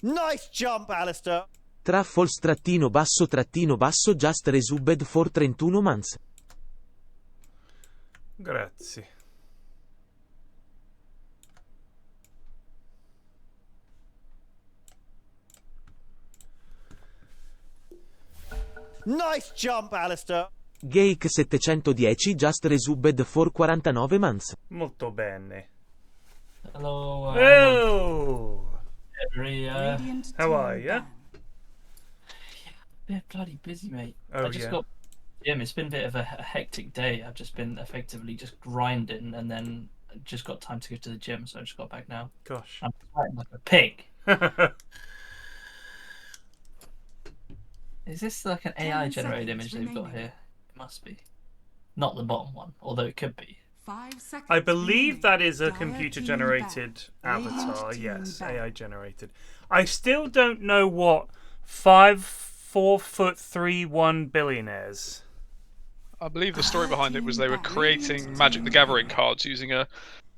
Nice jump, Alistair. Truffles__ just resubbed for 31 months. Grazie. Nice jump, Alistair. Geek710 just resubbed for 49 months. Molto bene. Hello. Hello. Very, How are you? yeah, bloody busy, mate. Oh, I just yeah. got gym. It's been a bit of a hectic day. I've just been effectively just grinding, and then just got time to go to the gym, so I just got back now. Gosh. I'm fighting like a pig. Is this like an AI generated image they've got here? It must be. Not the bottom one, although it could be. 5 seconds I believe that is a Dire computer team generated back. avatar. Team Yes, back. AI generated. I still don't know what 4'3" One Billionaires. I believe the story behind it was they were creating Magic the Gathering cards using a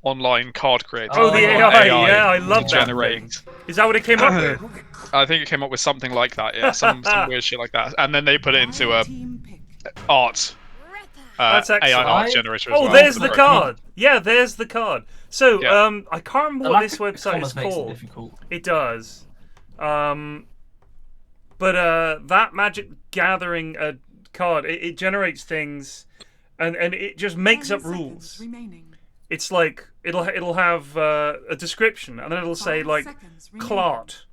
online card creator. Oh, the AI, AI yeah, I love to that generate. thing. Is that what it came up with? I think it came up with something like that, yeah, some weird shit like that, and then they put it into a Team pick. art. That's AI excellent. art generator as Oh, well. there's the Very card. Yeah, there's the card. So, Yeah. I can't remember The what lack this of website commas is makes it called. difficult. It does. But that Magic Gathering card, it generates things, and it just makes 10 up seconds rules. remaining. It's like it'll have a description, and then it'll say 5 like seconds remaining. Clot.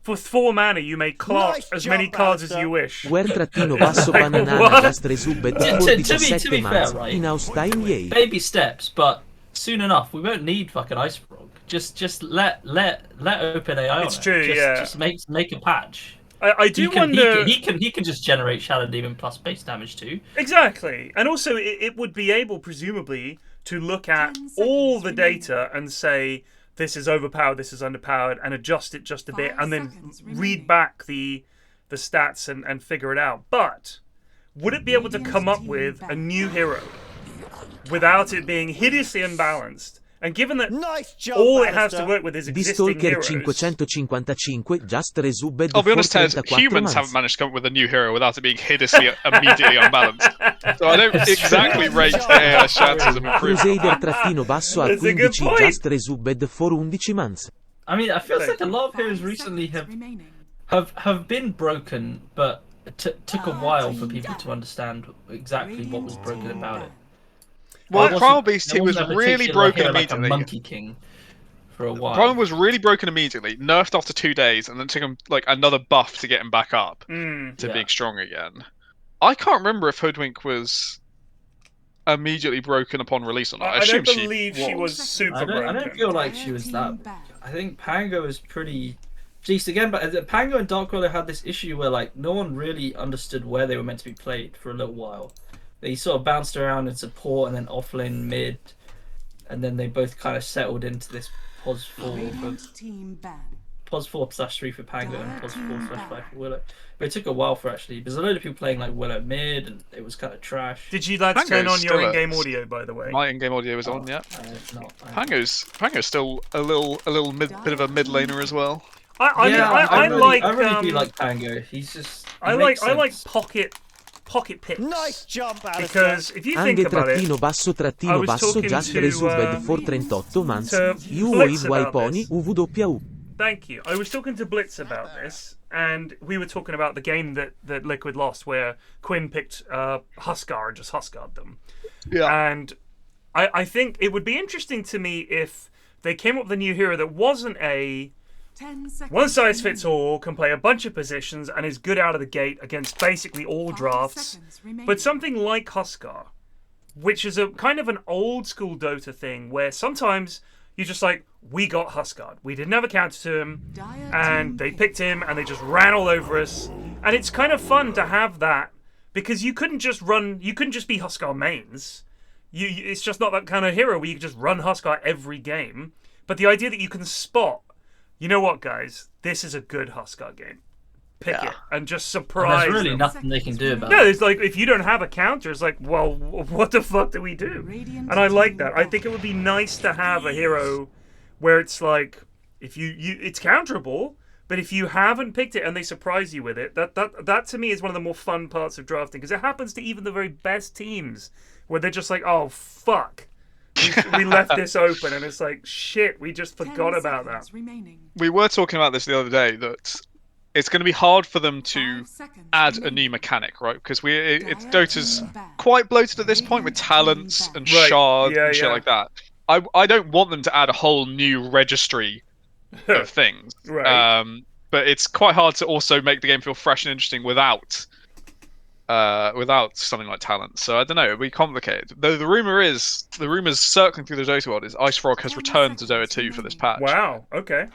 For 4 mana, you may clot Nice as jump, many cards as Alistair. you wish. Where_banana What? just resubbed To for be 17 fair, months. right? Inhouse time, yay. Baby steps, but soon enough we won't need fucking Ice Frog. Just let OpenAI on It's it. true, Just, yeah. Just make a patch. I do He wonder. can just generate Shadow Demon plus base damage too. Exactly. And also, it would be able, presumably, to look at 10 all seconds the data and say, this is overpowered, this is underpowered, and adjust it just a bit, 5 and then seconds read remaining. back the stats and figure it out. But would it be able to come up with a new hero without it being hideously unbalanced? And given that Nice jump, all it has to Alistair. work with is existing Distalker heroes... 555 just resubbed I'll be for honest, Ted, 34 humans months. haven't managed to come up with a new hero without it being hideously immediately unbalanced. So I don't exactly rate the AI's chances of improving. Crusader__ That's a good 15 point. just resubbed for 11 months. I mean, I feel like a lot of 5 heroes recently seconds remaining. have been broken, but it took a while for people to understand exactly what was broken about it. Well, There Primal wasn't- Beast, there he was wasn't a really particular broken hero like a immediately. Monkey King for a while. Primal was really broken immediately, nerfed after 2 days, and then took him like another buff to get him back up to Yeah. being strong again. I can't remember if Hoodwink was immediately broken upon release or not. I I don't assume believe she was super I broken. don't feel like she was that. I think Pango is pretty decent again, but Pango and Dark Roller had this issue where like no one really understood where they were meant to be played for a little while. They sort of bounced around in support and then offlane mid, and then they both kind of settled into this pos 4 Radiant team ban. pos 4/3 for Pango and pos 4/5 for Willow. But it took a while for actually. There's a load of people playing like Willow mid, and it was kind of trash. Did you lads Pango's turn on your still a- in-game audio, by the way? My in-game audio was on, yeah. Not, Pango's still a little bit of a mid laner as well. I really like do like Pango. He's just. I like pocket picks. Nice jump, Alistair. Because if you think Ange about it, trattino basso trattino I was basso talking just to, resubbed for 38 months. to You Blitz why about pony this. UWU. Thank you. I was talking to Blitz about this, and we were talking about the game that Liquid lost, where Quinn picked Huskar and just Huskar'd them. Yeah. And I think it would be interesting to me if they came up with a new hero that wasn't a 10 seconds one size remaining. fits all, can play a bunch of positions, and is good out of the gate against basically all 5 drafts. seconds remaining. But something like Huskar, which is a kind of an old school Dota thing, where sometimes you're just like, we got Huskar. We didn't have a counter to him, Dire and team they pick. picked him, and they just ran all over us. And it's kind of fun to have that, because you couldn't just be Huskar mains. It's just not that kind of hero where you can just run Huskar every game. But the idea that you can spot, you know what, guys, this is a good Huskar game. Pick it and just surprise There's really them. nothing they can do about No, it. it's like if you don't have a counter, it's like, well, what the fuck do we do? Radiant And I like team that. I ban. think it would be nice to have a hero where it's like, if you it's counterable, But if you haven't picked it and they surprise you with it, that to me is one of the more fun parts of drafting, because it happens to even the very best teams where they're just like, oh fuck, we left this open, and it's like, shit, we just forgot about that. We were talking about this the other day, that it's going to be hard for them to add a new mechanic, right? Because Dota's quite bloated at this point with talents and shards and shit like that. I don't want them to add a whole new registry of things. Right. But it's quite hard to also make the game feel fresh and interesting without something like talent. So I don't know, it'll be complicated. Though the rumors circling through the Dota world is Ice Frog has returned to Dota 2 for this patch. Wow. Okay.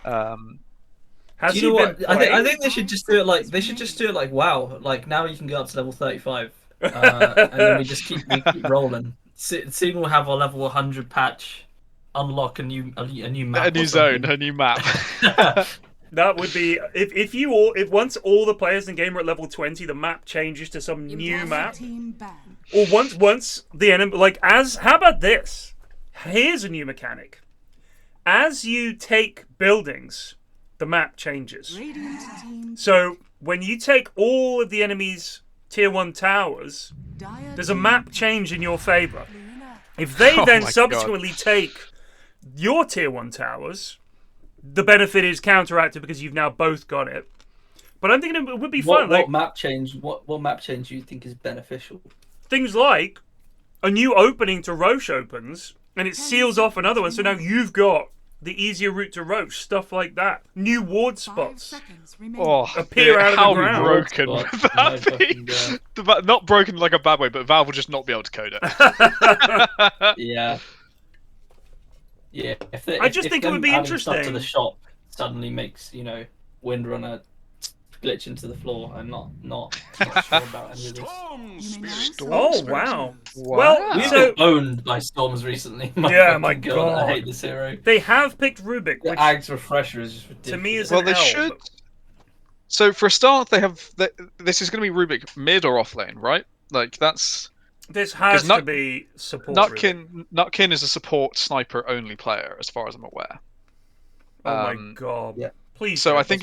Do you know what? I think they should just do it like WoW. Like now you can go up to level 35, and then we keep rolling. Soon we'll have our level 100 patch, unlock a new map, a new zone, a new map. That would be if once all the players in the game are at level 20, the map changes to some new map. Or once the enemy how about this? Here's a new mechanic. As you take buildings, the map changes. So when you take all of the enemy's tier 1 towers, there's a map change in your favor. If they then subsequently take your tier 1 towers, the benefit is counteracted because you've now both got it. But I'm thinking it would be fun. What map change? What map change do you think is beneficial? Things like a new opening to Roche opens, and it seals off another one. So now you've got the easier route to Roche, stuff like that. New ward spots appear out of the ground. How broken would that be? Not broken like a bad way, but Valve will just not be able to code it. Yeah. I just think it would be interesting. Stuff to the shop suddenly makes Windrunner glitch into the floor. I'm not sure about any of this. Oh wow! Well, we've been owned by storms recently. My God, I hate this hero. They have picked Rubik. The Ag's refresher is just ridiculous. To me, is they should. So for a start, they have. This is going to be Rubik mid or off lane, right? Like that's. This has to be support. Nutkin is a support sniper only player, as far as I'm aware. Oh my God! Yeah. Please. So I think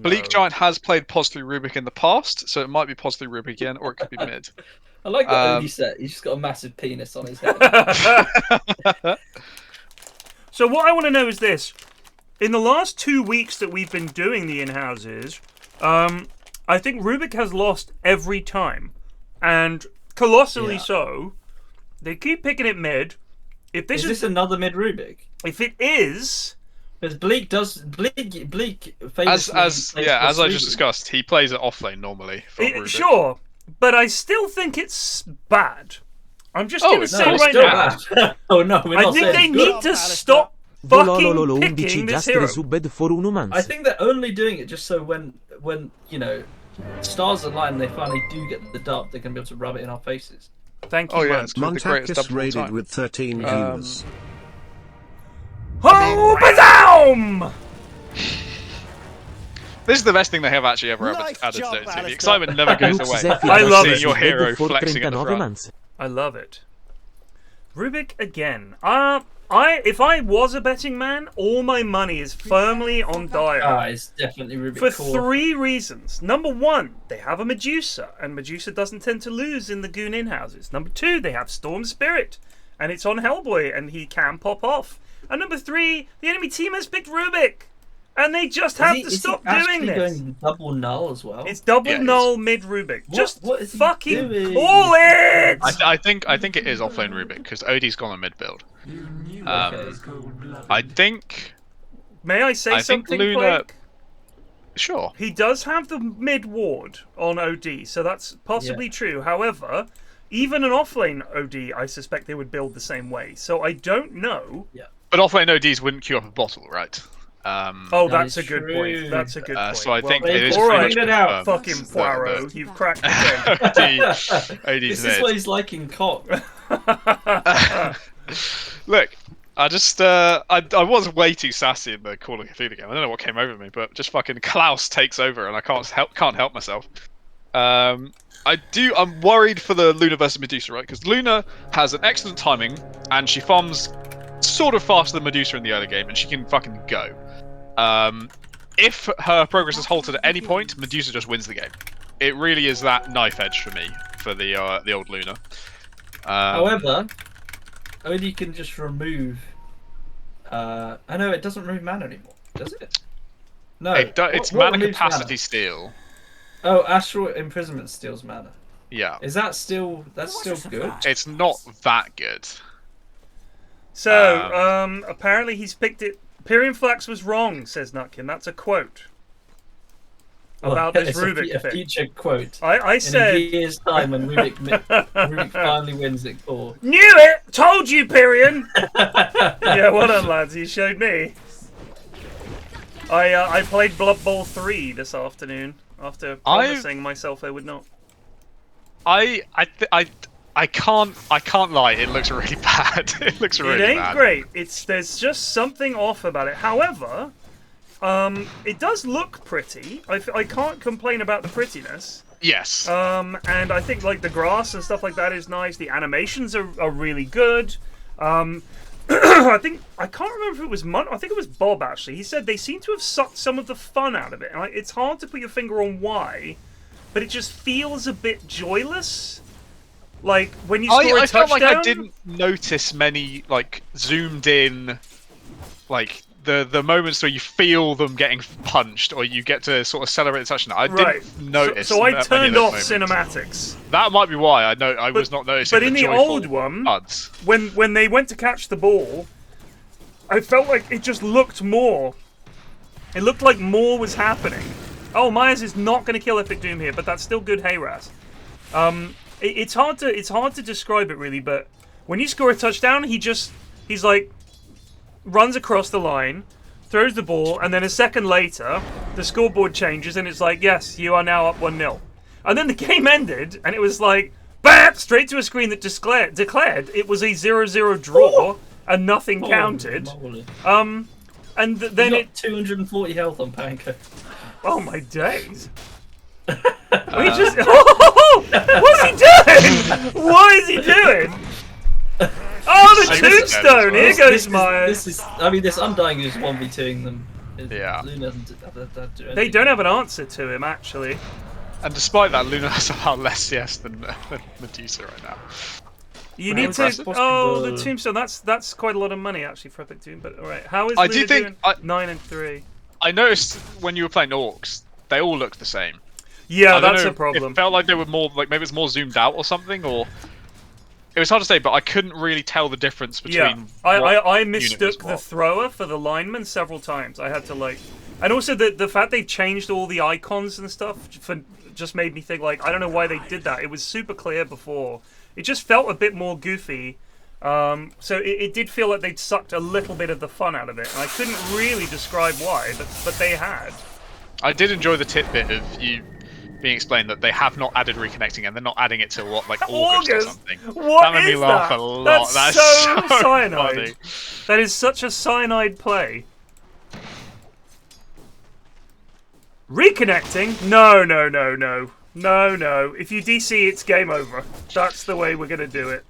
Bleak Giant has played Pos 3 Rubik in the past, so it might be Pos 3 Rubik again, or it could be mid. I like that Odie set. He's just got a massive penis on his head. So what I want to know is this: in the last 2 weeks that we've been doing the in-houses, I think Rubik has lost every time, and colossally so. They keep picking it mid. If this is another mid Rubik? If it is. Because Bleak as I just discussed, he plays it off lane normally. Sure, but I still think it's bad. I'm just going to say right now. Oh no, we're not I think they need to stop fucking picking this hero. I think they're only doing it just so when stars align and they finally do get the dub, they're going to be able to rub it in our faces. Thank you. Oh yeah, it's the greatest Montakis raided with 13 viewers. Oh, bazoom! This is the best thing they have actually ever added to Dota. The excitement never goes away. I love seeing your hero flexing at the front. I love it. Rubik again. If I was a betting man, all my money is firmly on Dire. It's definitely Rubik. For 3 reasons. Number 1, they have a Medusa, and Medusa doesn't tend to lose in the Goon in-houses. Number 2, they have Storm Spirit, and it's on Hellboy, and he can pop off. And number 3, the enemy team has picked Rubik, and they just have to stop doing this. Going double null as well. It's double null mid Rubik. Just fucking call it. I think it is offlane Rubik because Odie's gone on mid build. I think. May I say something, Luna... Blake? Sure. He does have the mid ward on OD, so that's possibly true. However, even an offlane OD, I suspect they would build the same way. So I don't know. Yeah. But offlane ODs wouldn't queue up a bottle, right? That's a good point. That's a good point. So I think it is pretty much out, fucking Poirot. You've cracked the code. This is what he's like in cock. Look, I just I was way too sassy in the Call of Cthulhu game. I don't know what came over me, but just fucking Klaus takes over and I can't help myself. I'm worried for the Luna versus Medusa, right? Because Luna has an excellent timing and she farms sort of faster than Medusa in the early game, and she can fucking go. if her progress is halted at any point, Medusa just wins the game. It really is that knife edge for me for the old Luna. However, only can just remove. I know it doesn't remove mana anymore, does it? No, it's what mana removes capacity mana? steal. Oh, Astral Imprisonment steals mana. Yeah. Is that still? That's still good. It's not that good. So, apparently he's picked it. PFlax was wrong, says Nutkin. That's a quote about this it's Rubik a thing. future quote. I said in a year's time when Rubik finally wins it. Or knew it. Told you, Pyrian. Yeah, well done, lads. You showed me. I played Blood Bowl 3 this afternoon after promising myself I would not. I can't lie. It looks really bad. It looks really bad. It ain't great. There's just something off about it. However, it does look pretty. I can't complain about the prettiness. Yes. And I think like the grass and stuff like that is nice. The animations are really good. I can't remember if it was I think it was Bob actually. He said they seem to have sucked some of the fun out of it. And it's hard to put your finger on why, but it just feels a bit joyless. Like when you score a touchdown. I felt like I didn't notice many like zoomed in, like the moments where you feel them getting punched or you get to sort of celebrate the touchdown. I didn't notice. So I turned off moments. cinematics. That might be why I was not noticing. But in the old one, when they went to catch the ball, I felt like it just looked more. It looked like more was happening. Oh, Myers is not going to kill Epic Doom here, but that's still good Hayras. It's hard to describe it really, but when you score a touchdown, he's like runs across the line, throws the ball, and then a second later, the scoreboard changes and it's like, yes, you are now up 1-0. And then the game ended, and it was like, BAM! Straight to a screen that declared it was a 0-0 draw, and nothing counted. And then you got 240 health on Panko. Oh my days. We just. Oh, what's he doing? What is he doing? Oh, the tombstone! Here goes Myers. This Undying is 1v2ing them. Yeah. Luna doesn't have to do anything. They don't have an answer to him, actually. And despite that, Luna has about less CS than Medusa right now. You need to. Oh, the tombstone. That's quite a lot of money actually for Epic Doom. But all right, how is Luna doing? 9-3. I noticed when you were playing Orcs, they all looked the same. Yeah, that's a problem. It felt like they were more like maybe it's more zoomed out or something, or it was hard to say. But I couldn't really tell the difference between. Yeah, I mistook the thrower for the lineman several times. I had to like, and also the fact they changed all the icons and stuff just made me think like I don't know why they did that. It was super clear before. It just felt a bit more goofy. So it did feel like they'd sucked a little bit of the fun out of it, and I couldn't really describe why, but they had. I did enjoy the tidbit of you being explained that they have not added reconnecting and they're not adding it till what, like August or something. What that made me laugh a lot. That's so cyanide. Funny. That is such a cyanide play. Reconnecting? No. If you DC, it's game over. That's the way we're gonna do it.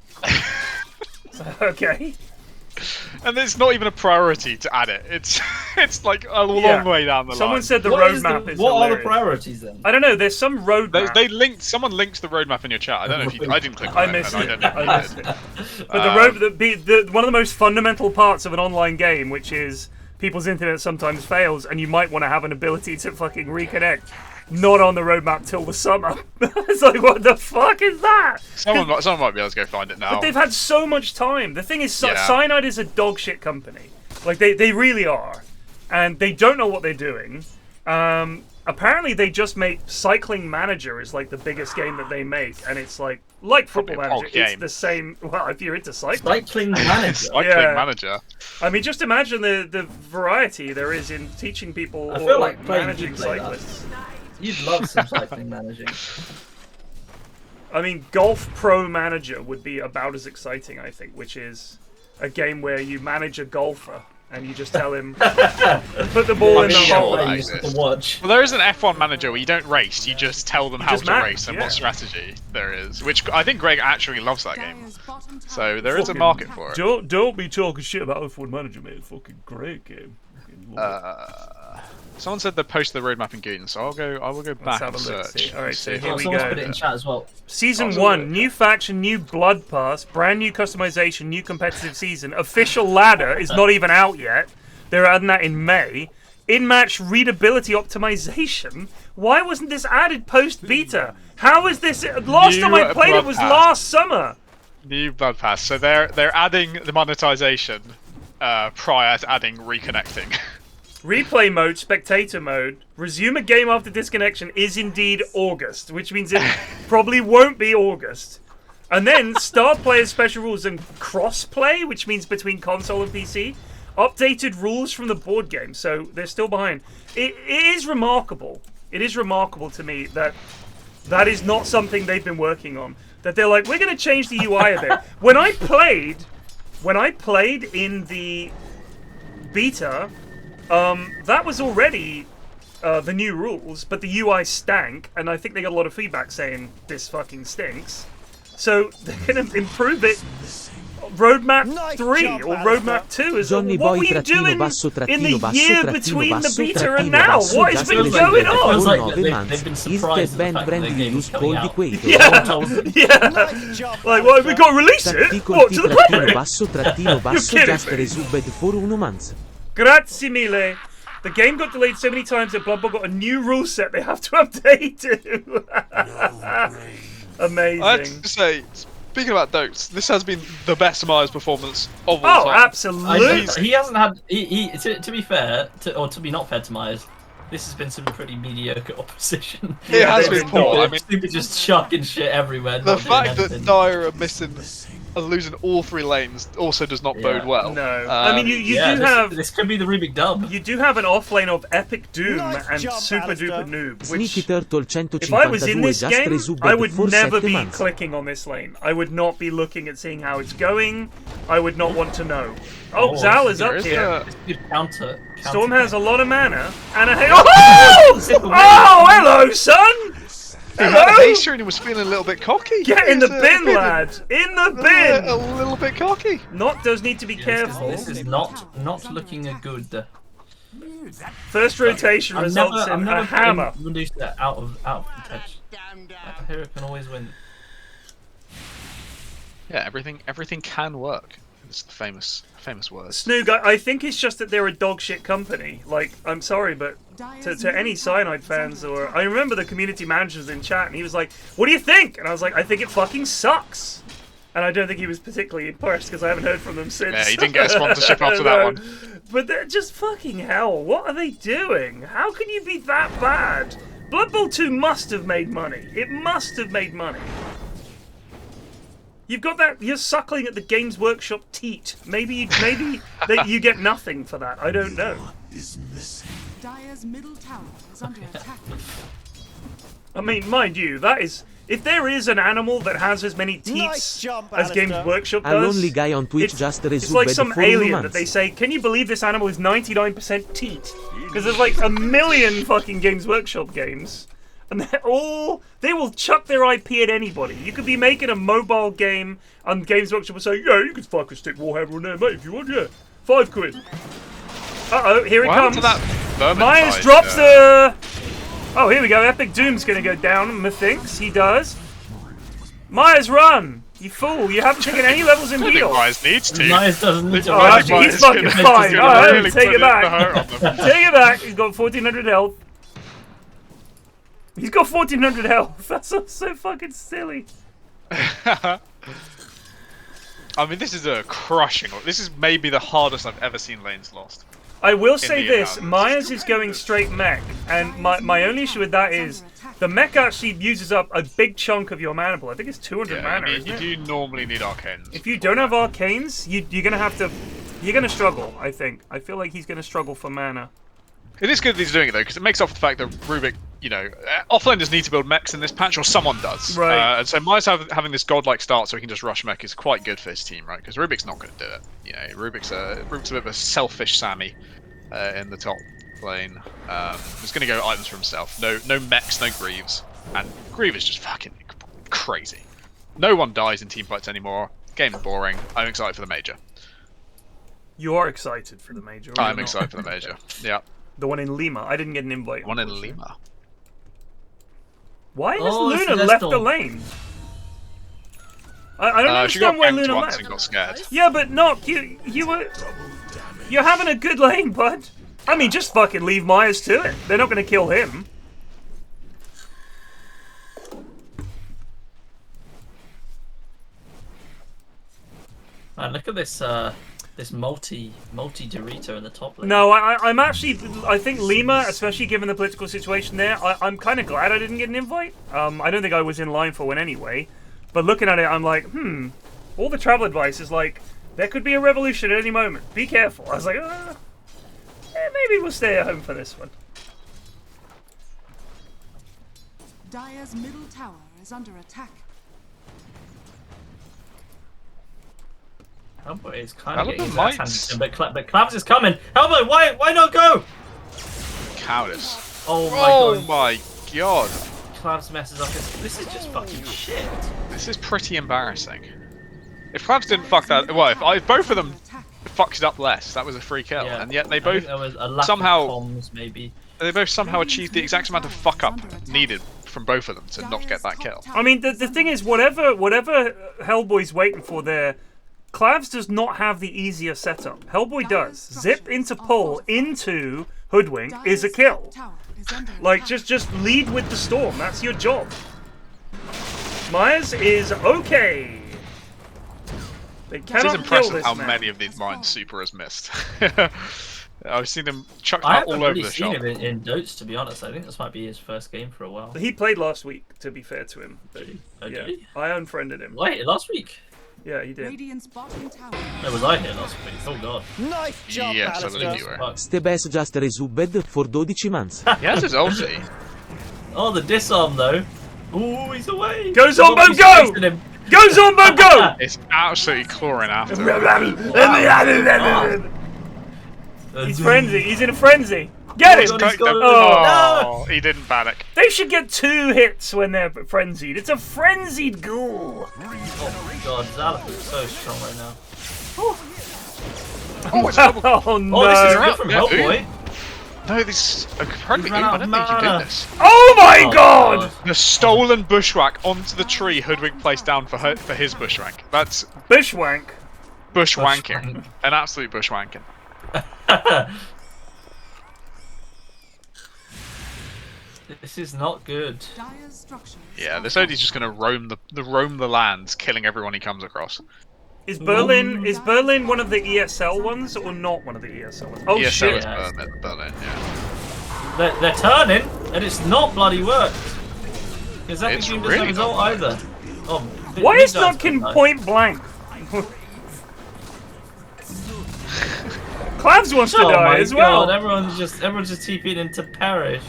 Okay. And it's not even a priority to add it. It's like a long way down the line. Someone said the roadmap is What hilarious. are the priorities then? I don't know. There's some roadmap. Someone linked the roadmap in your chat. I don't know if you. I didn't click on I it. missed I it. don't know. I missed it. But one of the most fundamental parts of an online game, which is people's internet sometimes fails, and you might want to have an ability to fucking reconnect. Not on the roadmap till the summer. It's like, what the fuck is that? Someone might be able to go find it now. But they've had so much time. The thing is, Cyanide is a dog shit company. Like, they really are. And they don't know what they're doing. Apparently, they just make Cycling Manager is like the biggest game that they make. And it's like Football Manager. It's the same. Well, if you're into cycling. Cycling Manager? Manager. I mean, just imagine the variety there is in teaching people I feel like managing cyclists. You'd love some cycling managing. I mean, Golf Pro Manager would be about as exciting, I think, which is a game where you manage a golfer and you just tell him, put the ball in the hole. Well, there is an F1 manager where you don't race, you just tell them how to race and what strategy there is, which I think Greg actually loves that game. So there is a market for it. Don't be talking shit about F1 Manager, mate. It's a fucking great game. Someone said they posted the roadmap in Goon, so I will go back and search. Alright, so here we Someone's go. put it in chat as well. Season 1, new faction, new blood pass, brand new customization, new competitive season. Official ladder is not even out yet. They're adding that in May. In-match readability optimization. Why wasn't this added post-beta? How is this? Last time I played it was last summer. New blood pass. So they're adding the monetization prior to adding reconnecting. Replay mode, spectator mode, resume a game after disconnection is indeed August, which means it probably won't be August. And then star player special rules and cross-play, which means between console and PC. Updated rules from the board game, so they're still behind. It is remarkable. It is remarkable to me that that is not something they've been working on. That they're like, we're going to change the UI a bit. When I played in the beta, that was already the new rules, but the UI stank, and I think they got a lot of feedback saying this fucking stinks. So they're going to improve it. Roadmap 3 or Roadmap 2 is what were you doing in the year between the beta and now? What has been going on? Like they've been surprised at the fact that the game's coming out. Yeah. Like, well, we got to release it? What, to the public? Grazie mille. The game got delayed so many times that Blood Bowl got a new rule set they have to update to. Amazing. I have to say, speaking about Dotes, this has been the best Myers performance of all time. Oh, absolutely. He hasn't had. To be fair, or to be not fair to Myers, this has been some pretty mediocre opposition. It has been poor. I mean, super just chucking shit everywhere. The fact that Dire are missing and losing all 3 lanes also does not bode well. No, I mean you do have this could be the Rubik dub. You do have an off lane of Epic Doom and Super Duper Noob. Which, if I was in this game, I would never be clicking on this lane. I would not be looking at seeing how it's going. I would not want to know. Oh, Zal is up here. Counter. Storm has a lot of mana and a oh, hello, son. Hello? And he was feeling a little bit cocky. Get in the bin, lad! In the bin! A little bit cocky. Not does need to be careful. This is not looking good. First rotation results in a hammer. Reduce that out of touch. A hero can always win. Yeah, everything can work. It's the famous words. Snoog, I think it's just that they're a dog shit company. Like, I'm sorry, but to any Cyanide fans, or I remember the community managers in chat, and he was like, "What do you think?" And I was like, "I think it fucking sucks." And I don't think he was particularly impressed because I haven't heard from them since. Yeah, he didn't get a sponsorship after that one. But they're just fucking hell. What are they doing? How can you be that bad? Blood Bowl 2 must have made money. It must have made money. You've got that. You're suckling at the Games Workshop teat. Maybe that you get nothing for that. I don't know. Dire's middle tower is under attack. I mean, mind you, that is. If there is an animal that has as many teats as Games Workshop does, only guy on Twitch it's like some alien that they say, "Can you believe this animal is 99% teat?" Because there's like a million fucking Games Workshop games. And they will chuck their IP at anybody. You could be making a mobile game, and Games Workshop will say, "Yeah, you can fucking stick Warhammer on there, mate, if you want, yeah. £5." Uh-oh, here it comes. Myers drops the... Oh, here we go. Epic Doom's going to go down, methinks. He does. Myers, run! You fool, you haven't taken any levels in heal. Myers needs to. Myers doesn't need to. Oh, actually, he's fucking fine. Alright, take it back. Take it back. He's got 1400 health. He's got 1400 health. That's so fucking silly. I mean, this is a crushing. This is maybe the hardest I've ever seen lanes lost. I will say this: Myers is going straight mech, and my only issue with that is the mech actually uses up a big chunk of your mana pool. I think it's 200 mana. I mean, you do normally need arcanes. If you don't have arcanes, you're gonna have to. You're gonna struggle. I think. I feel like he's gonna struggle for mana. It is good that he's doing it though, because it makes up for the fact that Rubik, you know, offlaners need to build mechs in this patch, or someone does. Right. And so Myers having this godlike start so he can just rush mech is quite good for his team, right? Because Rubik's not going to do it. You know, Rubik's a bit of a selfish Sammy in the top lane. He's going to go items for himself. No mechs, no Greaves, and Greaves is just fucking crazy. No one dies in team fights anymore. Game's boring. I'm excited for the major. You are excited for the major. I'm excited for the major. Yeah. The one in Lima. I didn't get an invite. One in Lima. Why has Oh, Luna that's left not- the lane? I don't She got understand why ganked Luna once left. and got scared. Yeah, but Nock, you're having a good lane, bud. I mean, just fucking leave Myers to it. They're not going to kill him. Man, look at this this multi Dorito in the top lane. No, I'm actually. I think Lima, especially given the political situation there, I'm kind of glad I didn't get an invite. I don't think I was in line for one anyway. But looking at it, I'm like, all the travel advice is like, there could be a revolution at any moment. Be careful. I was like, maybe we'll stay at home for this one. Dire's middle tower is under attack. Hellboy is kind of Hellboy getting his might- ass handed to him, but Claps is coming. Hellboy, why not go? Cowardice. Oh my Oh god. my god. Claps messes up. This is just fucking shit. This is pretty embarrassing. If Clams didn't fuck that, well, if both of them fucked it up less, that was a free kill, Yeah. and yet they I think both there was a lack somehow of comms, maybe. achieved the exact amount of fuck up needed from both of them to not get that kill. I mean, the thing is, whatever Hellboy's waiting for there, Clavs does not have the easier setup. Hellboy does. Zip into pull into Hoodwink is a kill. Like, just lead with the storm. That's your job. Myers is okay. They It is cannot kill impressive this how man. many of these mines Super has missed. I've seen him chucked I out haven't all over really the seen shop. him in Dotes, to be honest. I think this might be his first game for a while. He played last week, to be fair to him. But, Oh, yeah, did he? I unfriended him. Wait, last week? Yeah, he did. Radiant's bottom tower. No, was I here last week? Oh god. Nice jump, Yes, I Alistair. believe you were. Fuck. Stebes just resubbed for 12 months. He has his ulti. Oh, the disarm though. Ooh, he's away. Go, Zombo, Somebody's go! chasing him. Go, Zombo, go! It's absolutely clawing after him. He's frenzy. He's in a frenzy. Get Oh, him! God, he's got it. Oh. He didn't panic. They should get 2 hits when they're frenzied. It's a frenzied ghoul. Oh god, Zalaf is so strong right now. Oh no! Oh, this is good from Yeah, Hellboy. No, this apparently He's run I out don't of think you mana. did this. Oh my Oh, god! The stolen bushwhack onto the tree Hoodwink placed down for his bushwank. That's Bushwank. bushwanking. An absolute bushwanking. This is not good. Dire's structures. Yeah, this OD's just gonna roam the lands, killing everyone he comes across. Is Berlin one of the ESL ones or not one of the ESL ones? Oh ESL shit! is Berlin, yeah. They're turning, and it's not bloody worked. Because that It's game really doesn't result not either. Oh, Why these is guys Nutkin don't know. point blank? Clavs wants to Oh die my as well. god, everyone's just TP'd into Parish.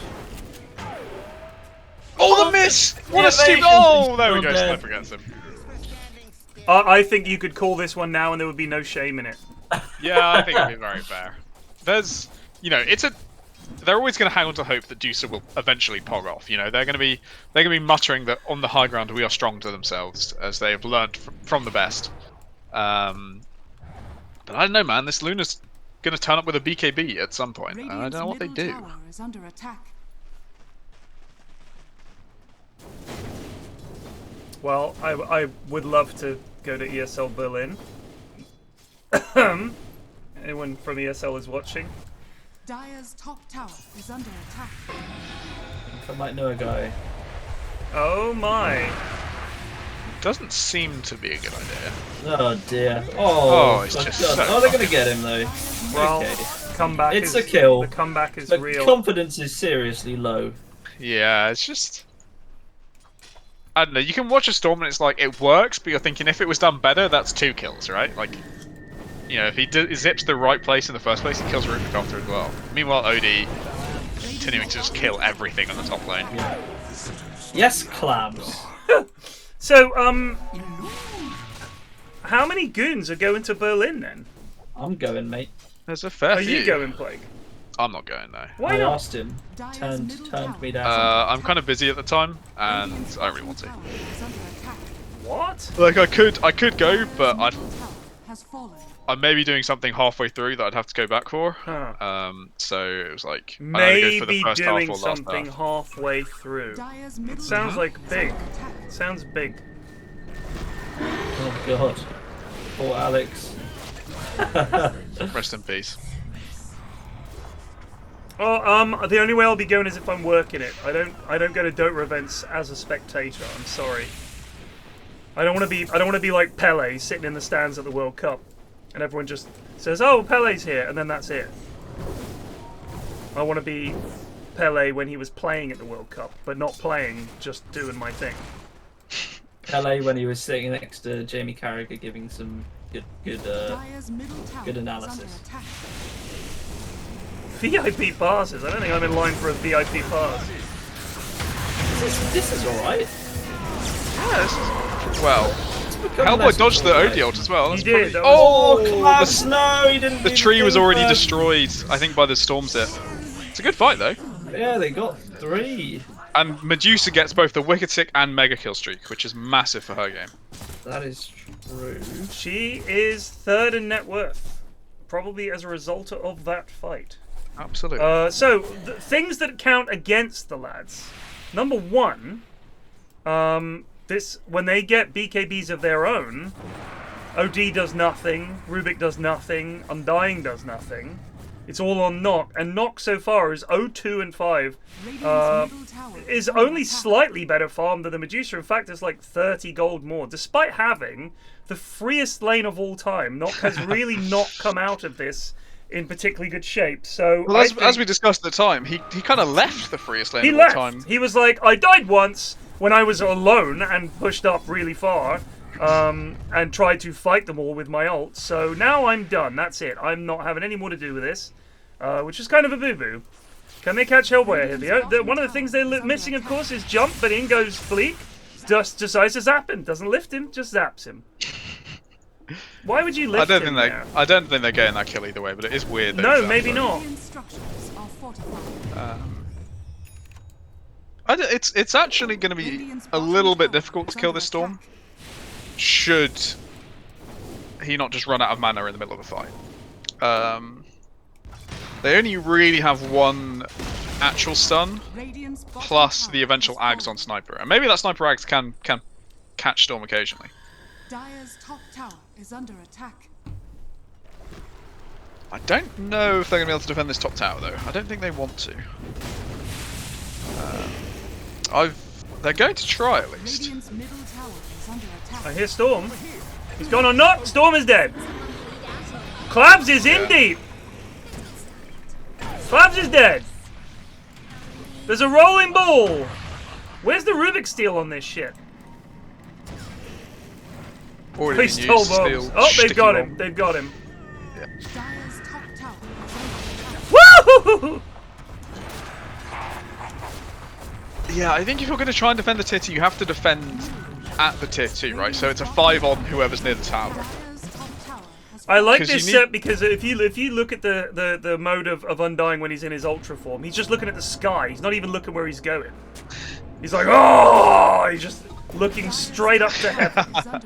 Oh, the miss! What Yeah, a stupid! mate, Oh, there we he's go. still Slip against him. I think you could call this one now and there would be no shame in it. Yeah, I think it'd be very fair. There's, they're always going to hang on to hope that Deucer will eventually pog off. You know, they're going to be muttering that on the high ground we are strong to themselves, as they have learned from the best. But I don't know, man. This Luna's going to turn up with a BKB at some point. And I don't know what they do. Tower is under attack. Well, I would love to go to ESL Berlin. Anyone from ESL is watching? Dire's top tower is under attack. I might know a guy. Oh my! Doesn't seem to be a good idea. Oh dear. Oh, it's my just God. so Oh, they're gonna get him though. Well, Okay. comeback. It's is, a kill. The comeback is But real. confidence is seriously low. Yeah, it's just. I don't know. You can watch a storm and it's like it works, but you're thinking if it was done better, that's 2 kills, right? Like, if he zips the right place in the first place, he kills Rubicopter as well. Meanwhile, OD continuing to just kill everything on the top lane. Yes, Clams. So, how many goons are going to Berlin then? I'm going, mate. There's a fair Are few. you going, Plague? I'm not going though. Why I not? asked him. Dire's Turned middle me tower down. I'm kind of busy at the time, and Radiant's I don't really want to. tower is under attack. What? Like I could go, but Dire's middle tower has fallen. I'm maybe doing something halfway through that I'd have to go back for. So it was like maybe doing something halfway through. It sounds like big. It sounds big. Oh god. Poor Alex. Rest in peace. Oh, the only way I'll be going is if I'm working it. I don't go to Dota events as a spectator. I'm sorry. I don't want to be like Pele sitting in the stands at the World Cup, and everyone just says, "Oh, Pele's here," and then that's it. I want to be Pele when he was playing at the World Cup, but not playing, just doing my thing. Pele when he was sitting next to Jamie Carragher giving some good analysis. VIP passes. I don't think I'm in line for a VIP pass. This is alright. Yeah, this is... Well, Hellboy dodged the OD ult as well. He did. Oh, Collapse! No, he didn't. The tree was already destroyed, I think, by the Storm Zip. It's a good fight, though. Yeah, they got 3. And Medusa gets both the Wicked Sick and Mega Kill streak, which is massive for her game. That is true. She is 3rd in net worth, probably as a result of that fight. Absolutely. So, things that count against the lads. Number 1, when they get BKBs of their own, OD does nothing, Rubik does nothing, Undying does nothing. It's all on Nock, and Nock so far is 0-2 and 5. Is only slightly better farm than the Medusa. In fact, it's like 30 gold more. Despite having the freest lane of all time, Nock has really not come out of this in particularly good shape. So, well, as we discussed at the time, he kind of left the freest lane of all time. He was like, I died once when I was alone and pushed up really far, and tried to fight them all with my ult. So now I'm done. That's it. I'm not having any more to do with this, which is kind of a boo-boo. Can they catch Hellboy here? One of the things they're missing, of course, is jump, but in goes Bleak. Just decides to zap him. Doesn't lift him, just zaps him. Why would you lift him now? I don't think they're getting that kill either way, but it is weird. No, maybe not. It's actually going to be a little bit difficult to kill this Storm. Should he not just run out of mana in the middle of a fight? They only really have one actual stun, plus the eventual Ags on Sniper. And maybe that Sniper Ags can catch Storm occasionally. Dire's top tower is under attack. I don't know if they're going to be able to defend this top tower, though. I don't think they want to. They're going to try, at least. I hear Storm. He's gone on Nock. Storm is dead. Clabs is in deep. Clabs is dead. There's a rolling ball. Where's the Rubik Steel on this shit? Please stole bombs. Oh, they've got him. They've got him. Woo! Yeah, I think if you're going to try and defend the tier 2, you have to defend at the tier 2, right? So it's a 5 on whoever's near the tower. I like this set because if you look at the mode of Undying when he's in his Ultra form, he's just looking at the sky. He's not even looking where he's going. He's like, oh! He's just looking straight up to heaven.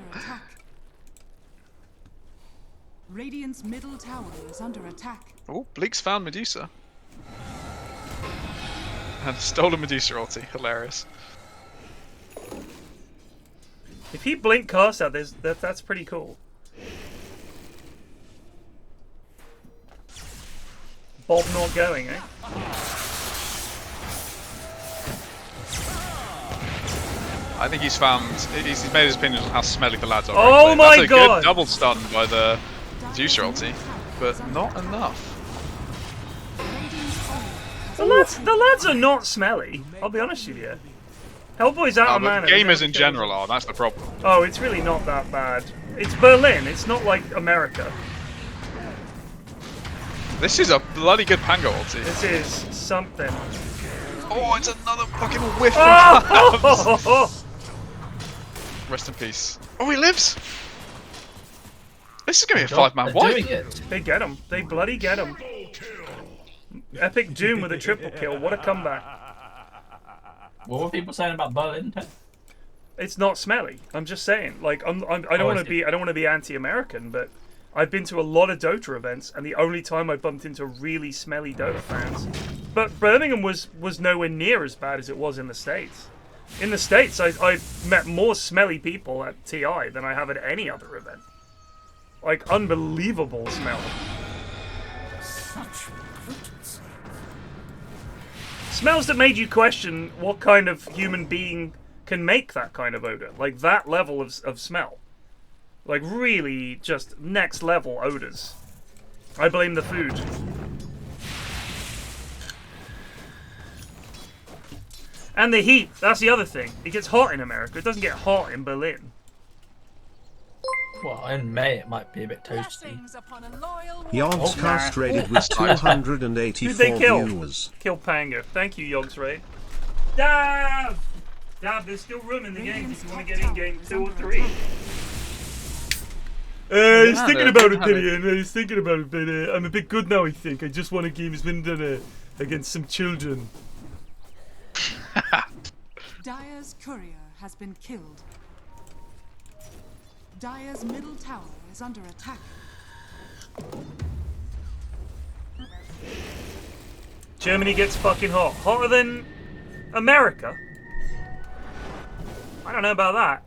Radiant's middle tower is under attack. Oh, Bleak's found Medusa. And stolen Medusa ulti. Hilarious. If he blink cast out, that's pretty cool. Bob not going, eh? I think he's made his opinion on how smelly the lads are. Oh my god! That's a good double stun by the Medusa ulti, but not enough. The lads are not smelly. I'll be honest with you. Hellboy's out of mana. Gamers in general are. That's the problem. Oh, it's really not that bad. It's Berlin. It's not like America. This is a bloody good Pango ulti. This is something. Oh, it's another fucking whiff from Clabs. Rest in peace. Oh, he lives. This is gonna be a 5-man wipe. They get him. They bloody get him. Epic Doom with a triple kill. What a comeback. What were people saying about Berlin? It's not smelly. I'm just saying. Like I don't want to be anti-American, but I've been to a lot of Dota events, and the only time I bumped into really smelly Dota fans. But Birmingham was nowhere near as bad as it was in the States. In the States, I met more smelly people at TI than I have at any other event. Like, unbelievable smell. Smells that made you question what kind of human being can make that kind of odor. Like, that level of smell. Like, really just next level odors. I blame the food. And the heat. That's the other thing. It gets hot in America. It doesn't get hot in Berlin. Well, in May it might be a bit toasty. Yogs cast rated with 284 Who'd they kill? viewers. Kill Pango. Thank you, Yogs Raid. Dav! Dav, there's still room in the game if you want to get in game 2 or 3. He's thinking about it, Gideon. He's thinking about it, but I'm a bit good now, I think. I just want a game has been done against some children. Dire's courier has been killed. Dire's middle tower is under attack. Germany gets fucking hot. Hotter than America? I don't know about that.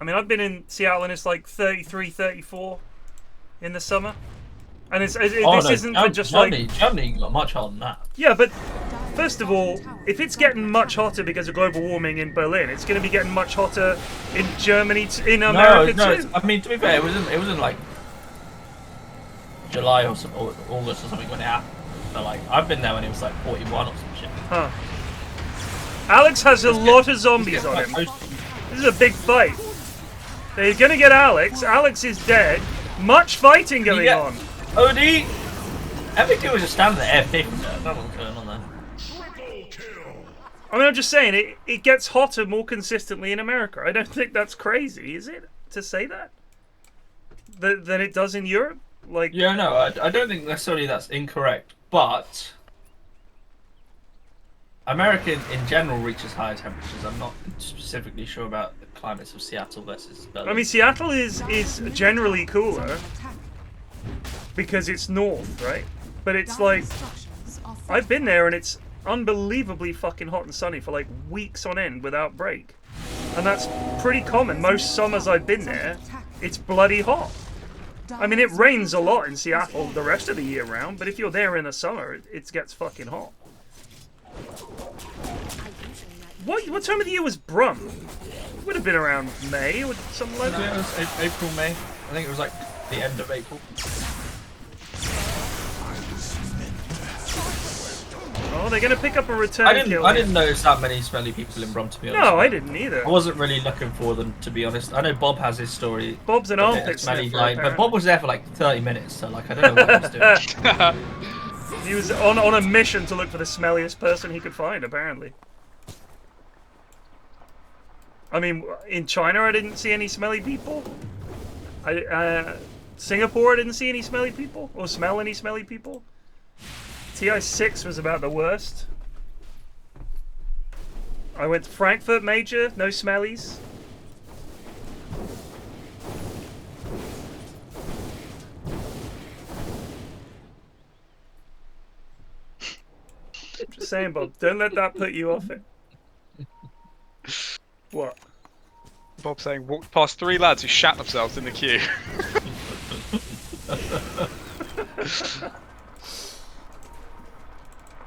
I mean, I've been in Seattle and it's like 33, 34 in the summer. And this isn't for just Germany got much hotter than that. Yeah, but first of all, if it's getting much hotter because of global warming in Berlin, it's going to be getting much hotter in Germany, in America too. I mean, to be fair, it wasn't like July or August or something when it happened. So like, I've been there when it was like 41 or some shit. Huh. Alex has a lot of zombies on him. This is a big fight. They're going to get Alex. Alex is dead. Much fighting going on. OD! Everything was just standing there, F50. That was going on there. I mean, I'm just saying, it gets hotter more consistently in America. I don't think that's crazy, is it? To say that? Than it does in Europe? Like, yeah, no, I don't think necessarily that's incorrect, but America in general reaches higher temperatures. I'm not specifically sure about the climates of Seattle versus Berlin. I mean, Seattle is generally cooler because it's north, right? But it's like, I've been there and it's unbelievably fucking hot and sunny for like weeks on end without break. And that's pretty common. Most summers I've been there, it's bloody hot. I mean, it rains a lot in Seattle the rest of the year round, but if you're there in the summer, it gets fucking hot. What time of the year was Brum? It would have been around May or something like that. Yeah, it was April, May. I think it was like the end of April. Oh, they're gonna pick up a return kill. I didn't notice that many smelly people in Brum, to be honest. No, I didn't either. I wasn't really looking for them, to be honest. I know Bob has his story. Bob's an armpit smelly sniffer, guy, but Bob was there for like 30 minutes, so like I don't know what he was doing. He was on a mission to look for the smelliest person he could find, apparently. I mean, in China I didn't see any smelly people. Singapore I didn't see any smelly people, or smell any smelly people. TI6 was about the worst. I went to Frankfurt Major, no smellies. Just saying, Bob, don't let that put you off it. What? Bob saying, walked past 3 lads who shat themselves in the queue.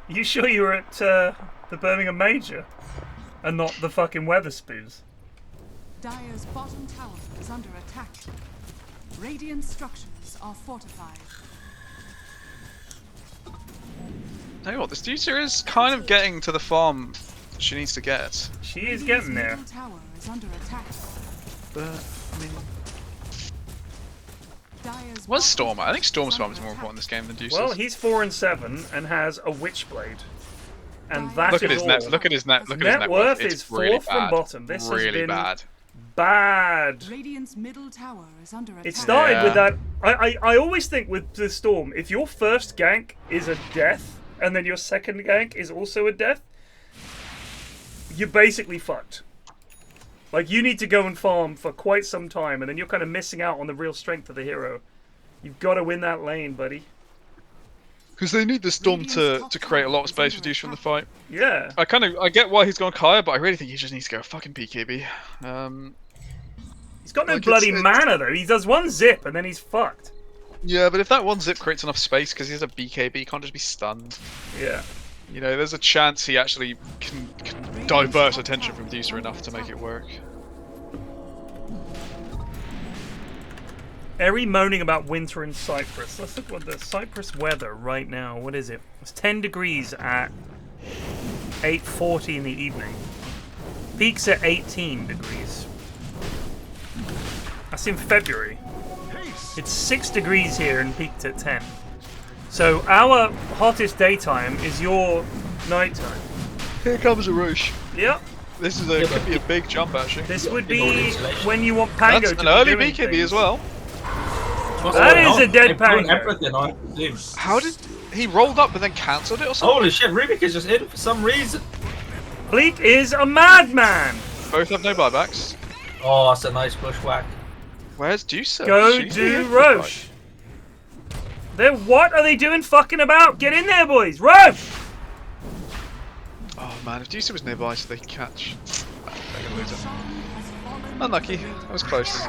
You sure you were at the Birmingham Major and not the fucking Weatherspoons? Dire's bottom tower is under attack. Radiant structures are fortified. Tell you what, this Dota is kind of getting to the farm she needs to get. She is getting there. Middle tower is under attack. But, I mean... Dire's What's bottom Stormer? I think Storm's tower farm is more important in this game than Deuce's. Well, he's 4 and 7 and has a Witchblade. And that look at is his all. net. Look at his net. Look at his Net net worth It's is 4th really from bad. bottom. This really has been bad. Bad. Radiant's middle tower is under attack. It started with that. I always think with the Storm, if your first gank is a death and then your second gank is also a death, you're basically fucked. Like, you need to go and farm for quite some time, and then you're kind of missing out on the real strength of the hero. You've got to win that lane, buddy. Because they need the Storm to create a lot of space reduced from the fight. Yeah. I get why he's gone Kaya, but I really think he just needs to go fucking BKB. He's got no bloody mana though. He does one zip and then he's fucked. Yeah, but if that one zip creates enough space, because he's a BKB, he can't just be stunned. Yeah. You know, there's a chance he actually can divert attention from Deucer enough to make it work. Eri moaning about winter in Cyprus. Let's look at the Cyprus weather right now. What is it? It's 10 degrees at 8:40 in the evening. Peaks at 18 degrees. That's in February. It's 6 degrees here and peaked at 10. So our hottest daytime is your nighttime. Here comes a rush. Yep. This is could be a big jump actually. This would be when you want Pango That's to an be early doing BKB things. as well. That is a dead Pango. Everything I do. How did he rolled up but then cancelled it or something? Holy shit, Rubik is just in for some reason. Bleak is a madman. Both have no buybacks. Oh, that's a nice bushwhack. Where's Deucer? Go do Roche. What are they doing fucking about? Get in there, boys. Roche! Oh man, if Deucer was nearby so they could catch. They're gonna lose it. Unlucky. That was close.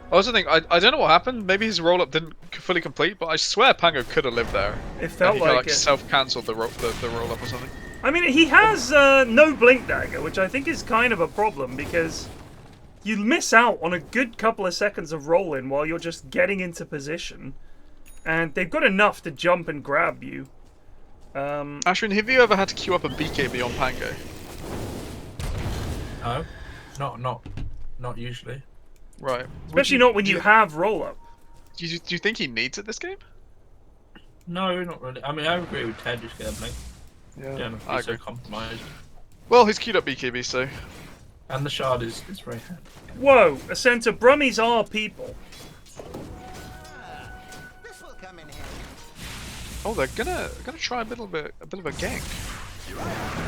I also think, I don't know what happened. Maybe his roll-up didn't fully complete, but I swear Pango could have lived there. It felt he like it. Self-cancelled the roll-up or something. I mean, he has no Blink Dagger, which I think is kind of a problem because you miss out on a good couple of seconds of roll-in while you're just getting into position. And they've got enough to jump and grab you. Ashwin, have you ever had to queue up a BKB on Pango? No, not usually. Right. Especially not when you have roll-up. Do you think he needs it this game? No, not really. I mean, I agree with Ted, just get a blink. Yeah, I so agree. compromised. Well, he's queued up BKB, so... And the shard is very handy. Whoa, a center. Brummies are people. Oh, they're gonna try a bit of a gank.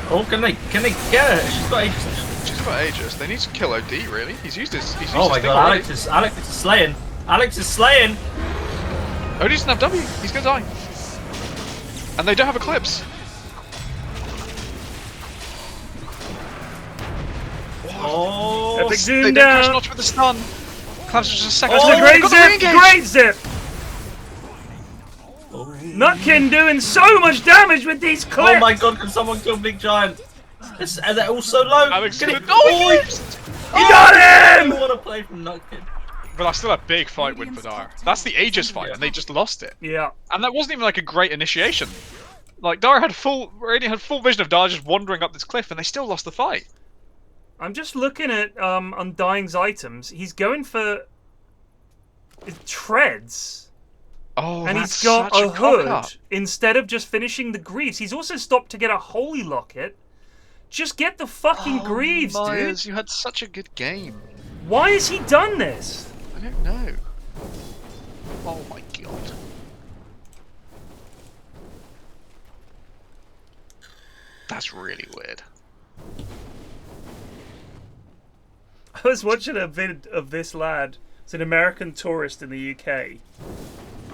Oh, can they get her? She's got ages. She's got Aegis. They need to kill OD, really. He's used his. Oh my god, Alex is slaying. Alex is slaying. OD doesn't have W. He's gonna die. And they don't have Eclipse. Oh, Epic They zoom don't catch down. Notch with the stun. Clamps just a second. That's a great zip. Great zip. Oh. Nutkin doing so much damage with these clips. Oh my god, can someone kill Big Giant? And they're all so low. Alex Get is it. gonna... You got him! I want to play from Nutkin. But that's still a big fight win for Dara. That's the Aegis fight, and they just lost it. Yeah. And that wasn't even like a great initiation. Like Dara had full vision of Dara just wandering up this cliff, and they still lost the fight. I'm just looking at Undying's items. He's going for treads. Oh, And that's he's got such a cock hood up. instead of just finishing the greaves. He's also stopped to get a holy locket. Just get the fucking greaves, Myers, dude. you had such a good game. Why has he done this? I don't know. Oh my god. That's really weird. I was watching a vid of this lad. It's an American tourist in the UK.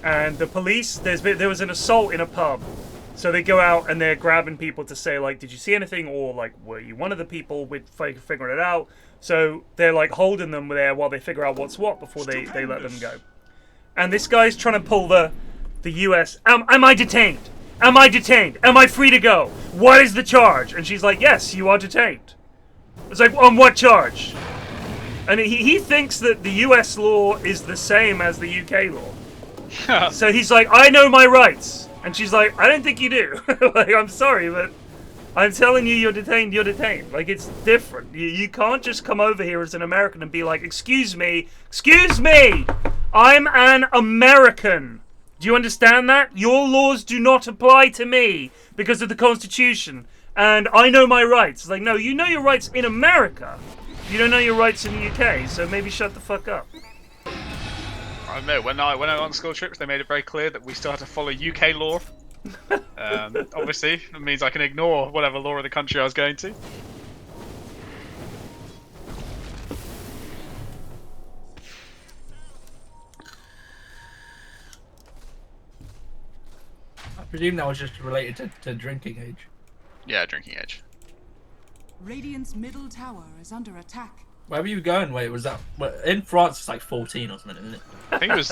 And the police, there was an assault in a pub. So they go out and they're grabbing people to say, like, did you see anything? Or, like, were you one of the people with figuring it out? So they're, like, holding them there while they figure out what's what before they let them go. And this guy's trying to pull the US. Am I detained? Am I detained? Am I free to go? What is the charge? And she's like, yes, you are detained. It's like, on what charge? And he thinks that the US law is the same as the UK law. So he's like, I know my rights. And she's like, I don't think you do. Like, I'm sorry, but I'm telling you, you're detained, you're detained. Like, it's different. You can't just come over here as an American and be like, excuse me, I'm an American. Do you understand that? Your laws do not apply to me because of the Constitution. And I know my rights. It's like, no, you know your rights in America. You don't know your rights in the UK, so maybe shut the fuck up. I don't know, when I went on school trips, they made it very clear that we still had to follow UK law. Obviously, it means I can ignore whatever law of the country I was going to. presume that was just related to drinking age. Yeah, drinking age. Radiant's middle tower is under attack. Where were you going? Wait, was that in France? It's like 14 or something, isn't it? I think it was.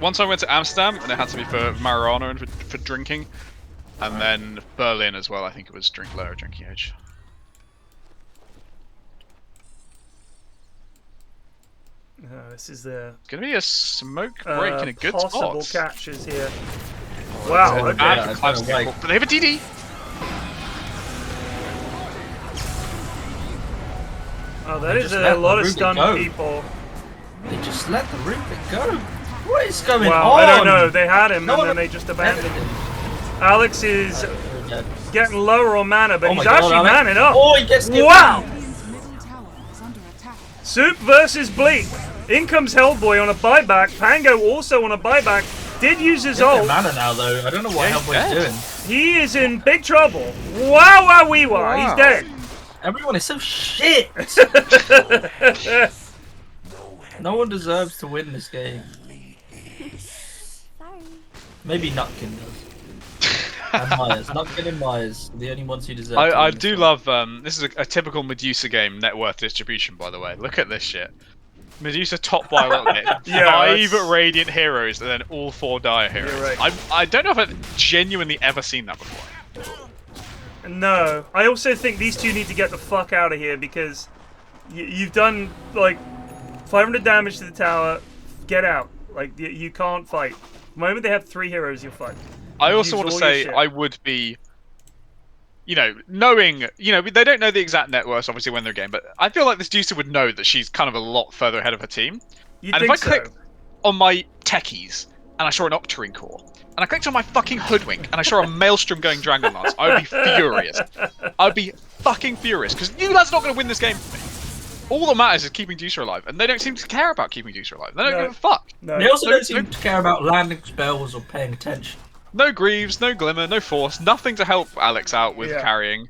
Once I went to Amsterdam, and it had to be for marijuana and for drinking, and then Berlin as well. I think it was lower drinking age. This is the It's gonna be a smoke break in a good possible spot. catches here. Wow, okay. Bad for Clive, but they have a DD. Oh, that is a lot of stunned people. They just let the Rupert go. What is going Wow, on? I don't know. They had him and then they just abandoned him. Alex is getting lower on mana, but he's actually manning up. Oh, he gets wow! Radiant's middle tower is under attack. Soup versus Bleak. In comes Hellboy on a buyback. Pango also on a buyback. Did use his ult. Mana now though. I don't know what Hellboy's doing. He is in big trouble. Wow, wow, wee, wow. He's dead. Everyone is so shit. No one deserves to win this game. Sorry. Maybe Nutkin does. And Myers. Nutkin and Myers are the only ones who deserve to I win do this love. This is a typical Medusa game net worth distribution, by the way. Look at this shit. Medusa top by a little bit. Yeah, 5 that's- Radiant heroes and then all 4 Dire heroes. You're right. I don't know if I've genuinely ever seen that before. No. I also think these two need to get the fuck out of here because you've done, like, 500 damage to the tower. Get out. Like, you can't fight. The moment they have 3 heroes, you'll fight. I also Use want to all your say shit. I would be, knowing, they don't know the exact net worth obviously when they're game, but I feel like this Medusa would know that she's kind of a lot further ahead of her team. You'd And think if I clicked so. on my techies and I saw an Octarine core, and I clicked on my fucking Hoodwink and I saw a Maelstrom going Dragonlance, I would be furious. I would be fucking furious because you lads are not going to win this game for me. All that matters is keeping Medusa alive, and they don't seem to care about keeping Medusa alive. They don't give a fuck. No. They also No, don't seem to care about landing spells or paying attention. No Greaves, no Glimmer, no Force, nothing to help Alex out with carrying.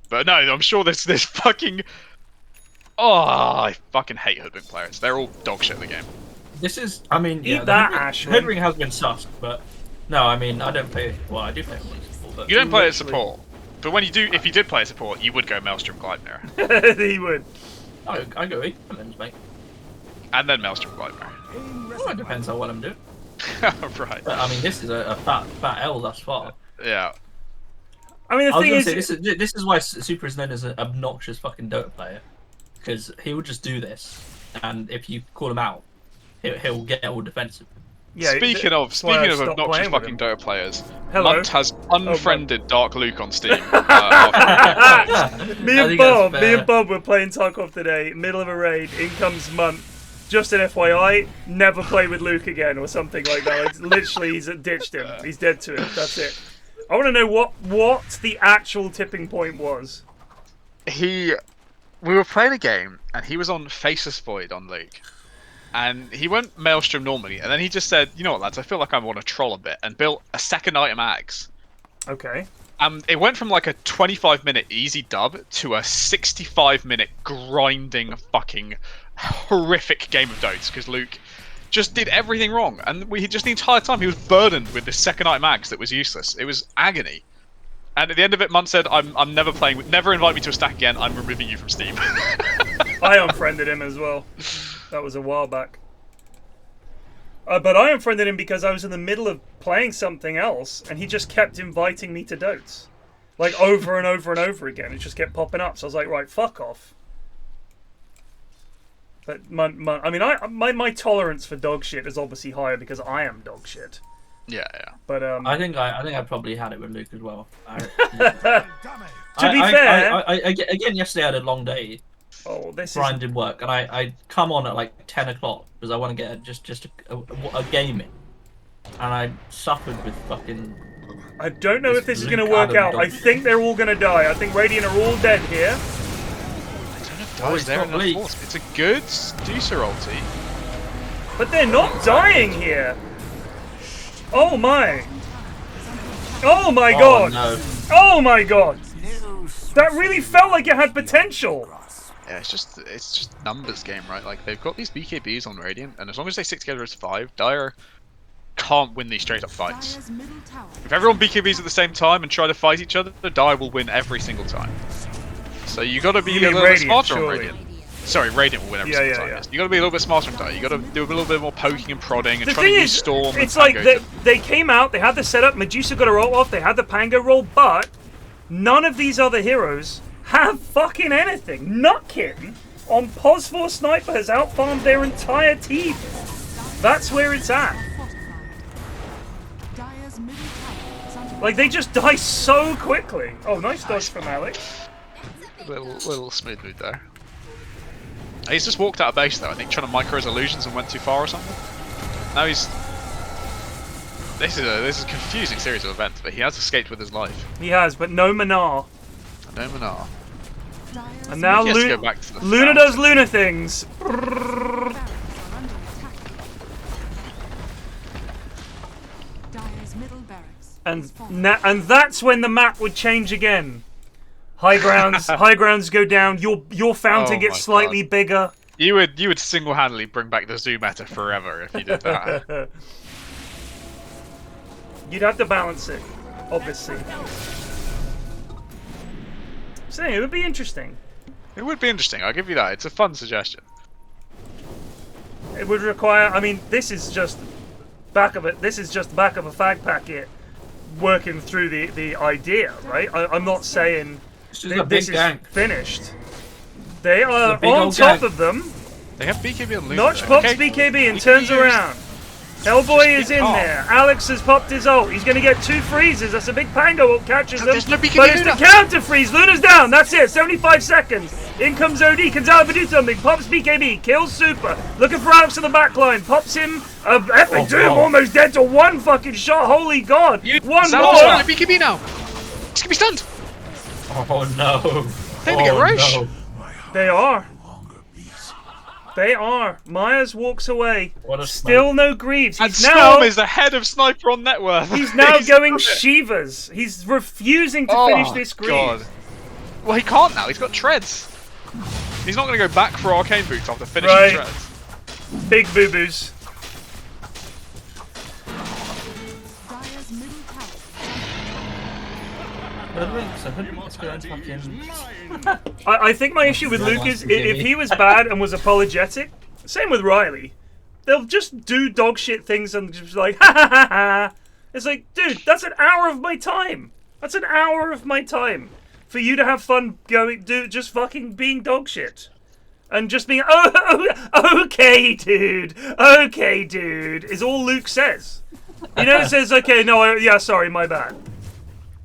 But no, I'm sure there's fucking... Oh, I fucking hate Hoodwink players. They're all dog shit in the game. This is, I mean, Eat that, Ashwin. Hoodwink has been sus, but no, I mean, I don't play. Well, I do play Hoodwink, but You don't play as support. But when you do, if you did play as support, you would go Maelstrom Gleipnir. He would. I go equipment, mate. And then Maelstrom Gleipnir. Well, it depends on what I'm doing. Right. But I mean, this is a fat L thus far. Yeah. I mean, the I was thing gonna is... say, this is why Super is known as an obnoxious fucking Dota player, because he will just do this, and if you call him out, he'll get all defensive. Yeah, Speaking of that's why I stopped obnoxious playing with fucking him. Dota players, Hello. Munt has unfriended Dark Luke on Steam. Me I and think Bob, that's me and fair. Bob were playing Tarkov today, middle of a raid, in comes Munt. Just an FYI, never play with Luke again or something like that. Like, literally, he's ditched him. He's dead to it. That's it. I want to know what the actual tipping point was. We were playing a game, and he was on Faceless Void on Luke. And he went Maelstrom normally, and then he just said, you know what, lads, I feel like I want to troll a bit, and built a second item axe. Okay. It went from like a 25-minute easy dub to a 65-minute grinding fucking horrific game of Dotes, because Luke just did everything wrong, and just the entire time he was burdened with this second item axe that was useless. It was agony. And at the end of it, Munt said, I'm never playing with, never invite me to a stack again, I'm removing you from Steam. I unfriended him as well. That was a while back. But I unfriended him because I was in the middle of playing something else, and he just kept inviting me to Dotes. Like, over and over and over again. It just kept popping up, so I was like, right, fuck off. But, I mean, my tolerance for dog shit is obviously higher because I am dog shit. Yeah. But, I think I probably had it with Luke as well. To be fair... Again, yesterday I had a long day. Oh, this grinding work, and I come on at like 10 o'clock because I want to get just a game in, and I suffered with fucking. I don't know if this is Luke going to work Adam out. dog I think they're all going to die. I think Radiant are all dead here. It's there in the force. It's a good Medusa ulti. But they're not dying here. Oh my. Oh my god. No. Oh my god. That really felt like it had potential. Yeah, it's just numbers game, right? Like they've got these BKBs on Radiant, and as long as they stick together as 5, Dire can't win these straight up fights. Dire's middle tower. If everyone BKBs at the same time and try to fight each other, Dire will win every single time. So you got to be a little bit smarter on Radiant. Sorry, Radiant will win every single time. Yes. You got to be a little bit smarter on Dire. You got to do a little bit more poking and prodding and trying to use Storm. It's like they came out, they had the setup, Medusa got a roll off, they had the Pango roll, but none of these other heroes have fucking anything. Nutkin on Pos 4 Sniper has outfarmed their entire team. That's where it's at. Dire's middle tower is under Like, they just die so quickly. Oh, nice dodge from Alex. Little smooth move there. He's just walked out of base though, I think, trying to micro his illusions and went too far or something. Now he's... This is a confusing series of events, but he has escaped with his life. He has, but no Manar. No Manar. Dire's And now He has to go back to the Luna does Luna things. barracks are under attack. Dire's middle barracks And is falling. and that's when the map would change again. High grounds go down. Your fountain Oh gets my slightly bigger. You would single-handedly bring back the zoo meta forever if you did that. You'd have to balance it, obviously. So it would be interesting. It would be interesting, I'll give you that. It's a fun suggestion. It would require. I mean, this is just back of it. This is just back of a fag packet, working through the idea, right? I'm not saying this is finished. They are on top of them. They have BKB on Luna. Notch pops BKB and turns around. Hellboy is in there. Alex has popped his ult. He's going to get 2 freezes. That's a big Pango ult catches them. There's no BKB But it's the Luna. counter freeze. Luna's down. That's it. 75 seconds. In comes OD. Gonzalo to do something. Pops BKB. Kills Super. Looking for Alex in the back line. Pops him. Epic Doom. Almost dead to 1 fucking shot. Holy God. One more. BKB now. He's going to be stunned. Oh no. They're going to get Roche. No. They are. They are. Myers walks away. What a Still no Greaves. And He's now. Storm is the head of Sniper on net worth. He's now going Shivas. He's refusing to finish this Greaves. God. Well, he can't now. He's got treads. He's not going to go back for Arcane Boots after finishing treads. Big boo-boos. Dire's middle tower. I think my issue with Luke is if he was bad and was apologetic, same with Riley, they'll just do dog shit things and just like, ha ha ha ha. It's like, dude, that's an hour of my time. That's an hour of my time for you to have fun just fucking being dog shit. And just being, okay, dude, is all Luke says. You know, it says, okay, no, yeah, sorry, my bad.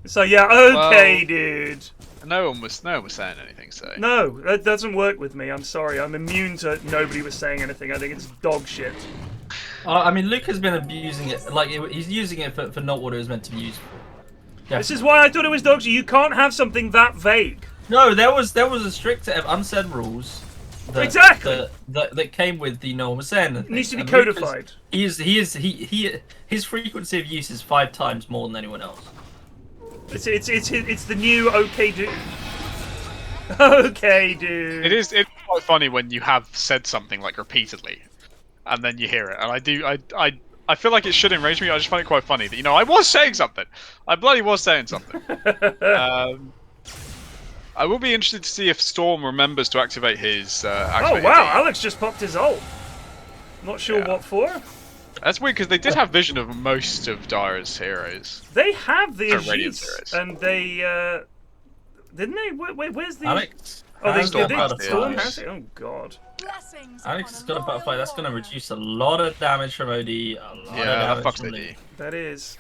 So yeah, okay, dude. No one was saying anything, so. No, that doesn't work with me. I'm sorry. I'm immune to nobody was saying anything. I think it's dog shit. I mean, Luke has been abusing it. Like, he's using it for not what it was meant to be used for. Yeah. This is why I thought it was dog shit. You can't have something that vague. No, there was a strict set of unsaid rules. That came with the no one was saying. It needs to be codified. His frequency of use is 5 times more than anyone else. It's the new okay dude. Okay dude. It's quite funny when you have said something like repeatedly, and then you hear it. And I feel like it should enrage me. I just find it quite funny that I was saying something. I bloody was saying something. I will be interested to see if Storm remembers to activate his. Oh wow! Alex just popped his ult. Not sure what for. That's weird because they did have vision of most of Dire's heroes. They have the Radiant's Aegis, heroes. and they didn't they? Wait, where's the? Alex. Oh, they Storm did. has the Storm Aegis. has it. Oh god. Alex has got a butterfly. That's going to reduce a lot of damage from OD. That fucks OD. That is.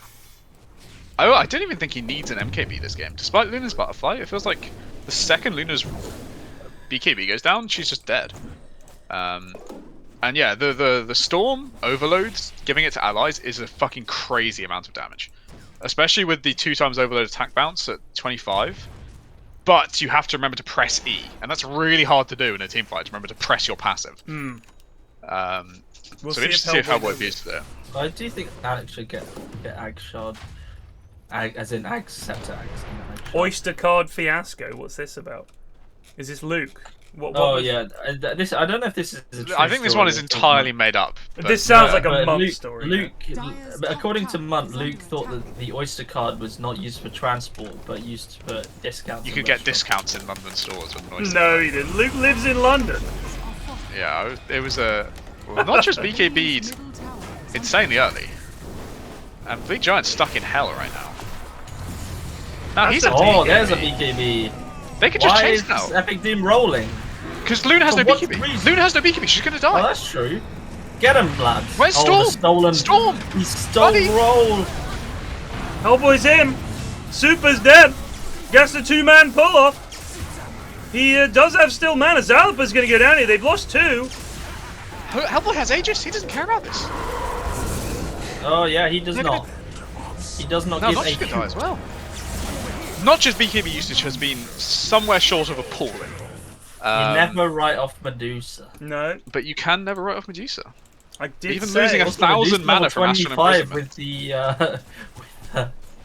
Oh, I don't even think he needs an MKB this game. Despite Luna's butterfly, it feels like the second Luna's BKB goes down, she's just dead. And yeah, the Storm overloads, giving it to allies, is a fucking crazy amount of damage. Especially with the 2x overload attack bounce at 25. But you have to remember to press E, and that's really hard to do in a team fight, to remember to press your passive. We'll so interesting to see if Hellboy views there. I do think Alex should get Ag Shard. As in Ag Scepter Ag. Oyster card fiasco. What's this about? Is this Luke? What yeah, this I don't know if this is. I think this one is entirely made up. This sounds like a Monk story. Luke, according to Munt, Luke thought that the Oyster card was not used for transport, but used for discounts. You could get discounts in London stores with an Oyster No, card. he didn't. Luke lives in London. Yeah, it was a not just BKB'd insanely early. And Big Giant's stuck in hell right now. Now he's a BKB. There's a BKB. They could just Why chase is now. Epic Doom rolling? Because Luna has no BKB. Luna has no BKB. She's gonna die. Oh, that's true. Get him, lads. Where's Storm? Storm! He stole Buddy. roll. Hellboy's in. Super's dead. Gets the 2-man pull-off. He does have still mana. Zalapa's gonna go down here. They've lost 2. Hellboy has Aegis. He doesn't care about this. Oh yeah, he does not. He does not No, give not just a gonna die as well. Not just BKB usage has been somewhere short of appalling. You never write off Medusa. No. But you can never write off Medusa. I did Even say. losing 1,000 mana from Astral 25 Imprisonment. with the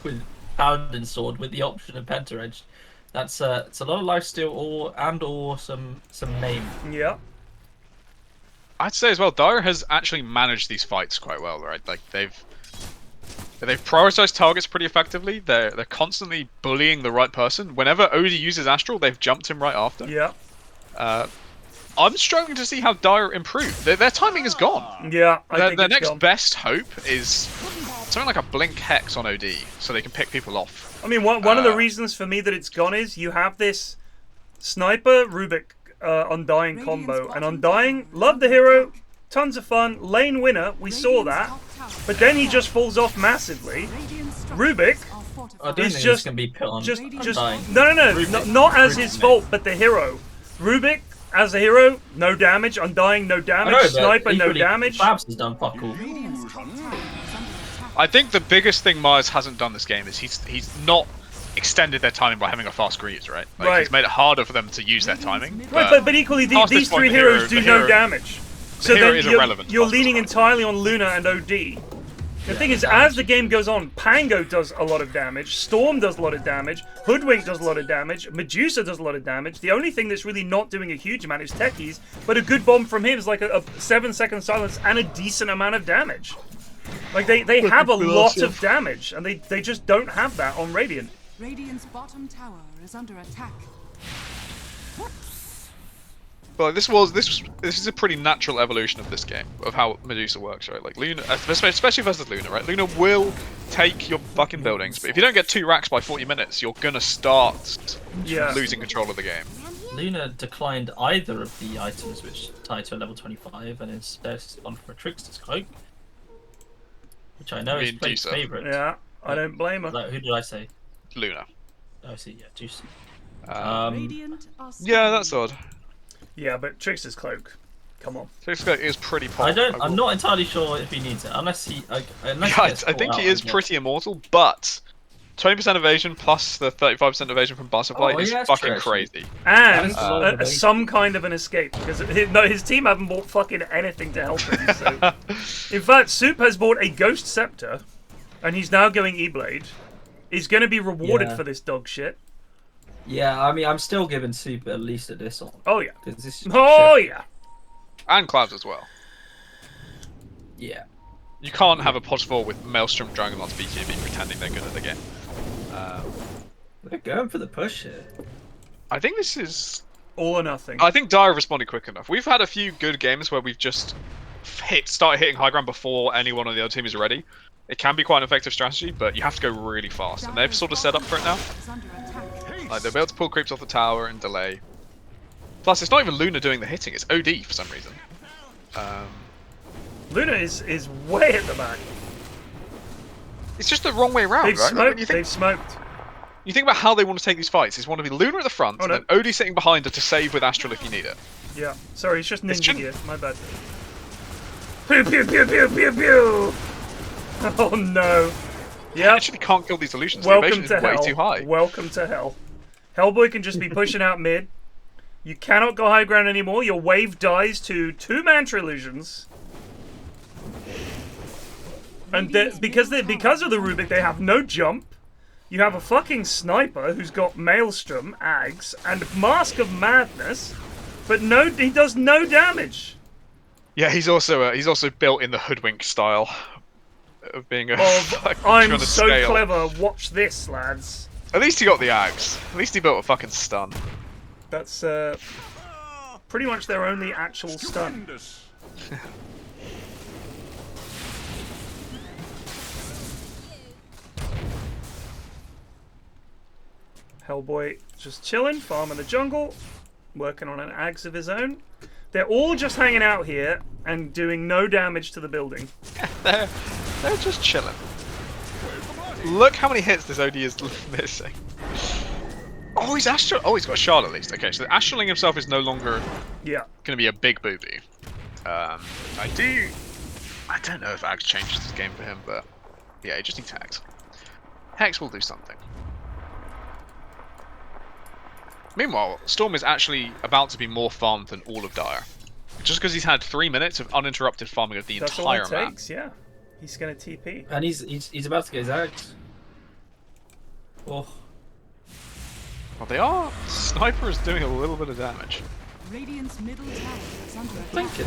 with Pound and Sword with the option of Penta Edge. That's it's a lot of lifesteal or some name. Yeah. I'd say as well, Dire has actually managed these fights quite well, right? Like they've prioritized targets pretty effectively. They're constantly bullying the right person. Whenever Odie uses Astral, they've jumped him right after. Yeah. I'm struggling to see how Dire improve. Their timing is gone. Yeah, I think Their it's next gone. best hope is something like a Blink Hex on OD, so they can pick people off. I mean, one of the reasons for me that it's gone is you have this Sniper Rubik Undying combo, and Undying, love the hero, tons of fun, lane winner, we saw that, but then he just falls off massively. Rubik is just gonna be put on no, not as his fault, but the hero. Rubik as a hero, no damage. Undying, no damage. Sniper, no damage. Fabs has done fuck all. I think the biggest thing Mars hasn't done this game is he's not extended their timing by having a fast greaves, right? Like, he's made it harder for them to use their timing. Right, but equally, these three heroes do no damage. So then you're leaning entirely on Luna and OD. The thing is, as the game goes on, Pango does a lot of damage, Storm does a lot of damage, Hoodwink does a lot of damage, Medusa does a lot of damage. The only thing that's really not doing a huge amount is Techies, but a good bomb from him is like a 7-second silence and a decent amount of damage. Like, they have a lot of damage, and they just don't have that on Radiant. Radiant's bottom tower is under attack. But this is a pretty natural evolution of this game, of how Medusa works, right? Like Luna, especially versus Luna, right? Luna will take your fucking buildings, but if you don't get 2 racks by 40 minutes, you're gonna start losing control of the game. Luna declined either of the items which tie to a level 25, and instead gone for a Trickster's Cloak, which I know is Blake's favourite. Yeah, I don't blame her. Like, who did I say? Luna. Oh, I see. Yeah, Juicy. Yeah, that's odd. Yeah, but Trickster's Cloak, come on. Trickster's Cloak is pretty powerful. I'm not entirely sure if he needs it, unless he. I think he is pretty immortal, but 20% evasion plus the 35% evasion from Butterfly is fucking crazy. And some kind of an escape, because his team haven't bought fucking anything to help him. So. In fact, Soup has bought a Ghost Scepter, and he's now going E-Blade. He's going to be rewarded for this dog shit. Yeah, I mean, I'm still giving Super at least a diss on. Oh yeah. This yeah. And Clouds as well. Yeah. You can't have a pot 4 with Maelstrom, Dragonlance, BKB pretending they're good at the game. They're going for the push here. I think this is all or nothing. I think Dire responded quick enough. We've had a few good games where we've just started hitting high ground before anyone on the other team is ready. It can be quite an effective strategy, but you have to go really fast, and they've sort of set up for it now. Like, they'll be able to pull creeps off the tower and delay. Plus, it's not even Luna doing the hitting, it's OD for some reason. Luna is way at the back. It's just the wrong way around, They've right? smoked, they've smoked. You think about how they want to take these fights. It's want to be Luna at the front, and then OD sitting behind her to save with Astral if you need it. Yeah, sorry, it's just Ninja Gear, my bad. Pew pew pew pew pew pew! Oh no. Yeah. I actually can't kill these illusions. Welcome the to evasion is hell. way too high. Welcome to hell. Hellboy can just be pushing out mid. You cannot go high ground anymore. Your wave dies to 2 Mantra Illusions. And because of the Rubik, they have no jump. You have a fucking sniper who's got Maelstrom, Ags, and Mask of Madness, but he does no damage. Yeah, he's also built in the hoodwink style of being a. I'm so clever. Watch this, lads. At least he got the Ags. At least he built a fucking stun. That's pretty much their only actual stun. Hellboy just chilling, farming the jungle, working on an Ags of his own. They're all just hanging out here and doing no damage to the building. they're just chilling. Look how many hits this OD is missing. Oh, he's Astral. Oh, he's got a shard at least. Okay, so Astraling himself is no longer going to be a big booby. I don't know if Ags changes this game for him, but yeah, he just needs Hex. Hex will do something. Meanwhile, Storm is actually about to be more farmed than all of Dire. Just because he's had 3 minutes of uninterrupted farming of the entire map. Takes, yeah. He's going to TP. And he's about to get his Ags. Oh. Well, they are. Sniper is doing a little bit of damage. Radiant's middle tower is under attack.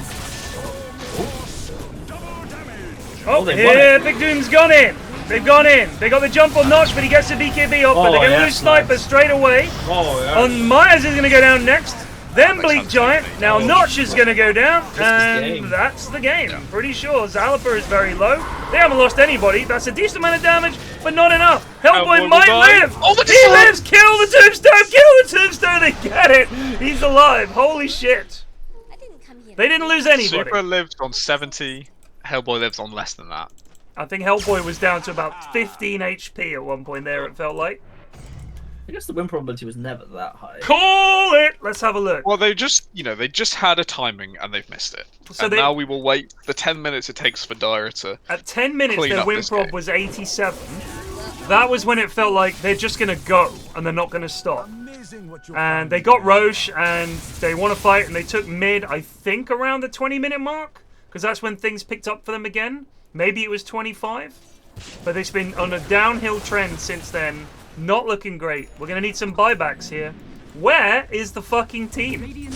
Oh, here, Big Doom's gone in. They've gone in. They got the jump on Notch, but he gets the BKB off. But they're going to lose Sniper straight away. On Myers is going to go down next. Then Bleak Giant. Now Notch is going to go down, and that's the game. I'm pretty sure Zalaper is very low. They haven't lost anybody. That's a decent amount of damage, but not enough. Hellboy might live. Oh, he lives. Kill the tombstone. Kill the tombstone. They get it. He's alive. Holy shit. They didn't lose anybody. Super lives on 70. Hellboy lives on less than that. I think Hellboy was down to about 15 HP at one point there, it felt like. I guess the win probability was never that high. Call it! Let's have a look. Well, they just had a timing and they've missed it. So now we will wait the 10 minutes it takes for Dire to. At 10 minutes, their win prob was 87. That was when it felt like they're just going to go and they're not going to stop. And they got Roche and they want to fight and they took mid, I think, around the 20-minute mark. Because that's when things picked up for them again. Maybe it was 25. But they've been on a downhill trend since then. Not looking great. We're going to need some buybacks here. Where is the fucking team?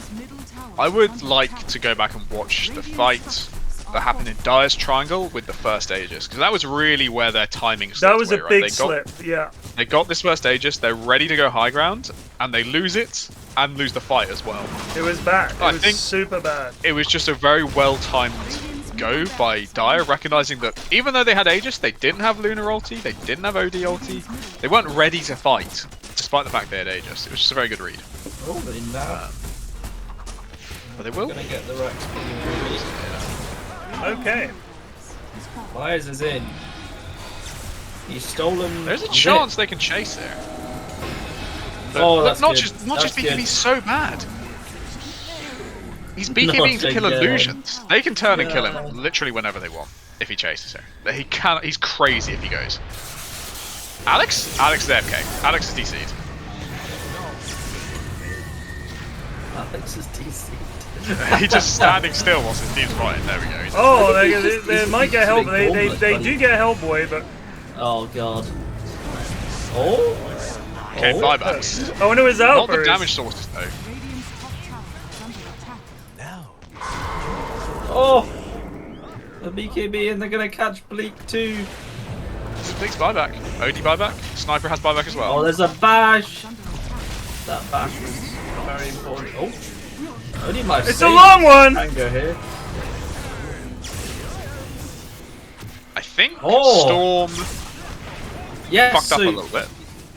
I would like to go back and watch the fight that happened in Dire's Triangle with the first Aegis. Because that was really where their timing slipped. That was a big slip, yeah. They got this first Aegis, they're ready to go high ground, and they lose it, and lose the fight as well. It was bad. I think super bad. It was just a very well-timed go by Dire, recognizing that even though they had Aegis, they didn't have Lunar ulti, they didn't have OD ulti, they weren't ready to fight, despite the fact they had Aegis. It was just a very good read. Oh, they now. But they will. Gonna get the Rex. Okay. Myers is in. He's stolen. There's a chance they can chase there. But that's not good. just BKB's so bad. He's BKBing to kill illusions. They can turn and kill him literally whenever they want if he chases her. He can. He's crazy if he goes. Alex? Alex is AFK. Alex is DC'd. Alex is DC'd. He's just standing still whilst his team's fighting. There we go. Oh, they might get help. They do get Hellboy, but. Oh god. Oh. Okay, buybacks. Oh, and it was out. Not the damage sources though. Oh! The BKB and they're gonna catch Bleak too. This is Bleak's buyback. OD buyback. Sniper has buyback as well. Oh, there's a bash! That bash was very important. Oh! OD might have it's a long one! Tango here. I think Storm fucked up a little bit,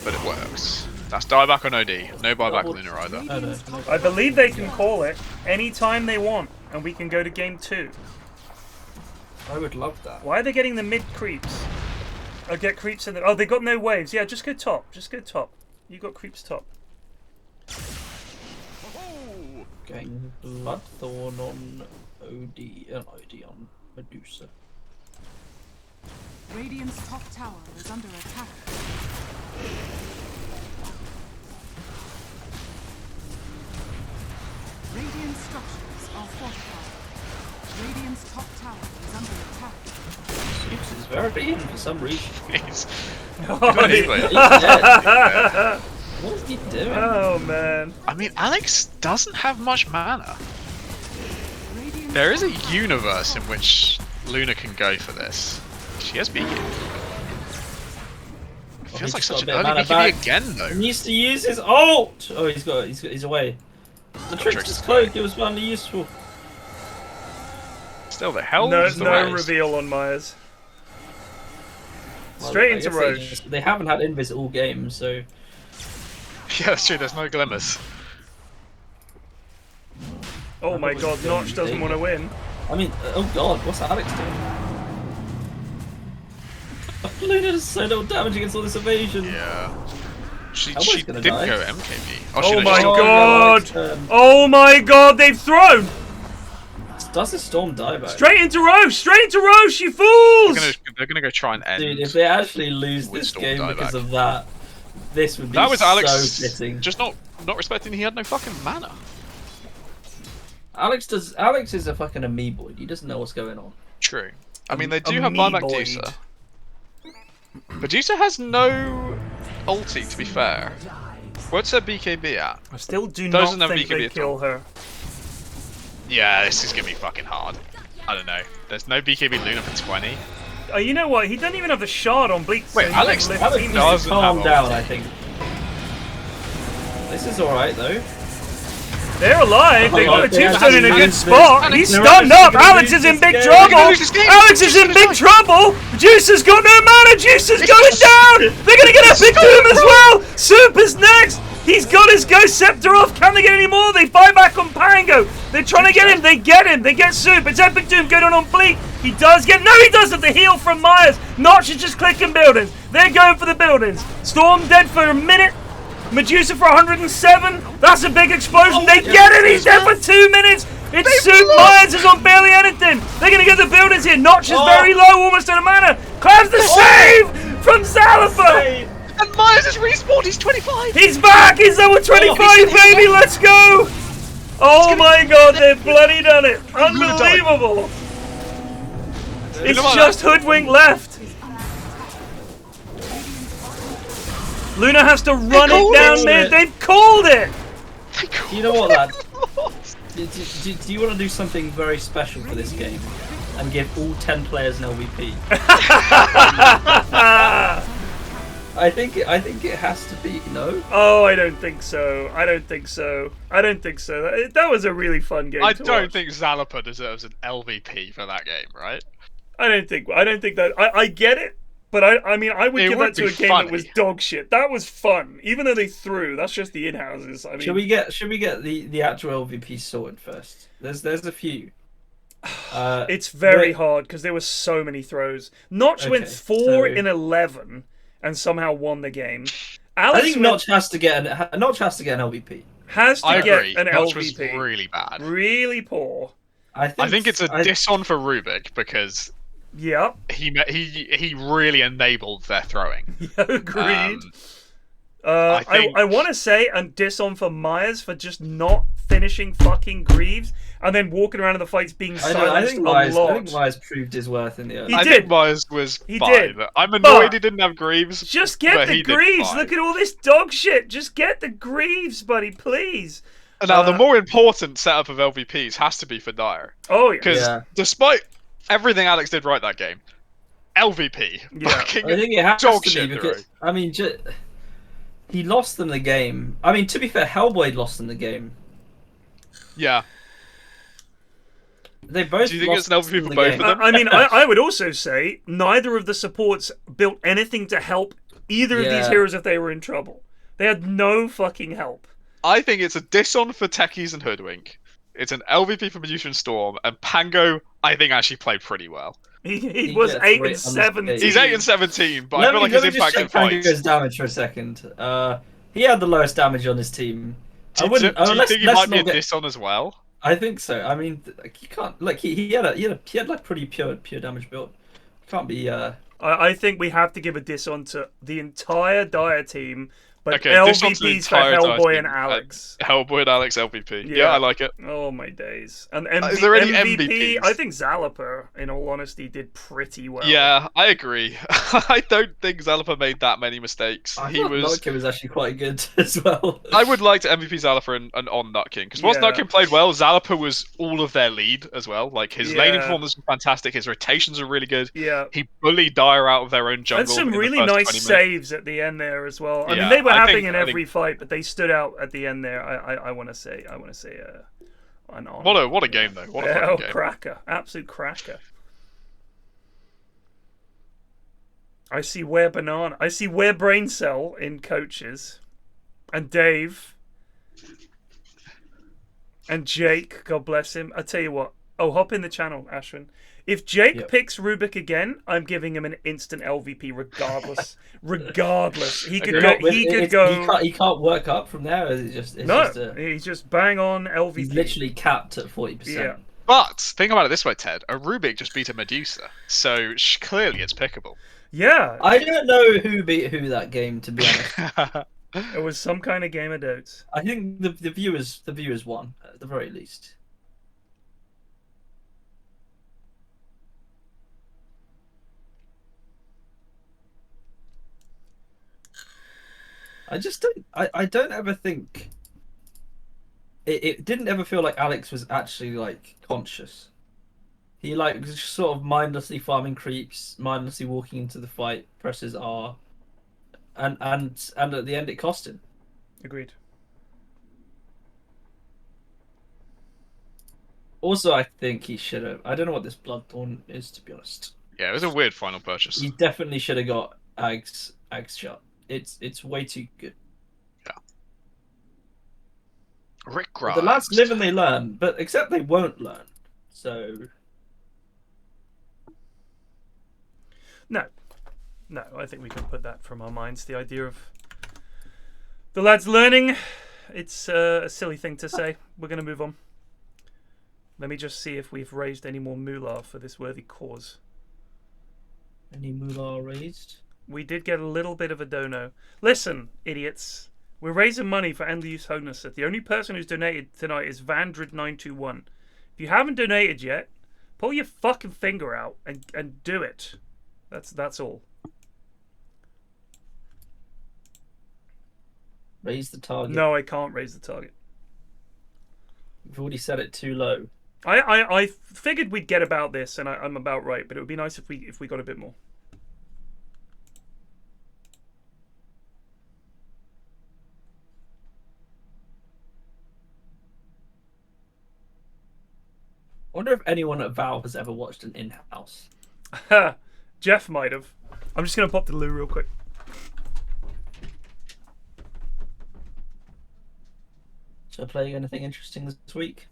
but it works. That's dieback on OD. No buyback Lunar either. Oh, no. I believe they can call it anytime they want. And we can go to game 2. I would love that. Why are they getting the mid creeps? Oh, get creeps in the... Oh, they got no waves. Yeah, just go top. Just go top. You got creeps top. Getting Bloodthorn on OD. OD on Medusa. Radiant's top tower is under attack. Radiant structures are fortified. Radiant's top tower is under attack. Chimps is very in for some reason. He's He's dead. What is he doing? Oh man. I mean, Alex doesn't have much mana. There is a universe in which Luna can go for this. She has BKB. It feels like such an early BKB again, though. He needs to use his ult! Oh, he's away. The Trickster's Cloak, it was finally useful. Still, the hell No is the waste? reveal on Myers. Well, Straight I into guess Roche. They haven't had Invis all game, so... Yeah, that's true, there's no glimmers. Oh my god, Notch doesn't want to win. I mean, oh god, what's Alex doing? Luna does so little damage against all this evasion. Yeah. She gonna did die. go MKB. Oh she my did. god! Oh my god, they've thrown! Does the Storm die back? Straight into Roche! Straight into Roche, you fools! They're gonna go try and end. Dude, if they actually lose with this Storm game dieback. because of that, this would be That was Alex so fitting. just not respecting he had no fucking mana. Alex is a fucking amoeboid. He doesn't know what's going on. True. I mean, they do have buyback Dusa. But Dusa has no ulti, to be fair. What's her BKB at? I still do Doesn't not have think BKB they at kill all. her. Yeah, this is gonna be fucking hard. I don't know. There's no BKB Luna for 20. You know what? He doesn't even have the shard on Bleak. Wait, so Alex he Alex doesn't needs lift to doesn't calm have down, ulti. I think. This is alright, though. They're alive. They got a they tombstone in a actually good lose spot. this. He's They're stunned actually up. gonna Alex lose is in this big game. trouble. They're gonna lose this game. Alex is in big trouble. Juice has got no mana. Juice is going down. They're gonna get a big doom as well. Soup is next. He's got his Ghost Scepter off. Can they get any more? They buy back on Pango. They're trying to get him. They get him. They get Soup. It's Epic Doom going on Bleak. He does get... No, he doesn't. The heal from Myers. Notch is just clicking buildings. They're going for the buildings. Storm dead for a minute. Medusa for 107. That's a big explosion. They get it. He's dead for 2 minutes. It's Soup. Myers is on barely anything. They're going to get the buildings here. Notch is very low, almost out of mana. Clams the save from Zalafa. And Myers has respawned. He's 25. He's back! He's level 25, baby! Let's go! Oh my god, they've bloody done it! Unbelievable! It's just Hoodwink left! Luna has to run it down mid. They've called it! Do you know what, lad? Do you want to do something very special for this game? And give all 10 players an LVP? I think it has to be, no? Oh, I don't think so. I don't think so. That was a really fun game I to don't watch. think Zalapa deserves an LVP for that game, right? I don't think that. I get it, but I mean, I would It give would that to be a game funny. that was dog shit. That was fun, even though they threw. That's just the in-houses. I mean, Should we get the actual LVP sorted first? There's a few. It's very hard because there were so many throws. Notch went 4 in 11 and somehow won the game. Alex I think Notch has to get an LVP. I agree. An Notch LVP. was really bad. Really poor. I think it's a diss-on for Rubik because he really enabled their throwing. Agreed. I want to say a diss-on for Myers for just not finishing fucking Greaves and then walking around in the fights being silenced a lot. I think Myers proved his worth in the early. I think Myers was fine. Did. I'm annoyed he didn't have Greaves. Just get the Greaves. Look at all this dog shit. Just get the Greaves, buddy, please. Now, the more important setup of LVPs has to be for Dire. Oh, yeah. Because despite everything Alex did right that game, LVP. Yeah. I think it has to be because, I mean, he lost them the game. I mean, to be fair, Hellblade lost them the game. Yeah. They both. Do you think it's an LVP for both of them? I mean, I would also say neither of the supports built anything to help either of these heroes if they were in trouble. They had no fucking help. I think it's a diss-on for Techies and Hoodwink. It's an LVP for Medusa and Storm, and Pango, I think, actually played pretty well. He was 8 and 17. He's 8 and 17, but I feel like his impact in fights. Pango's damage for a second. He had the lowest damage on his team. Do you think he might be a diss-on as well? I think so. I mean, like, you can't. Like he had like pretty pure damage build. Can't be. I think we have to give a diss on to the entire Dire team But Okay, this one's an LVPs for entire Hellboy and thing. Alex. Hellboy and Alex LVP. Yeah, I like it. Oh my days. And Is there any MVP? MVPs? I think Zalaper, in all honesty, did pretty well. Yeah, I agree. I don't think Zalaper made that many mistakes. I thought Nutkin was actually quite good as well. I would like to MVP Zalaper and on Nutkin, because once Nutkin played well, Zalaper was all of their lead as well. Like, his laning performance was fantastic, his rotations are really good. Yeah. He bullied Dire out of their own jungle. And some really nice saves at the end there as well. I mean, they were happening in every fight, but they stood out at the end there. I want to say, an honor. What a game though! What a fucking game! Cracker, absolute cracker. I see where banana. I see where brain cell in coaches, and Dave, and Jake. God bless him. I tell you what. Oh, hop in the channel, Ashwin. If Jake picks Rubik again, I'm giving him an instant LVP regardless. Regardless. He could go. He can't work up from there. He's just bang on LVP. He's literally capped at 40%. Yeah. But think about it this way, Ted. A Rubik just beat a Medusa, so clearly it's pickable. Yeah. I don't know who beat who that game, to be honest. It was some kind of game of Dotes. I think the viewers won at the very least. I don't ever think it didn't ever feel like Alex was actually like conscious. He like was just sort of mindlessly farming creeps, mindlessly walking into the fight, presses R, and at the end it cost him. Agreed. Also, I think he should have. I don't know what this Bloodthorn is, to be honest. Yeah, it was a weird final purchase. He definitely should have got Ag's shot. It's way too good. Yeah. Rick Grimes. The lads live and they learn, but except they won't learn. So. No, I think we can put that from our minds. The idea of the lads learning, it's a silly thing to say. We're going to move on. Let me just see if we've raised any more moolah for this worthy cause. Any moolah raised? We did get a little bit of a dono. Listen, idiots. We're raising money for End-Use Homeless. The only person who's donated tonight is Vandred921. If you haven't donated yet, pull your fucking finger out and do it. That's all. Raise the target. No, I can't raise the target. We've already set it too low. I figured we'd get about this, and I'm about right, but it would be nice if we got a bit more. I wonder if anyone at Valve has ever watched an Inhouse. Jeff might have. I'm just going to pop the loo real quick. Should I play anything interesting this week?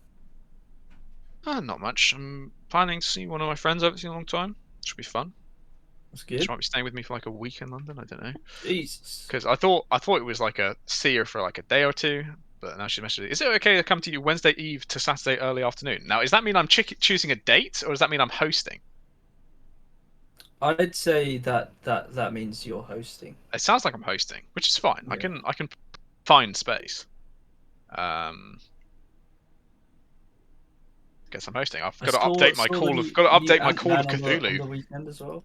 Not much. I'm planning to see one of my friends I haven't seen in a long time. Should be fun. That's good. She might be staying with me for like a week in London. I don't know. Jesus. Because I thought it was like a see her for like a day or two. But now she messaged me, is it okay to come to you Wednesday eve to Saturday early afternoon? Now, does that mean I'm choosing a date, or does that mean I'm hosting? I'd say that means you're hosting. It sounds like I'm hosting, which is fine. Yeah. I can find space. Guess I'm hosting. I've got to update my call of Cthulhu. On the weekend as well.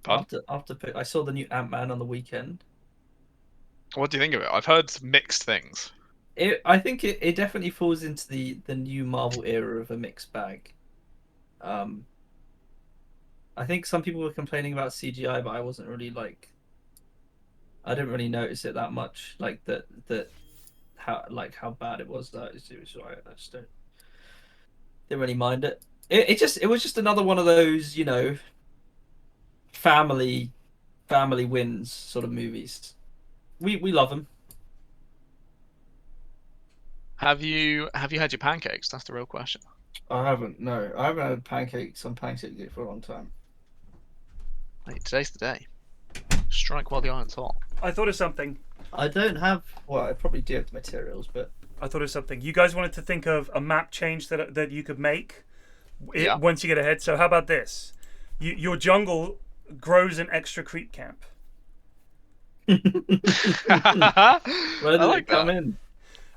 Pardon? I saw the new Ant-Man on the weekend. What do you think of it? I've heard mixed things. I think it definitely falls into the new Marvel era of a mixed bag. I think some people were complaining about CGI, but I wasn't really like. I didn't really notice it that much, like how bad it was. It was alright. I just didn't really mind it. It was just another one of those, family wins sort of movies. We love them. Have you had your pancakes? That's the real question. I haven't. No, I haven't had pancakes on Pancake Day for a long time. Hey, today's the day. Strike while the iron's hot. I thought of something. I don't have. Well, I probably do have the materials, but I thought of something. You guys wanted to think of a map change that you could make once you get ahead. So how about this? Your jungle grows an extra creep camp. Where I did like it come that. in?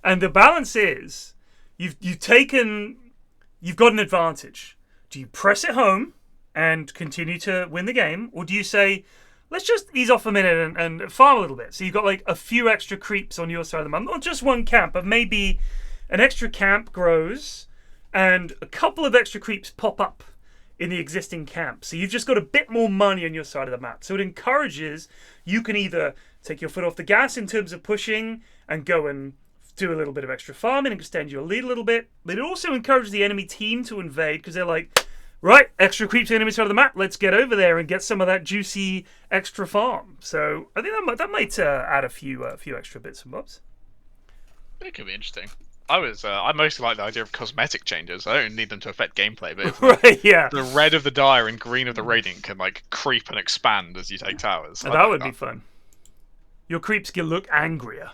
And the balance is, you've got an advantage. Do you press it home and continue to win the game, or do you say, let's just ease off a minute and farm a little bit? So you've got like a few extra creeps on your side of the map, not just one camp, but maybe an extra camp grows and a couple of extra creeps pop up in the existing camp. So you've just got a bit more money on your side of the map. So it encourages, you can either take your foot off the gas in terms of pushing and go and do a little bit of extra farming and extend your lead a little bit. But it also encourages the enemy team to invade because they're like, right, extra creeps to the enemy side of the map. Let's get over there and get some of that juicy extra farm. So I think that might add a few extra bits and bobs. It could be interesting. I mostly like the idea of cosmetic changes. I don't need them to affect gameplay, but if right, yeah. The red of the dire and green of the radiant can like creep and expand as you take towers. That would be fun. Your creeps can look angrier.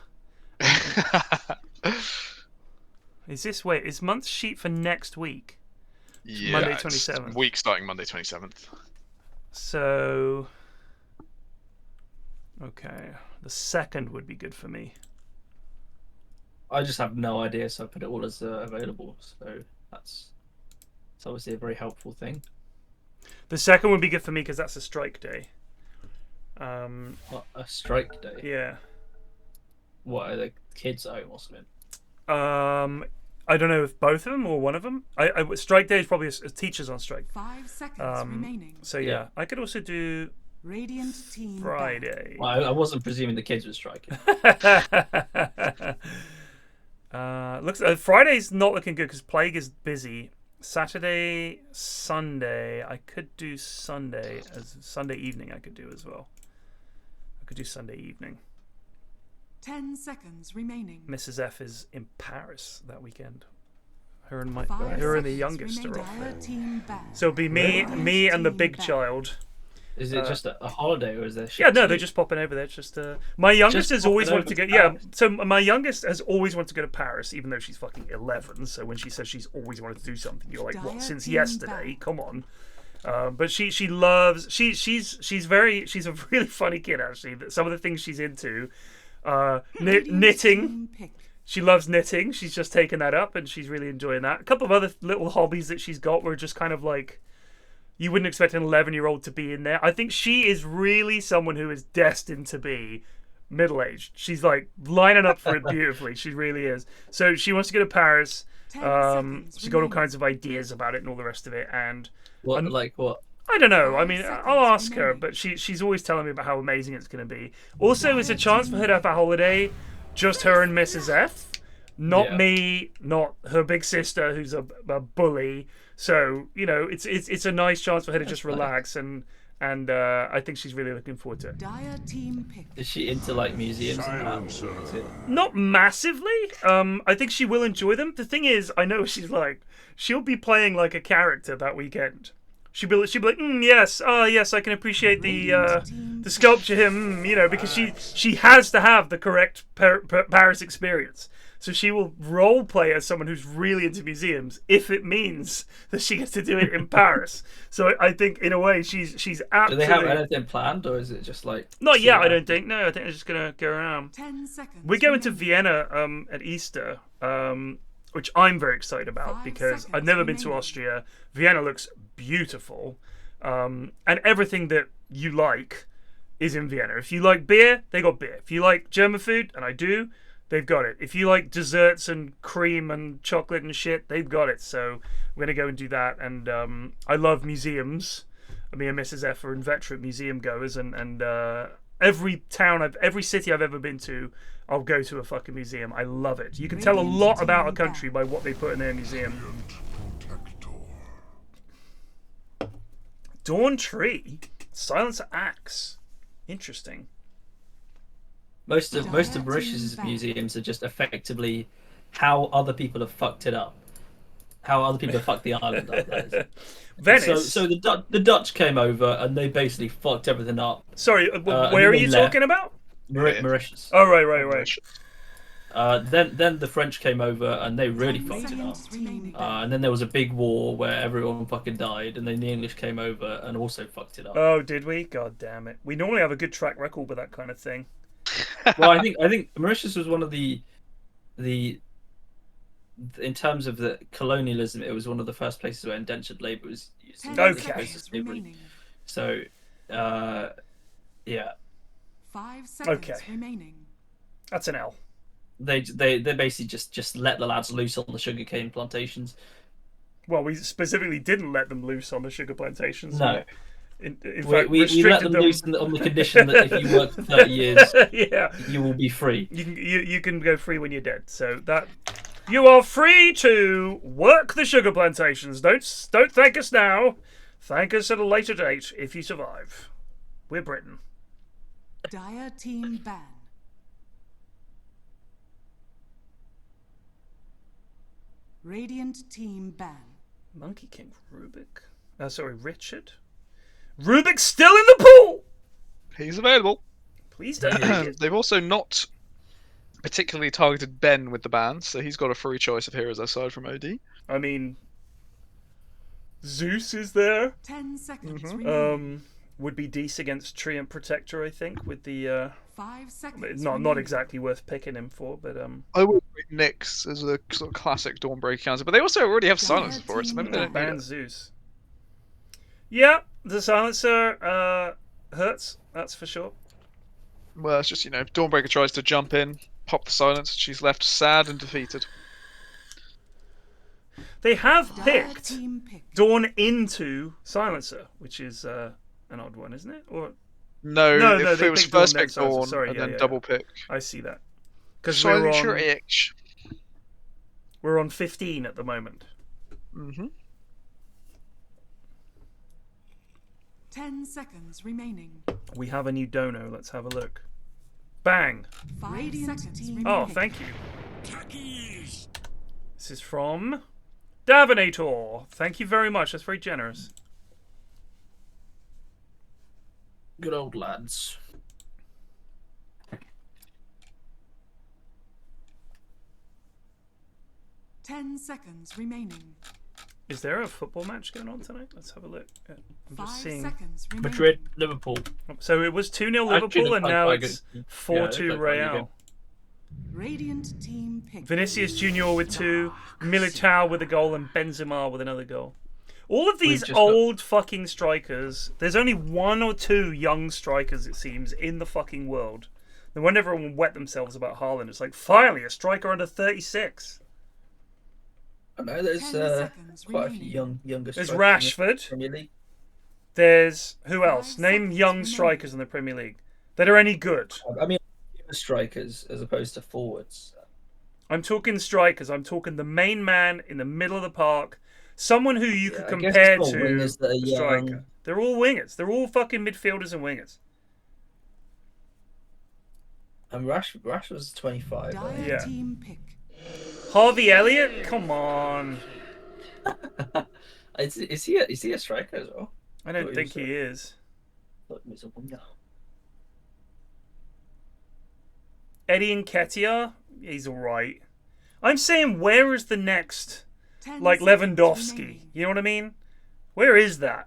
Is month sheet for next week? Yeah, Monday 27th. Week starting Monday 27th. So, okay, the 2nd would be good for me. I just have no idea, so I put it all as available. So it's obviously a very helpful thing. The 2nd would be good for me because that's a strike day. What, a strike day? Yeah. What, are the kids at home or something? I don't know if both of them or one of them. Strike day is probably a teachers on strike. 5 seconds remaining. So yeah, I could also do Radiant team Friday. Well, I wasn't presuming the kids were striking. Friday's not looking good because Plague is busy. Saturday, Sunday, I could do Sunday as Sunday evening. I could do as well. I could do Sunday evening. 10 seconds remaining. Mrs. F is in Paris that weekend. Her and the youngest are off. So it'll be me and the big child. Is it just a holiday, or is there? Yeah, no, they're just popping over there. Just my youngest has always wanted to go. Yeah, so my youngest has always wanted to go to Paris, even though she's fucking 11. So when she says she's always wanted to do something, you're like, what? Since yesterday? Come on. But she's a really funny kid actually. Some of the things she's into, knitting. She loves knitting. She's just taken that up and she's really enjoying that. A couple of other little hobbies that she's got were just kind of like, you wouldn't expect an 11-year-old to be in there. I think she is really someone who is destined to be middle-aged. She's like lining up for it beautifully. She really is. So she wants to go to Paris. She's got all kinds of ideas about it and all the rest of it. And what? I don't know. I mean, I'll ask her, but she's always telling me about how amazing it's going to be. Also, it's a chance for her to have a holiday, just her and Mrs. F. Not me, not her big sister, who's a bully. So, you know, it's a nice chance for her to just relax, and I think she's really looking forward to it. Is she into like museums and that? Not massively. I think she will enjoy them. The thing is, I know she'll be playing like a character that weekend. She'll be like, yes, yes, I can appreciate the sculpture here, you know, because she has to have the correct Paris experience. So she will role play as someone who's really into museums if it means that she gets to do it in Paris. So I think in a way she's absolutely. Do they have anything planned, or is it just like? Not yet, I don't think. No, I think they're just gonna go around. 10 seconds. We're going to Vienna at Easter, which I'm very excited about because I've never been to Austria. Vienna looks beautiful, and everything that you like is in Vienna. If you like beer, they got beer. If you like German food, and I do, they've got it. If you like desserts and cream and chocolate and shit, they've got it. So we're going to go and do that. And I love museums. Me and Mrs. F are inveterate museum goers. And every city I've ever been to, I'll go to a fucking museum. I love it. You can tell a lot about a country by what they put in their museum. Dawn Tree. Silencer Axe. Interesting. Most of Mauritius's museums are just effectively how other people have fucked it up, how other people have fucked the island up. Venice. So the Dutch came over and they basically fucked everything up. Sorry, where are you talking about? Mauritius. Oh right. Then the French came over and they really fucked it up. And then there was a big war where everyone fucking died, and then the English came over and also fucked it up. Oh, did we? God damn it. We normally have a good track record with that kind of thing. Well, I think Mauritius was one of the in terms of the colonialism, it was one of the first places where indentured labor was used. Okay. So, yeah. 5 seconds remaining. That's an L. They basically just let the lads loose on the sugarcane plantations. Well, we specifically didn't let them loose on the sugar plantations. No. In fact, we let them loose on the condition that if you work for 30 years, you will be free. You can go free when you're dead. So that you are free to work the sugar plantations. Don't thank us now. Thank us at a later date if you survive. We're Britain. Dire team ban. Radiant team ban. Monkey King Rubik. Sorry, Richard. Rubik's still in the pool! He's available. Please don't. They've also not particularly targeted Ben with the ban, so he's got a free choice of heroes aside from OD. I mean, Zeus is there. 10 seconds remaining. Would be Deece against Treant Protector, I think, with the 5 seconds. Not exactly worth picking him for, but I would pick Nyx as a sort of classic Dawnbreaker counter, but they also already have silencers for it, so maybe they don't ban Zeus. Yeah, the silencer hurts, that's for sure. Well, it's just, if Dawnbreaker tries to jump in, pop the silence, she's left sad and defeated. They have picked Dawn into silencer, which is an odd one, isn't it? Or no, if it was first pick Dawn and then double pick. I see that. Because Silencer EYH. We're on 15 at the moment. 10 seconds remaining. We have a new dono. Let's have a look. Bang. 5 seconds remaining. Oh, thank you. This is from Davinator. Thank you very much. That's very generous. Good old lads. Ten seconds remaining. Is there a football match going on tonight? Let's have a look. I'm just seeing. 5 seconds remaining. Madrid, Liverpool. So it was 2-0 Liverpool, and now it's 4-2 Real. Radiant team pick. Vinicius Junior with 2, Militao with a goal, and Benzema with another goal. All of these old fucking strikers. There's only 1 or 2 young strikers, it seems, in the fucking world. No wonder everyone wet themselves about Haaland. It's like, finally, a striker under 36. I know there's quite a few younger strikers. There's Rashford. Premier League. There's who else? Name young strikers in the Premier League that are any good. I mean, strikers as opposed to forwards. I'm talking strikers. I'm talking the main man in the middle of the park. Someone who you could compare to a striker. They're all wingers. They're all fucking midfielders and wingers. And Rashford's 25. Yeah. Team pick. Harvey Elliott? Come on. Is he a striker as well? I don't think he is. Eddie Nketiah? He's alright. I'm saying, where is the next, like, Lewandowski? You know what I mean? Where is that?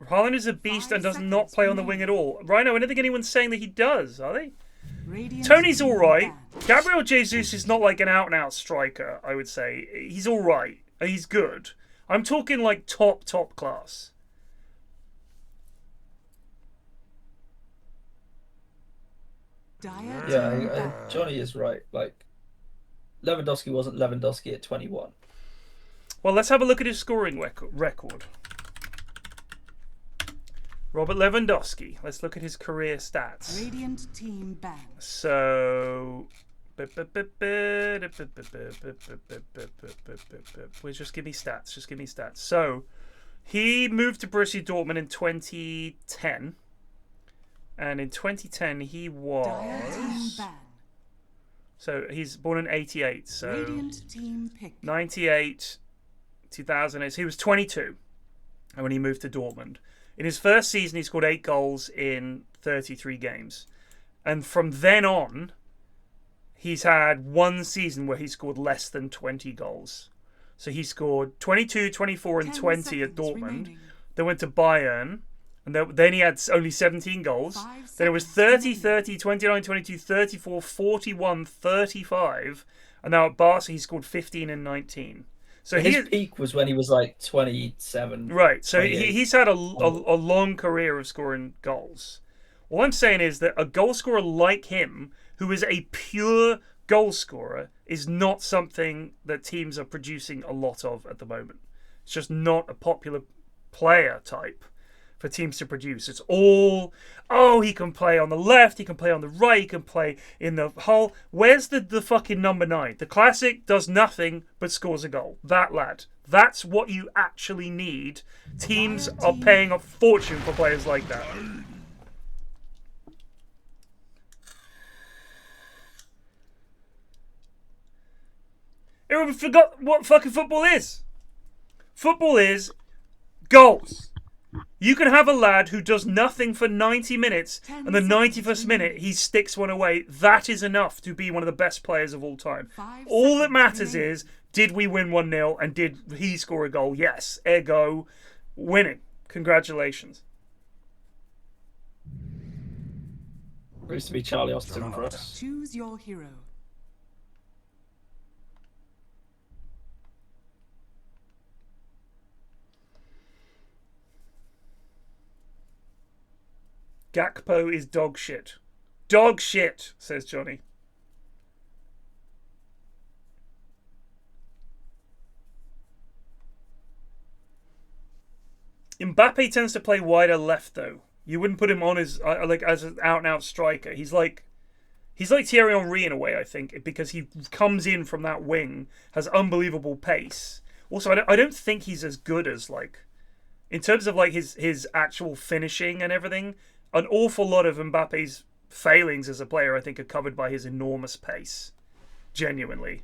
Haaland is a beast and does not play on the wing at all. Rhino, I don't think anyone's saying that he does, are they? Tony's alright. Gabriel Jesus is not like an out-and-out striker, I would say. He's alright. He's good. I'm talking like top class. Yeah, Johnny is right. Like, Lewandowski wasn't Lewandowski at 21. Well, let's have a look at his scoring record. Robert Lewandowski. Let's look at his career stats. Radiant team ban. So, just give me stats. Just give me stats. So, he moved to Borussia Dortmund in 2010, and in 2010 he was. So he's born in '88. So Radiant team pick. 98, 2008. So he was 22, and when he moved to Dortmund. In his first season, he scored 8 goals in 33 games. And from then on, he's had 1 season where he scored less than 20 goals. So he scored 22, 24, and 20 at Dortmund. Then went to Bayern. And then he had only 17 goals. Then it was 30, 30, 29, 22, 34, 41, 35. And now at Barca, he scored 15 and 19. So his peak was when he was like 27. Right. So he's had a long career of scoring goals. All I'm saying is that a goal scorer like him, who is a pure goal scorer, is not something that teams are producing a lot of at the moment. It's just not a popular player type for teams to produce. It's all, oh, he can play on the left, he can play on the right, he can play in the hole. Where's the fucking number 9? The classic does nothing but scores a goal. That lad. That's what you actually need. Teams are paying a fortune for players like that. Everyone forgot what fucking football is. Football is goals. You can have a lad who does nothing for 90 minutes, and the 91st minute he sticks one away. That is enough to be one of the best players of all time. All that matters is, did we win 1-0 and did he score a goal? Yes. Ergo, winning. Congratulations. It used to be Charlie Austin for us. Choose your hero. Gakpo is dog shit. Dog shit, says Johnny. Mbappe tends to play wider left, though. You wouldn't put him on as as an out-and-out striker. He's like Thierry Henry in a way, I think, because he comes in from that wing, has unbelievable pace. Also, I don't think he's as good as in terms of his actual finishing and everything. An awful lot of Mbappe's failings as a player, I think, are covered by his enormous pace. Genuinely.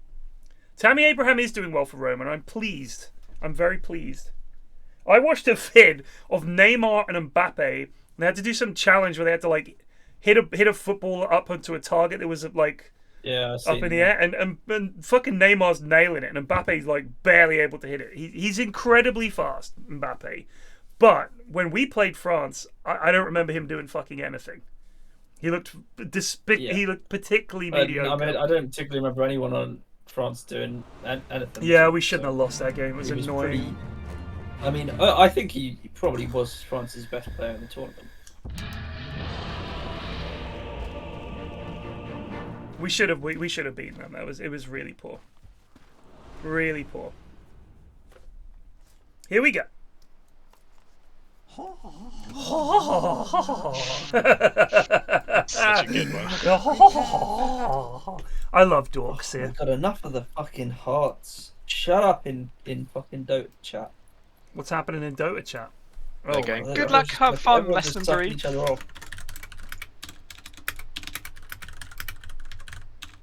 Tammy Abraham is doing well for Roma, and I'm pleased. I'm very pleased. I watched a vid of Neymar and Mbappe, and they had to do some challenge where they had to hit a football up onto a target that was up in the air, and fucking Neymar's nailing it, and Mbappe's barely able to hit it. He's incredibly fast, Mbappe. But when we played France, I don't remember him doing fucking anything. He looked He looked particularly mediocre. I don't particularly remember anyone on France doing anything. Yeah, we shouldn't have lost that game. It was annoying. I think he probably was France's best player in the tournament. We should have beaten them. It was really poor. Really poor. Here we go. Such a good one. I love dorks here. I've got enough of the fucking hearts. Shut up in fucking Dota chat. What's happening in Dota chat? Oh, good luck, have fun, lesson 3.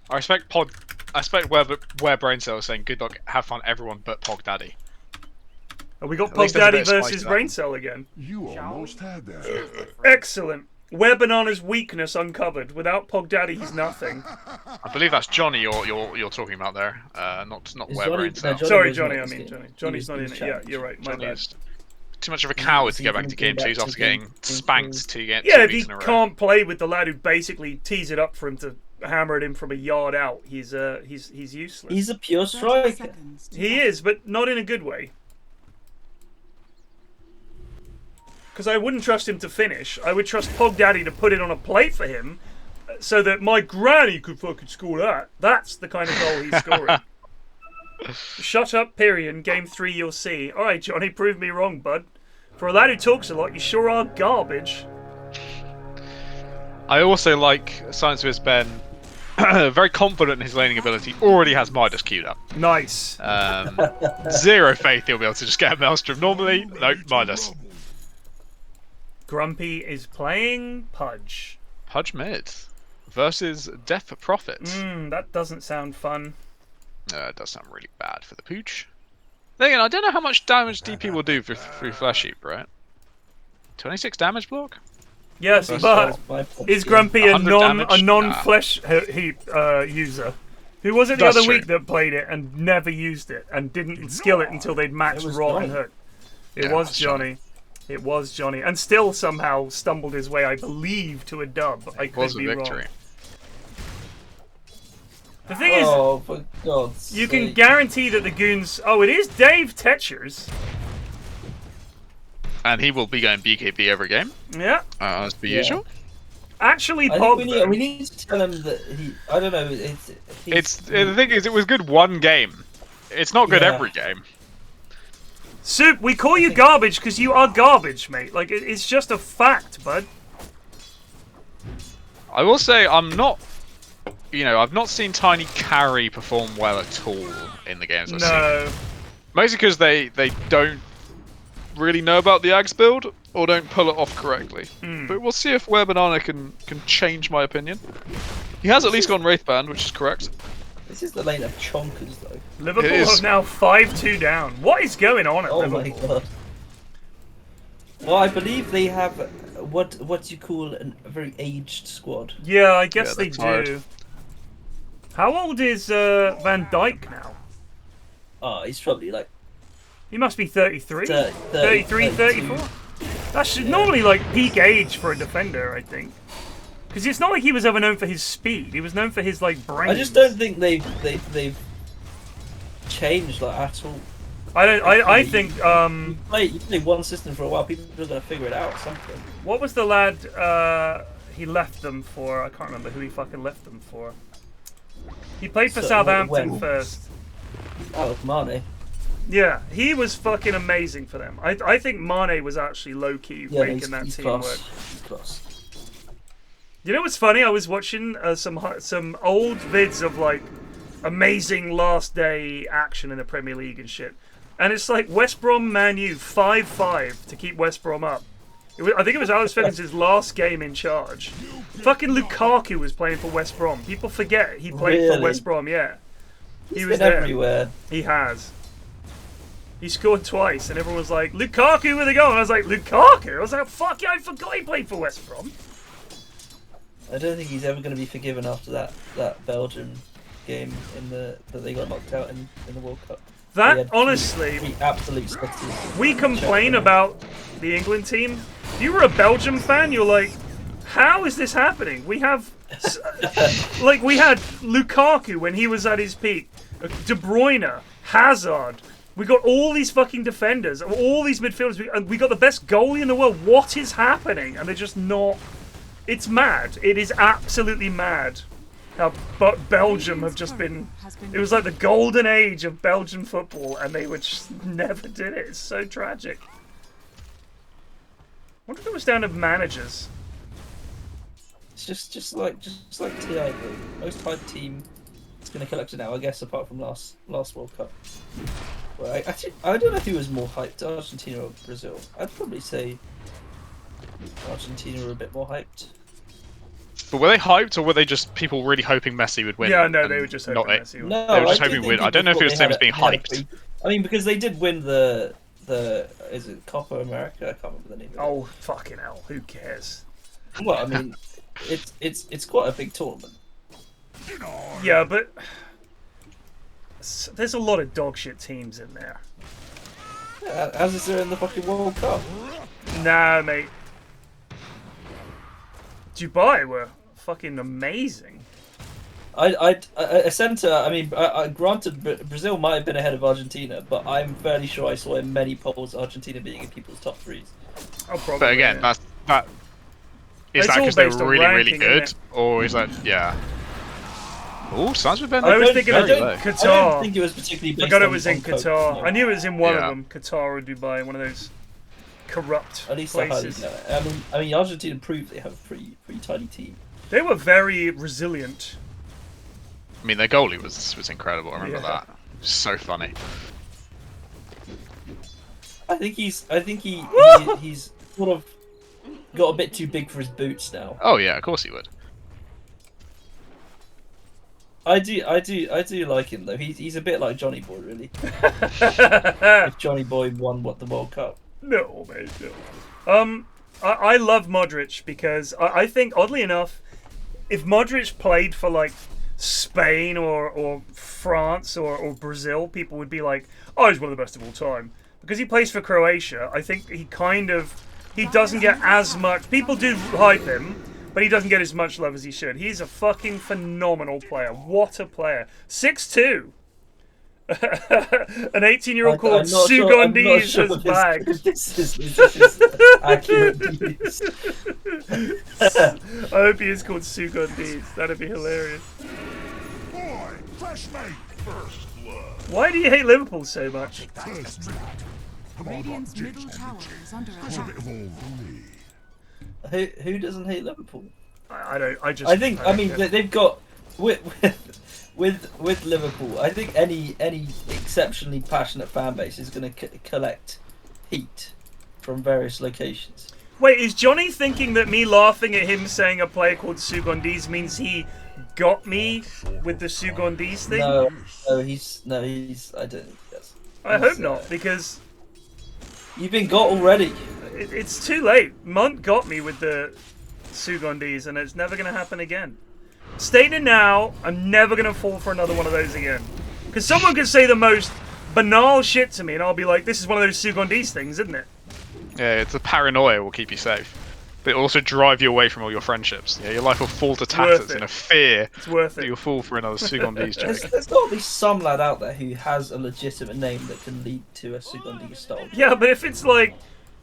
I respect where Brain Cell is saying good luck, have fun, everyone but Pog Daddy. Oh, we got Pog Daddy versus Brain Cell again. You almost had that. Excellent. Where Banana's weakness uncovered. Without Pog Daddy, he's nothing. I believe that's Johnny you're talking about there, not where Brain Cell. Sorry, Johnny. I mean Johnny. Johnny's not in it. Yeah, you're right. My bad. Too much of a coward to go back to game 2 after getting spanked to get. Yeah, if he can't play with the lad who basically tees it up for him to hammer it in from a yard out, he's useless. He's a pure striker. He is, but not in a good way. Because I wouldn't trust him to finish. I would trust Pog Daddy to put it on a plate for him so that my granny could fucking score that. That's the kind of goal he's scoring. Shut up, Pyrian. Game 3 you'll see. Alright, Johnny, prove me wrong, bud. For a lad who talks a lot, you sure are garbage. I also like Science Wiz Ben. Very confident in his laning ability. Already has Midas queued up. Nice. Zero faith he'll be able to just get a Maelstrom. Normally, no, Midas. Grumpy is playing Pudge. Pudge mid versus Death Prophet. That doesn't sound fun. It does sound really bad for the Pooch. Then again, I don't know how much damage DP will do through Flesh Heap, right? 26 damage block? Yes, but is Grumpy a non-Flesh Heap user? Who was it the other week that played it and never used it and didn't skill it until they'd matched Rot and Hook? It was Johnny. It was Johnny, and still somehow stumbled his way, I believe, to a dub. I could be wrong. The thing is, for God's you sake. can guarantee that the goons. Oh, it is Dave Tetchers. And he will be going BKB every game. Yeah. As per usual. Actually, I think we need to tell him that he. I don't know. The thing is, it was good one game. It's not good every game. Soup, we call you garbage because you are garbage, mate. Like, it's just a fact, bud. I will say, I'm not... You know, I've not seen Tiny Carry perform well at all in the games I've seen. Mostly because they don't really know about the Axe build, or don't pull it off correctly. But we'll see if Webanana can change my opinion. He has at least gone Wraithband, which is correct. This is the lane of chonkers, though. Liverpool are now 5-2 down. What is going on at Liverpool? Oh my god. Well, I believe they have what you call a very aged squad. Yeah, I guess they do. How old is Van Dijk now? Oh, he's probably like... He must be 33? 33, 34? That should normally like peak age for a defender, I think. Because it's not like he was ever known for his speed. He was known for his like brains. I just don't think they've changed like at all. I think you play one system for a while, people are gonna figure it out or something. What was the lad he left them for? I can't remember who he fucking left them for. He played for Southampton first. Oh, Mane. Yeah, he was fucking amazing for them. I think Mane was actually low-key making that team work. You know what's funny? I was watching some old vids of like amazing last day action in the Premier League and shit. And it's like West Brom Man U 5-5 to keep West Brom up. I think it was Alex Ferguson's last game in charge. Fucking Lukaku was playing for West Brom. People forget he played for West Brom, yeah. He was there. Everywhere. He has. He scored twice, and everyone was like, Lukaku with a goal. And I was like, Lukaku? I was like, fuck yeah, I forgot he played for West Brom. I don't think he's ever going to be forgiven after that Belgium game that they got knocked out in the World Cup. That, honestly, we complain about the England team. If you were a Belgium fan, you're like, how is this happening? We have, like, we had Lukaku when he was at his peak, De Bruyne, Hazard. We got all these fucking defenders, all these midfielders. We got the best goalie in the world. What is happening? And they're just not. It's mad. It is absolutely mad. How Belgium have just been... It was like the golden age of Belgian football, and they just never did it. It's so tragic. I wonder if it was down to managers. It's just like TI. Most hyped team is going to collect it now, I guess, apart from last World Cup. Well, I don't know who was more hyped, Argentina or Brazil. I'd probably say Argentina were a bit more hyped. But were they hyped, or were they just people really hoping Messi would win? Yeah, no, they were just hoping Messi would win. No, they were just hoping to win. I don't know if it was the same as being hyped. I mean, because they did win the is it Copa America? I can't remember the name of it. Oh, fucking hell, who cares? Well, I mean, it's quite a big tournament. Yeah, but there's a lot of dog shit teams in there. Yeah, as is there in the fucking World Cup? Nah, mate. Dubai were fucking amazing. A centre. I mean, granted, Brazil might have been ahead of Argentina, but I'm fairly sure I saw in many polls Argentina being in people's top threes. Oh, probably. But again, yeah. that is that because they were really good, or is that Oh, sounds been. I was thinking of Qatar. I don't think it was particularly based I got it on was in Qatar. No. I knew it was in one of them, Qatar or Dubai, one of those corrupt At least places. I mean, Argentina proved they have a pretty tiny team. They were very resilient. I mean, their goalie was incredible. I remember that. So funny. I think he's sort of got a bit too big for his boots now. Oh yeah, of course he would. I do like him though. He's a bit like Jonnyboi, really. If Jonnyboi won the World Cup. No, mate, no. I love Modric because I think, oddly enough, if Modric played for like Spain or France or Brazil, people would be like, oh, he's one of the best of all time. because he plays for Croatia, I think he doesn't get as much. People do hype him, but he doesn't get as much love as he should. He's a fucking phenomenal player. What a player. 6'2". An 18-year-old called Sugondis has bagged. This is accurate news. I hope he is called Sugondis. That'd be hilarious. Boy, fresh mate, first blood. Why do you hate Liverpool so much? First blood. Come on, Radiant's Jinx, middle tower is under There's a attack. bit of all for me. Who doesn't hate Liverpool? I don't. I just. I mean, they've got with Liverpool. I think any exceptionally passionate fan base is going to collect heat from various locations. Wait, is Johnny thinking that me laughing at him saying a player called Sugondis means he got me with the Sugondis thing? No, he's. I don't think that's. I hope not, because you've been got already. It's too late. Munt got me with the Sugondis, and it's never going to happen again. Stating now, I'm never going to fall for another one of those again. Because someone could say the most banal shit to me, and I'll be like, this is one of those Sugondis things, isn't it? Yeah, it's the paranoia will keep you safe. But it'll also drive you away from all your friendships. Yeah, your life will fall to tatters in a fear that you'll fall for another Sugondis joke. There's got to be some lad out there who has a legitimate name that can lead to a Sugondis style. Yeah, but if it's like,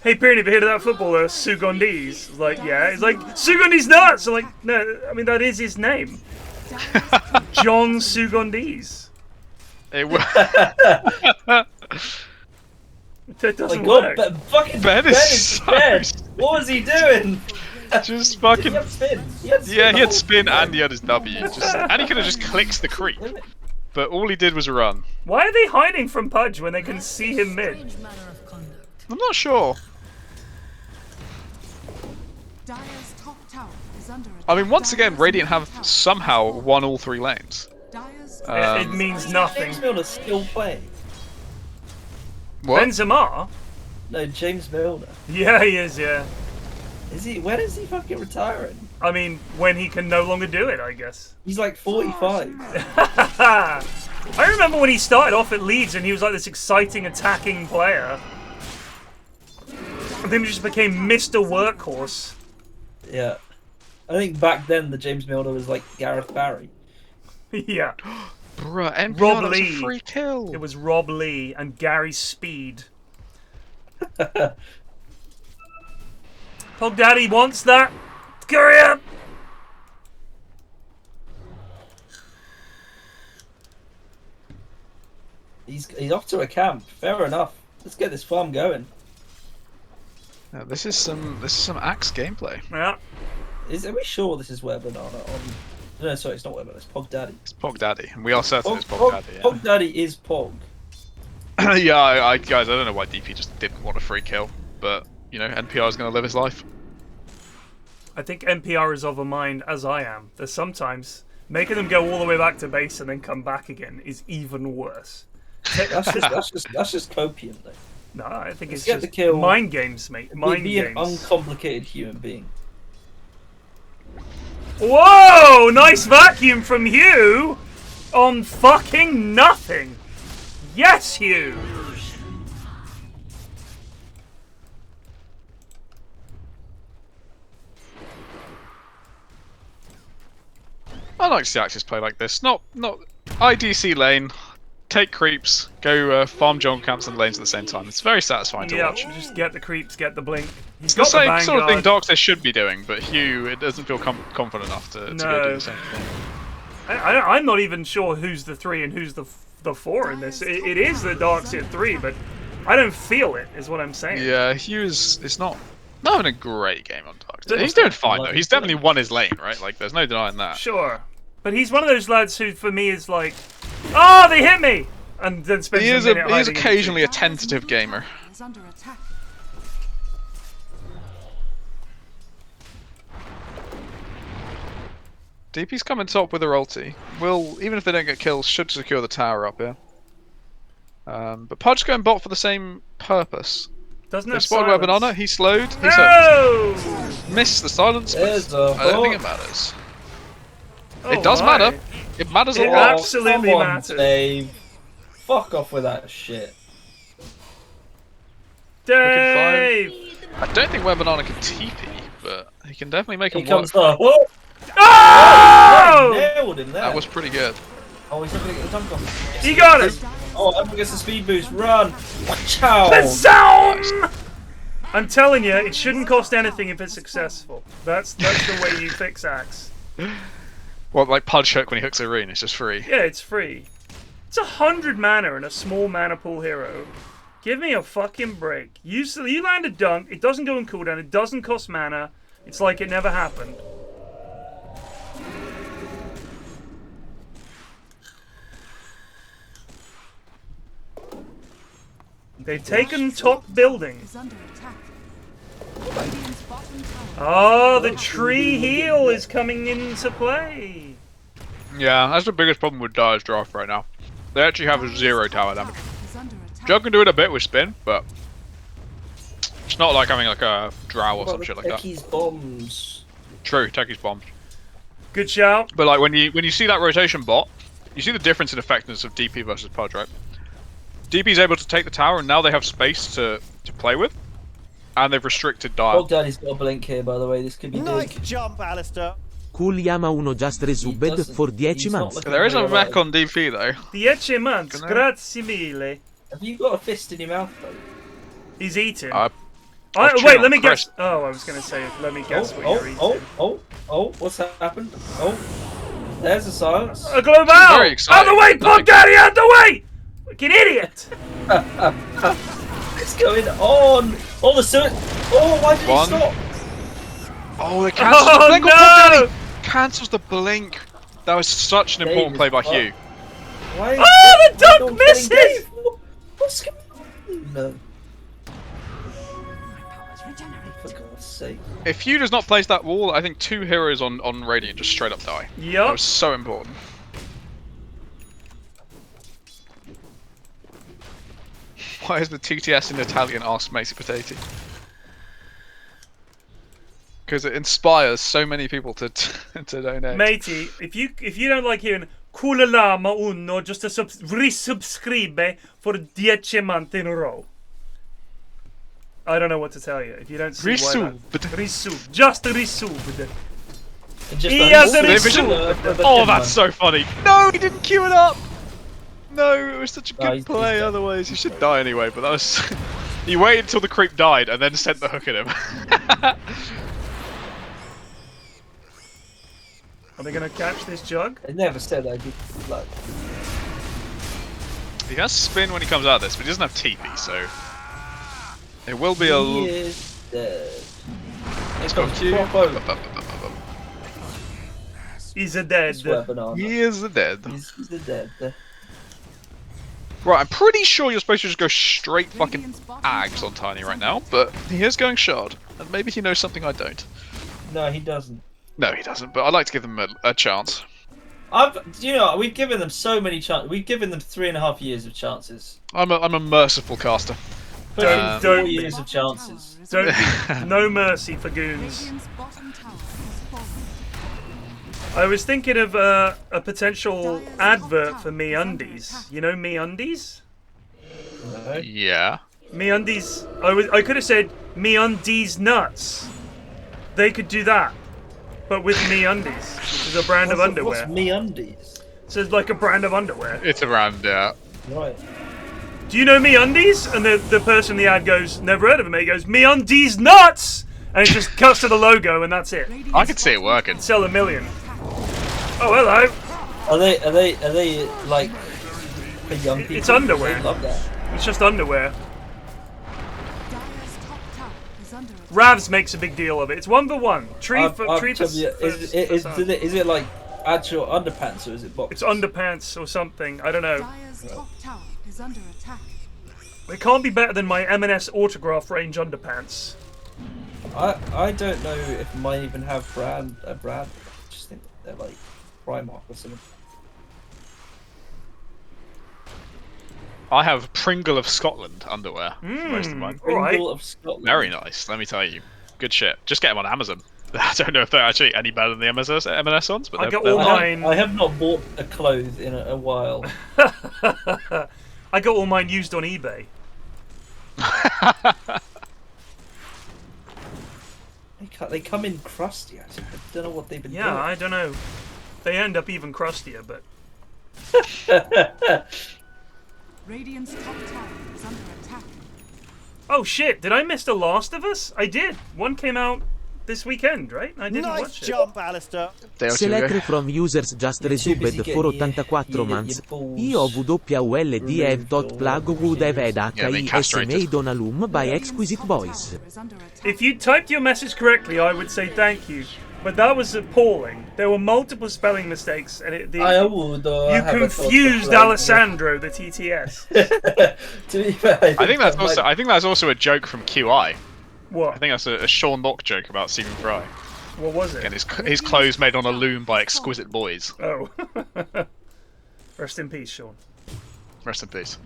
hey, Pyrian, have you heard of that footballer, Sugondis? It's like, yeah. It's like, Sugondis nuts! I'm like, no, I mean, that is his name. John Sugondis. It will. That doesn't God, work. Fucking Ben is so What was he doing? Just fucking. He had spin. He had spin and he had his W. And he could have just clicked the creep. But all he did was run. Why are they hiding from Pudge when they can see him mid? I'm not sure. Dire's top tower is under attack. I mean, once again, Radiant have somehow won all 3 lanes. It means nothing. James Milner's still playing. What? Benzema? No, James Milner. Yeah, he is, yeah. Is he? When is he fucking retiring? I mean, when he can no longer do it, I guess. He's like 45. I remember when he started off at Leeds and he was like this exciting attacking player. And then he just became Mr. Workhorse. Yeah. I think back then the James Milner was like Gareth Barry. Yeah. Bruh, NPR, Rob that was Lee. a free kill. It was Rob Lee and Gary Speed. Pog Daddy wants that. Hurry up! He's off to a camp. Fair enough. Let's get this farm going. Yeah, this is some Axe gameplay. Yeah. Are we sure this is Where Banana on? No, sorry, it's not Where Banana. It's Pog Daddy. It's Pog Daddy, and we are certain it's Pog Daddy. Yeah. Pog Daddy is Pog. Yeah, guys, I don't know why DP just didn't want a free kill, but you know, NPR is going to live his life. I think NPR is of a mind as I am. That sometimes making them go all the way back to base and then come back again is even worse. That's just copium, though. No, I think Let's it's get the just kill. mind games, mate. Mind Be games. an uncomplicated human being. Whoa! Nice vacuum from Hugh on fucking nothing. Yes, Hugh. I like to see Axis play like this. Not IDC lane, take creeps, go farm jungle camps and lanes at the same time. It's very satisfying to watch. Just get the creeps, get the blink. It's the same sort of thing Darkseid should be doing, but Hugh it doesn't feel confident enough to go do the same thing. I'm not even sure who's the 3 and who's the 4 in this. It is the Darkseid 3, but I don't feel it, is what I'm saying. Yeah, Hugh is not having a great game on Darkseid. He's doing fine though. He's definitely won his lane, right? Like, there's no denying that. Sure. But he's one of those lads who, for me, is like, oh, they hit me! And then spends He is hiding occasionally a tentative gamer. Is under attack. DP's coming top with her ulti. Will, even if they don't get kills, should secure the tower up here. But Pudge going bot for the same purpose. Doesn't They have spotted silence. Weapon Honor, he slowed, he's No! missed the silence, but There's a I don't think it hook. matters. Oh It does my. matter. It matters a It lot. absolutely Come on, matters. Dave. Fuck off with that shit. Dave! I don't think Web Banana can TP, but he can definitely make him Here comes work. the. Whoa! Oh! Nailed him there. That was pretty good. Oh, he's not going to get the dunk off. He got it! Oh, everyone gets the speed boost. Run! Ciao! Zone! I'm telling you, it shouldn't cost anything if it's successful. That's the way you fix Axe. Well, like Pudge Hook when he hooks a rune, it's just free. Yeah, it's free. It's 100 mana and a small mana pool hero. Give me a fucking break. You land a dunk, it doesn't go on cooldown, it doesn't cost mana. It's like it never happened. They've taken top building. Oh, the tree heal is coming into play. Yeah, that's the biggest problem with Dire's draft right now. They actually have 0 tower damage. Jug can do it a bit with spin, but it's not like having like a drow or some shit like that. Techie's bombs. True, Techie's bombs. Good shout. But like when you see that rotation bot, you see the difference in effectiveness of DP versus Pudge, right? DP's able to take the tower, and now they have space to play with, and they've restricted Dire. Oh, Daddy's got a blink here, by the way. This could be Nice big. jump, Alistair. Cool Yama uno just resubbed for 10 months. There is a mech on DP though. 10 months, grazie mille. Have you got a fist in your mouth, buddy? He's eating. Wait, let me guess. Oh, I was going to say, let me guess what you're eating. What's happened? Oh, there's a silence. A global! Very Out exciting. the way, Pug Daddy, out the way! Fucking idiot! What's going on? Oh, the suit. Oh, why did he One. stop? Oh, they cancels the blink on Pudge Daddy! Cancels the blink. That was such an important play by Hugh. Why is Oh, the Dave dunk not misses! getting Dave? What's going on? No. For God's sake. If Hugh does not place that wall, I think 2 heroes on Radiant just straight up die. That Yup. was so important. Why is the TTS in Italian asked Macy Potato? Because it inspires so many people to donate. Matey, if you don't like hearing Kula Lama Uno just to resubscribe for 10 months in a row. I don't know what to tell you. If you don't see Resub. Resub. Just resub. Just He has a resub. Oh, that's so funny. No, he didn't queue it up. No, it was such a good he's play. dead. Otherwise, he should die anyway. But that was. He waited until the creep died and then sent the hook at him. Are they going to catch this jug? I never said I'd be like. He has spin when he comes out of this, but he doesn't have TP, so it will be a. He is dead. Let's go Q. He's a dead. Swear banana. He is dead. He's the dead. Right, I'm pretty sure you're supposed to just go straight fucking Ags on Tiny right now, but he is going Shard, and maybe he knows something I don't. No, he doesn't. No, he doesn't, but I'd like to give them a chance. We've given them so many chances. We've given them 3.5 years of chances. I'm a merciful caster. Pushing Don't 4 be. years of chances. No mercy for goons. I was thinking of a potential advert for MeUndies. You know MeUndies? Yeah. MeUndies. I could have said MeUndies nuts. They could do that, but with MeUndies, which is a brand of underwear. What's MeUndies? So it's like a brand of underwear. It's around, yeah. Right. Do you know MeUndies? And the person in the ad goes, never heard of him. He goes, MeUndies nuts! And it just cuts to the logo and that's it. I could see it working. Sell 1 million. Oh, hello. Are they like for young people? It's underwear. They love that. It's just underwear. Ravs makes a big deal of it. It's 1v1. Tree for Is it like actual underpants or is it boxers? It's underpants or something. I don't know. Dire's top tower is under attack. It can't be better than my M&S autograph range underpants. I don't know if mine even have a brand. I just think they're like Primark or something. I have Pringle of Scotland underwear for most of mine. Pringle of Scotland. Very nice, let me tell you. Good shit. Just get them on Amazon. I don't know if they're actually any better than the M&S ones, but I got they're all mine. I have not bought a clothes in a while. I got all mine used on eBay. They come in crusty. I don't know what they've been doing. Yeah, I don't know. They end up even crustier, but... Radiant's top tower is under attack. Oh shit, did I miss The Last of Us? I did. One came out this weekend, right? I didn't Nice watch it. jump, Alistair. Select from users just resubbed for 84 months. Io WWLD have dot plug would have had HIS made on alum by exquisite boys. If you typed your message correctly, I would say thank you. But that was appalling. There were multiple spelling mistakes, and you confused Alessandro, the TTS. To be fair, I think that's also a joke from QI. What? I think that's a Sean Locke joke about Stephen Fry. What was it? Again, his clothes made on a loom by exquisite boys. Oh. Rest in peace, Sean. Rest in peace.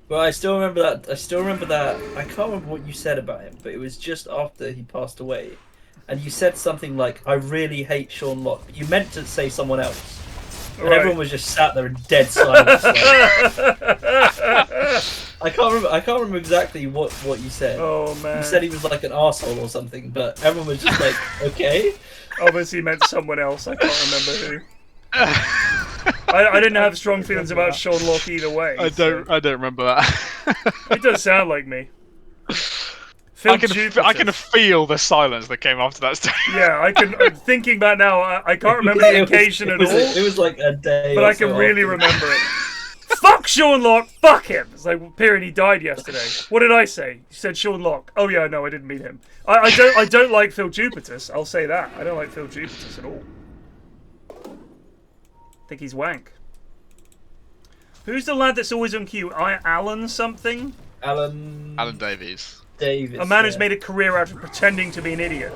Well, I still remember that. I can't remember what you said about him, but it was just after he passed away. And you said something like, I really hate Sean Locke. But you meant to say someone else. And everyone was just sat there in dead silence. I can't remember exactly what you said. Oh man. You said he was like an arsehole or something, but everyone was just like, okay. Obviously meant someone else, I can't remember who. I didn't have strong feelings about Sean Locke either way. I don't remember that. It does sound like me. I can feel the silence that came after that statement. Yeah, I can. Thinking back now, I can't remember the occasion at all. It was like a day. But I can really remember it. Fuck Sean Locke. Fuck him. It's like period. He died yesterday. What did I say? You said Sean Locke. Oh yeah, no, I didn't mean him. I don't like Phil Jupitus. I'll say that. I don't like Phil Jupitus at all. I think he's wank. Who's the lad that's always on cue? Alan something? Alan Davies. Davis. A man who's made a career out of pretending to be an idiot.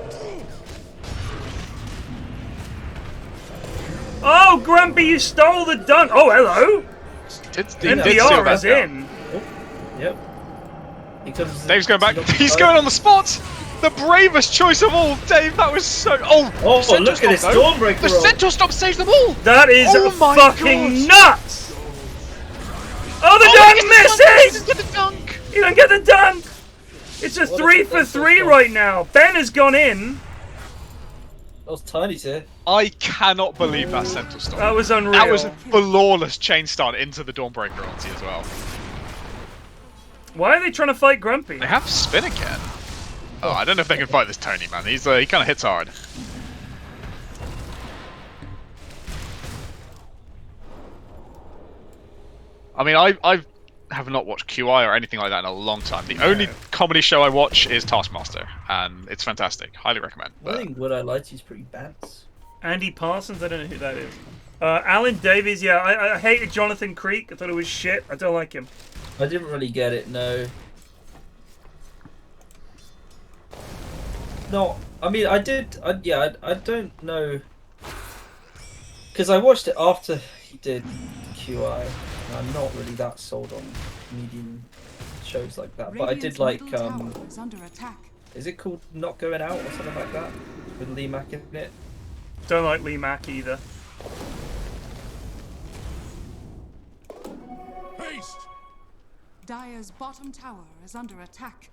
Oh, Grumpy, you stole the dunk. Oh, hello. NPR is in. Oh, yep. He comes. Dave's going back. He's going on the spot. The bravest choice of all, Dave. That was so. Oh, look at this Stormbreaker. The central stop saves them all. That is fucking nuts. Oh, the dunk misses. Get the dunk. You don't get the dunk. It's a 3 for 3 right now. Ben has gone in. That was tiny, sir. I cannot believe that central stop. That was unreal. That was a flawless chain start into the Dawnbreaker ulti as well. Why are they trying to fight Grumpy? They have spin again. Oh, I don't know if they can fight this Tony, man. He kind of hits hard. I mean, I have not watched QI or anything like that in a long time. The only comedy show I watch is Taskmaster, and it's fantastic. Highly recommend. I think Would I Lie to You's pretty bad. Andy Parsons? I don't know who that is. Alan Davies, yeah, I hated Jonathan Creek. I thought it was shit. I don't like him. I didn't really get it, no. No, I mean, I did, I don't know. Because I watched it after he did QI, and I'm not really that sold on medium shows like that. But I did like, is it called Not Going Out or something like that? With Lee Mack in it? Don't like Lee Mack either. Haste! Dire's bottom tower is under attack.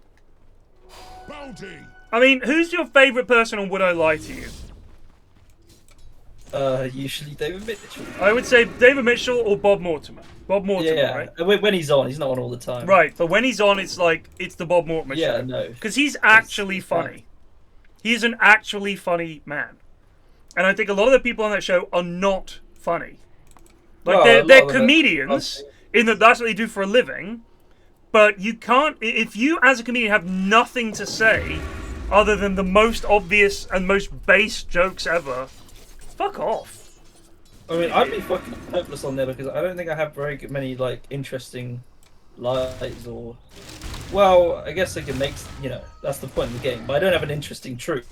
Bounty! I mean, who's your favourite person on Would I Lie to You? Usually David Mitchell. I would say David Mitchell or Bob Mortimer. Bob Mortimer, right? When he's on, he's not on all the time. Right, but when he's on, it's like, it's the Bob Mortimer show. Yeah, no. Because he's actually funny. He's an actually funny man. And I think a lot of the people on that show are not funny. Like, they're comedians, in that that's what they do for a living, but you can't, if you as a comedian have nothing to say other than the most obvious and most base jokes ever, fuck off. I mean, I'd be fucking hopeless on there because I don't think I have very many, like, interesting lies or... Well, I guess I can make, you know, that's the point of the game, but I don't have an interesting truth.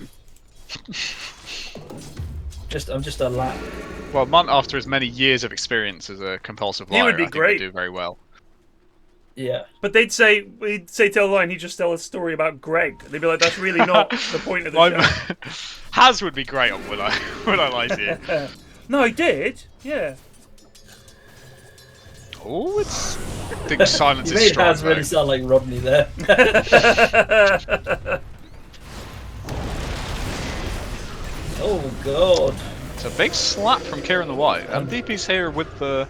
I'm just a lad. Well, Munt, after as many years of experience as a compulsive liar, He would be great. Would do very well. Yeah. But we'd say tell a lie and he'd just tell a story about Greg. They'd be like, that's really not the point of the show. Haz would be great on Would I Lie to You. No, he did. Yeah. Oh, it's I think silence You is made strong. Haz really sound like Rodney there. Oh god. It's a big slap from KieranTheWise. And DP's here with the.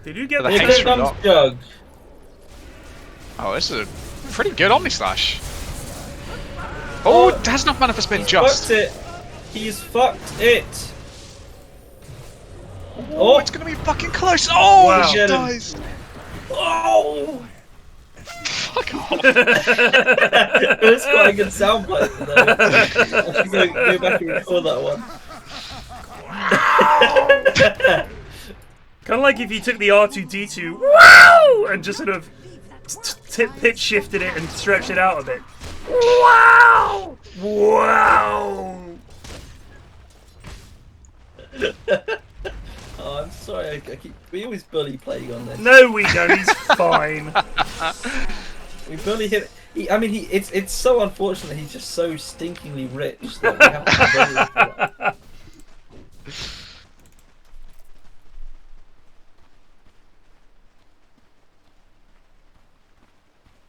Did you get the the haste Here comes from Doc. Jug. Oh, this is a pretty good Omni Slash. Oh, it has enough mana for spin He's just. fucked it. He's fucked it. Oh, it's gonna be fucking close. Oh, Wow. she dies. Oh! Fuck off. It was quite a good soundbite though. I'm gonna go back and record that one. Kind of like if you took the R2D2 wow, and just sort of pitch shifted it and stretched it out a bit. Wow! Wow! Oh, I'm sorry. We always bully Plague on this. No, we don't. He's fine. We bully him. It's so unfortunate that he's just so stinkingly rich that we have to bully him for that.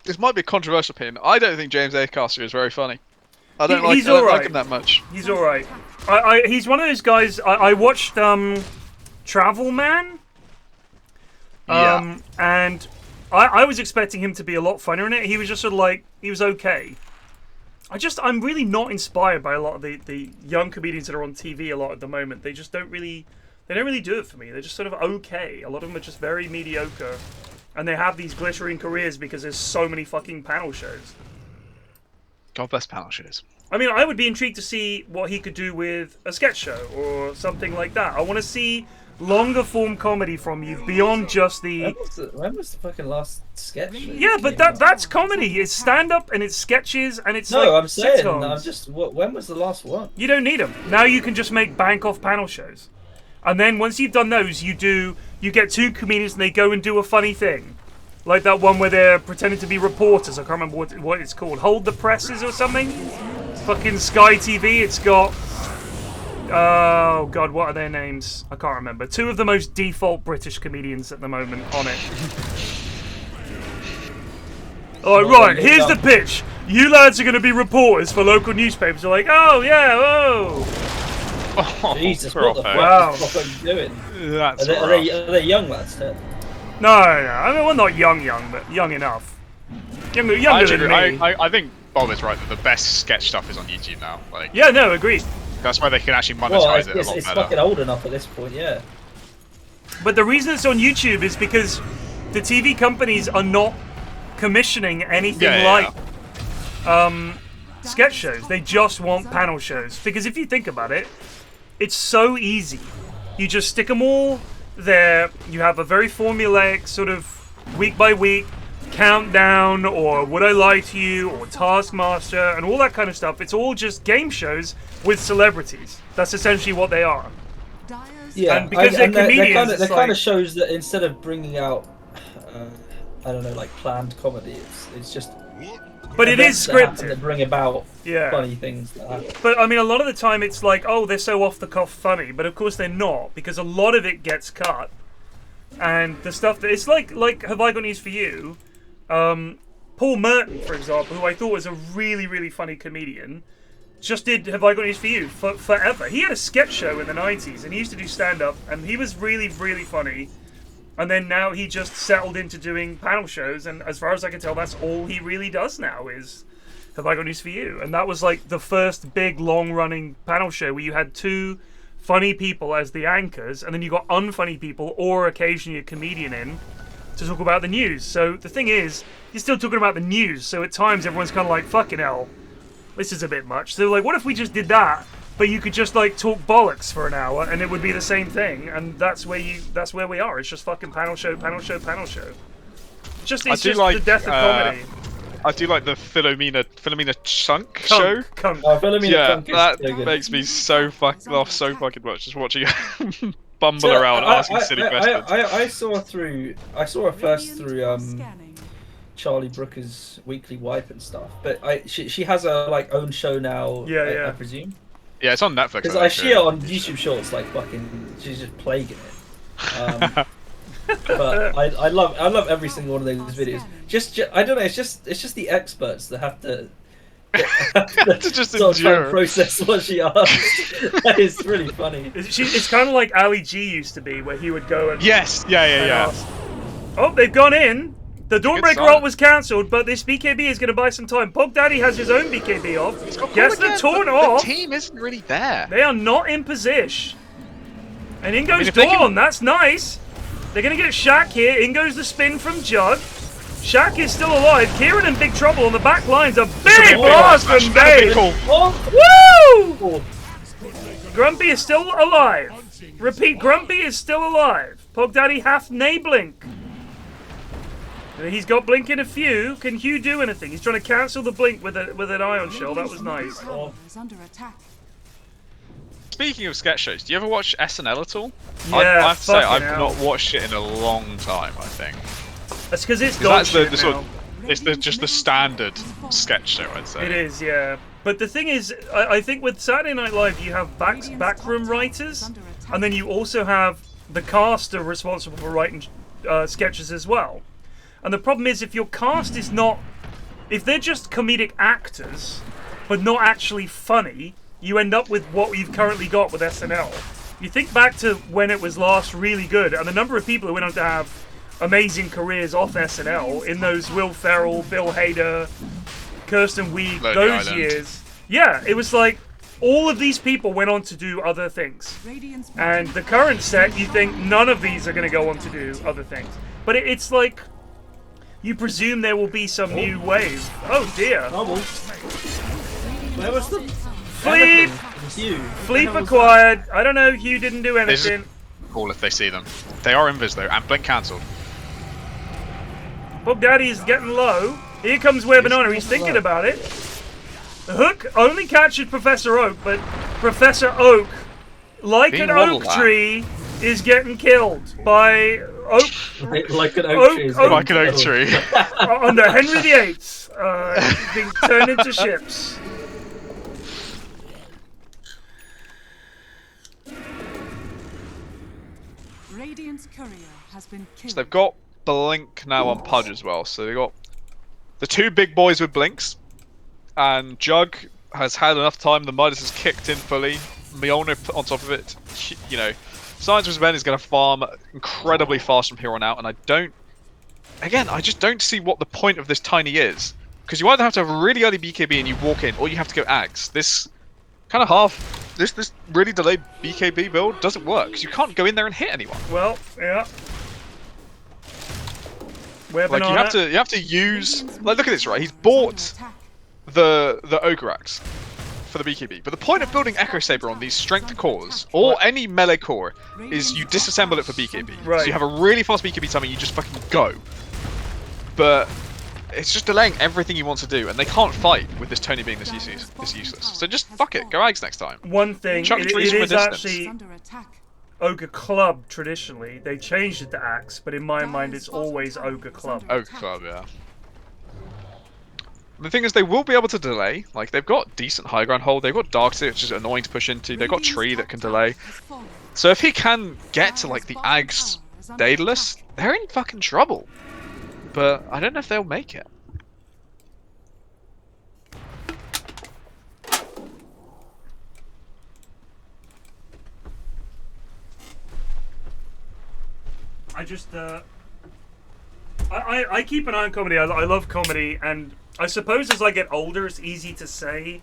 This might be a controversial opinion. I don't think James Acaster is very funny. I don't He's like alright. him that much. He's alright. He's one of those guys. I watched Travel Man. Yeah. And I was expecting him to be a lot funnier in it. He was just sort of like, he was okay. I'm really not inspired by a lot of the young comedians that are on TV a lot at the moment. They just don't really do it for me. They're just sort of okay. A lot of them are just very mediocre. And they have these glittering careers because there's so many fucking panel shows. God bless panel shows. I mean, I would be intrigued to see what he could do with a sketch show or something like that. I want to see longer form comedy from you beyond just the... When was the fucking last sketch? Yeah, but that's comedy. It's stand-up and it's sketches and it's like I'm saying, sitcoms. when was the last one? You don't need them. Now you can just make bank off panel shows. And then once you've done those, you get two comedians and they go and do a funny thing. Like that one where they're pretending to be reporters. I can't remember what it's called. Hold the Presses or something? It's fucking Sky TV. It's got... Oh, God, what are their names? I can't remember. Two of the most default British comedians at the moment on it. Alright, here's the pitch. You lads are going to be reporters for local newspapers. They're like, oh, yeah, oh. Oh, Jesus, poor what the old fuck are you doing? That's Are they young lads, Ted? No. I mean, we're not young, but young enough. Younger than me. I think Bob is right that the best sketch stuff is on YouTube now. Like, Yeah, no, agreed. that's where they can actually monetize it a lot It's better. fucking old enough at this point, yeah. But the reason it's on YouTube is because the TV companies are not commissioning anything like sketch shows. They just want panel shows. Because if you think about it, it's so easy. You just stick them all there. You have a very formulaic sort of week by week countdown, or Would I Lie to You, or Taskmaster, and all that kind of stuff. It's all just game shows with celebrities. That's essentially what they are. Yeah, and because they're comedians, they're kind of shows that instead of bringing out, I don't know, like planned comedy, it's just. But it is scripted. That bring about funny things. But I mean, a lot of the time it's like, oh, they're so off the cuff funny, but of course they're not, because a lot of it gets cut. And the stuff that it's like Have I Got News for You? Paul Merton, for example, who I thought was a really, really funny comedian, just did Have I Got News for You forever. He had a sketch show in the 90s, and he used to do stand-up, and he was really, really funny. And then now he just settled into doing panel shows, and as far as I can tell, that's all he really does now is Have I Got News for You? And that was like the first big, long-running panel show where you had two funny people as the anchors, and then you got unfunny people, or occasionally a comedian in, to talk about the news. So the thing is, you're still talking about the news, so at times everyone's kind of like, fucking hell, this is a bit much. So like, what if we just did that, but you could just like talk bollocks for an hour, and it would be the same thing, and that's where we are. It's just fucking panel show. It's just the death of comedy. I do like the Philomena Chunk show. Kunk. Oh, Philomena Chunk is that so good. makes me so fucking much just watching bumble around asking silly questions. I saw her first through Charlie Brooker's Weekly Wipe and stuff, but she has a like own show now. I presume. Yeah, it's on Netflix. Because I see her on YouTube Shorts, like fucking, she's just plaguing it. But I love every single one of those videos. Just I don't know. It's just the experts that have to. To just sort of try and endure. process what she asked. That is really funny. It's kind of like Ali G used to be, where he would go and Yes, yeah. ask. Oh, they've gone in. The Dawnbreaker sign. ult was cancelled, but this BKB is going to buy some time. Pog Daddy has his own BKB off. Gets the taunt off. The team isn't really there. They are not in position. And in goes if they Dawn. can- That's nice. They're going to get Shaq here. In goes the spin from Jug. Shaq is still alive. Kieran in big trouble on the back lines. A big blast from Dave. Cool. Woo! Grumpy is still alive. Repeat, Grumpy is still alive. Pog Daddy half Nablink. He's got blink in a few. Can Hugh do anything? He's trying to cancel the blink with an ion shell. That was nice. Is under attack. Speaking of sketch shows, do you ever watch SNL at all? Yeah, I have to say, fucking I've hell. not watched it in a long time, I think. That's because it's 'Cause dog that's shit the sort now. of, it's just the standard sketch show, I'd say. It is, yeah. But the thing is, I think with Saturday Night Live, you have backroom writers, and then you also have the cast are responsible for writing sketches as well. And the problem is, if your cast is not, if they're just comedic actors, but not actually funny, you end up with what you've currently got with SNL. You think back to when it was last really good, and the number of people who went on to have amazing careers off SNL in those Will Ferrell, Bill Hader, Kirsten Wiig, Lonely those Island. years. Yeah, it was like all of these people went on to do other things. And the current set, you think none of these are going to go on to do other things. But it's like you presume there will be some new wave. Oh dear. Double. Where was the Fleep! Hugh? Fleep acquired. I don't know, Hugh didn't do They just- anything. Cool if they see them. They are invis though, and blink cancelled. Bob Daddy is getting low. Here comes Web and Honor. He's thinking about it. The hook only captured Professor Oak, but Professor Oak, like Being an oak waddled at. tree, is getting killed by Oak Like an oak tree. is getting Like an oak killed. tree. under Henry VIII, being turned into ships. Radiant's courier has been killed. So they've got blink now on Pudge as well. So they've got the two big boys with blinks, and Jug has had enough time. The Midas has kicked in fully. Mjolnir put on top of it. You know, Science with Ben is going to farm incredibly fast from here on out, and I just don't see what the point of this tiny is. Because you either have to have a really early BKB and you walk in, or you have to go Ags. This kind of this really delayed BKB build doesn't work, because you can't go in there and hit anyone. Well, yeah. Web Like and you Honor. have to use, like, look at this, right? He's bought the Ogre Axe for the BKB, but the point of building Echo Saber on these strength cores or any melee core is you disassemble it for BKB. Right. So you have a really fast BKB time and you just fucking go. But it's just delaying everything you want to do, and they can't fight with this Tony being this useless. So just fuck it, go Ags next time. One thing, Chuck it trees from a is distance. actually Under attack. Ogre Club traditionally. They changed it to Axe, but in my mind it's always Ogre Club. Ogre Club, yeah. The thing is, they will be able to delay. Like, they've got decent high ground hold, they've got Darkseer, which is annoying to push into, they've got Tree that can delay. So if he can get to, like, the Ags Daedalus, they're in fucking trouble. But I don't know if they'll make it. I just, I keep an eye on comedy. I love comedy, and I suppose as I get older, it's easy to say,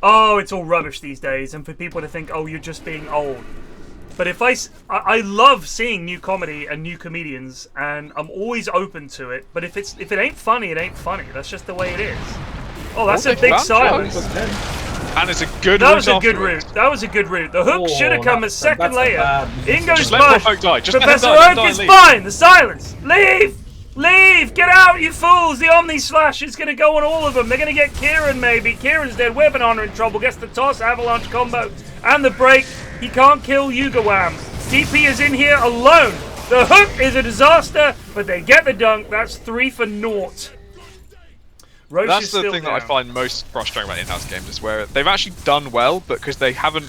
oh, it's all rubbish these days, and for people to think, oh, you're just being old. But if I love seeing new comedy and new comedians, and I'm always open to it. But if it ain't funny, it ain't funny. That's just the way it is. Oh, that's a big silence. And it's a good That route was a good afterwards. route. That was a good route. The hook should have come a second that's a later. bad In goes Just let Prof Bush. Oak die. Just let him Professor die, let him Oak die is and leave. fine. The silence. Leave. Leave. Get out, you fools. The Omni Slash is going to go on all of them. They're going to get Kieran, maybe. Kieran's dead. Web and Honor in trouble. Gets the toss, avalanche combo, and the break. He can't kill Yugawam. DP is in here alone. The hook is a disaster, but they get the dunk. That's 3 for naught. Roche That's is the still thing down. that I find most frustrating about in-house games, is where they've actually done well, but because they haven't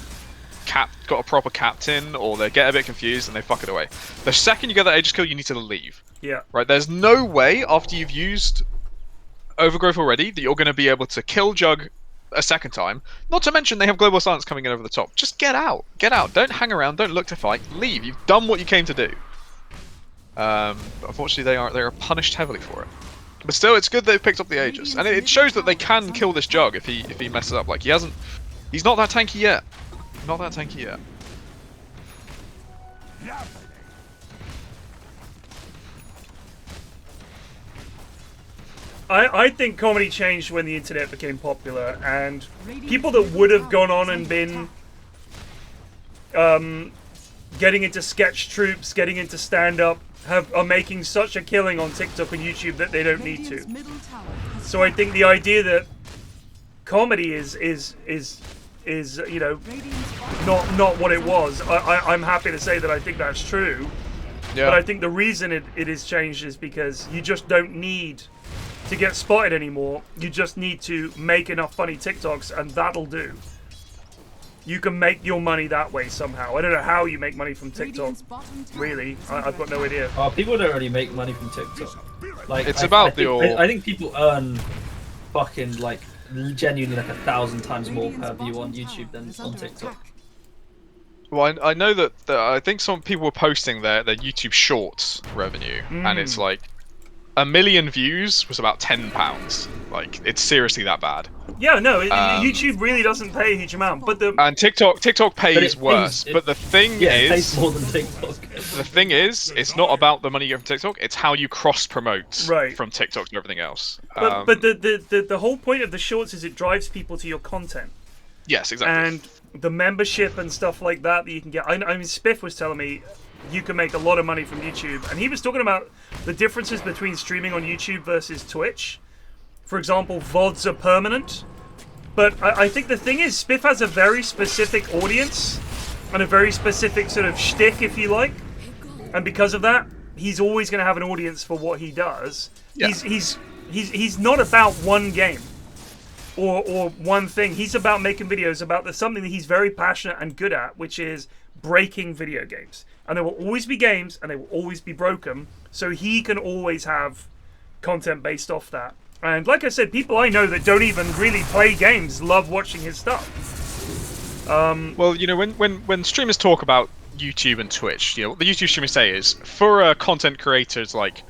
got a proper captain, or they get a bit confused and they fuck it away. The second you get that Aegis kill, you need to leave. Yeah. Right. There's no way after you've used Overgrowth already that you're going to be able to kill Jug a second time. Not to mention they have Global Silence coming in over the top. Just get out. Get out. Don't hang around. Don't look to fight. Leave. You've done what you came to do. But unfortunately, they are punished heavily for it. But still, it's good they've picked up the Aegis, and it shows that they can kill this Jug if he messes up. Like he's not that tanky yet. Not that tanky yet. I think comedy changed when the internet became popular, and people that would have gone on and been getting into sketch troops, getting into stand-up, are making such a killing on TikTok and YouTube that they don't need to. So I think the idea that comedy is you know, not what it was. I'm happy to say that I think that's true. Yeah. But I think the reason it is changed is because you just don't need to get spotted anymore. You just need to make enough funny TikToks and that'll do. You can make your money that way somehow. I don't know how you make money from TikTok. Really, I've got no idea. Oh, people don't really make money from TikTok. Like it's I think people earn fucking like genuinely like 1,000 times more per view on YouTube than on TikTok. Well, I know that I think some people were posting their YouTube Shorts revenue, and it's like 1 million views was about £10. Like, it's seriously that bad. Yeah, no, YouTube really doesn't pay a huge amount, but and TikTok pays worse. But the thing is, it pays more than TikTok. The thing is, it's not about the money you get from TikTok. It's how you cross promote from TikTok to everything else. But the whole point of the shorts is it drives people to your content. Yes, exactly. And the membership and stuff like that you can get. I mean, Spiff was telling me you can make a lot of money from YouTube, and he was talking about the differences between streaming on YouTube versus Twitch. For example, VODs are permanent, but I think the thing is, Spiff has a very specific audience and a very specific sort of shtick, if you like, and because of that, he's always going to have an audience for what he does. Yeah. He's not about one game or one thing. He's about making videos about something that he's very passionate and good at, which is breaking video games. And there will always be games, and they will always be broken, so he can always have content based off that. And like I said, people I know that don't even really play games love watching his stuff. Well, you know, when streamers talk about YouTube and Twitch, you know, what the YouTube streamers say is, for content creators, like,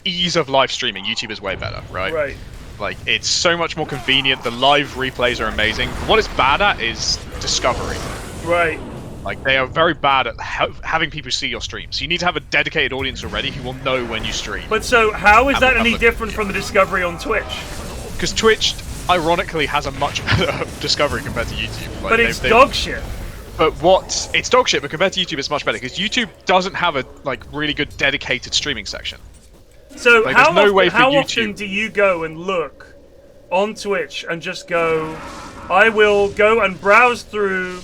ease of live streaming, YouTube is way better, right? Right. Like, it's so much more convenient, the live replays are amazing. What it's bad at is discovery. Right. Like, they are very bad at having people see your streams. So you need to have a dedicated audience already who will know when you stream. But so, how is that any different from the discovery on Twitch? Because Twitch, ironically, has a much better discovery compared to YouTube. Like, but it's dog shit. But it's dog shit, but compared to YouTube, it's much better. Because YouTube doesn't have a, like, really good dedicated streaming section. So, like, how often do you go and look on Twitch and just go, I will go and browse through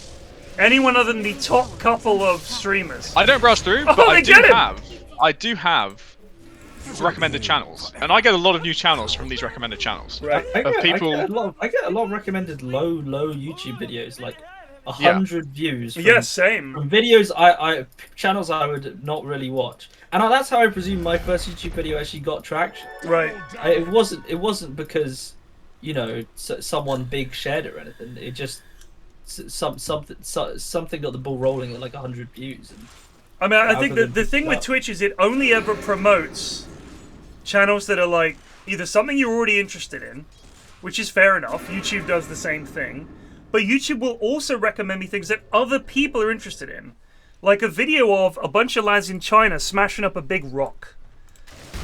anyone other than the top couple of streamers? I don't browse through, but I do have recommended channels, and I get a lot of new channels from these recommended channels. Right. I get a lot of recommended low YouTube videos, like 100 views. From, same. From videos channels I would not really watch, and that's how I presume my first YouTube video actually got traction. Right. It wasn't because, you know, someone big shared it or anything. It just something got the ball rolling at like 100 views. And I mean, I think the thing with Twitch is it only ever promotes channels that are like either something you're already interested in, which is fair enough. YouTube does the same thing, but YouTube will also recommend me things that other people are interested in, like a video of a bunch of lads in China smashing up a big rock.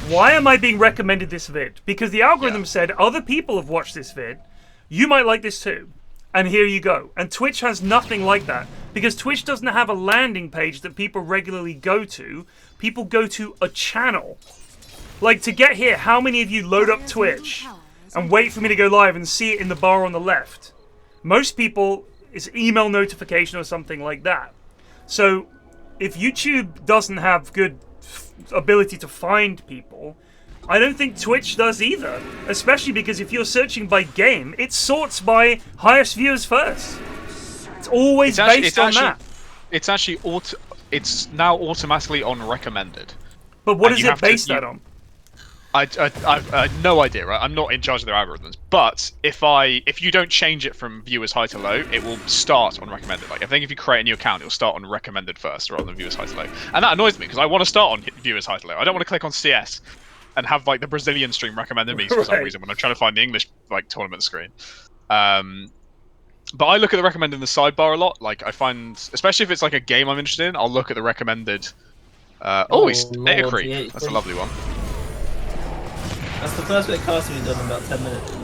Why am I being recommended this vid? Because the algorithm said other people have watched this vid, you might like this too. And here you go. And Twitch has nothing like that. Because Twitch doesn't have a landing page that people regularly go to. People go to a channel. Like, to get here, how many of you load up Twitch and wait for me to go live and see it in the bar on the left? Most people, it's email notification or something like that. So, if YouTube doesn't have good ability to find people, I don't think Twitch does either, especially because if you're searching by game, it sorts by highest viewers first. It's always based on that. It's actually it's now automatically on recommended. But what is it based that on? I no idea, right? I'm not in charge of their algorithms. But if you don't change it from viewers high to low, it will start on recommended. Like I think if you create a new account, it'll start on recommended first rather than viewers high to low. And that annoys me because I want to start on viewers high to low. I don't want to click on CS and have like the Brazilian stream recommended me for some reason when I'm trying to find the English like tournament screen. But I look at the recommended in the sidebar a lot. Like I find, especially if it's like a game I'm interested in, I'll look at the recommended. It's Data Creep. That's a lovely one. That's the first bit of casting we've done in about 10 minutes.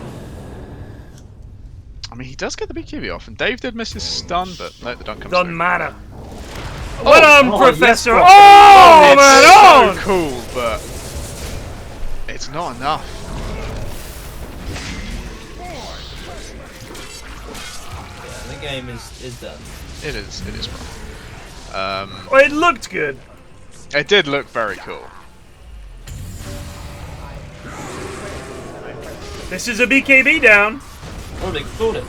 I mean, he does get the BQB off, and Dave did miss his stun, but no, the dunk comes Doesn't through. matter. Well done, Professor! Yes, oh, man! It's so cool, but it's not enough. Yeah, the game is done. It is, bro. Oh, it looked good. It did look very cool. This is a BKB down. Oh, they called it.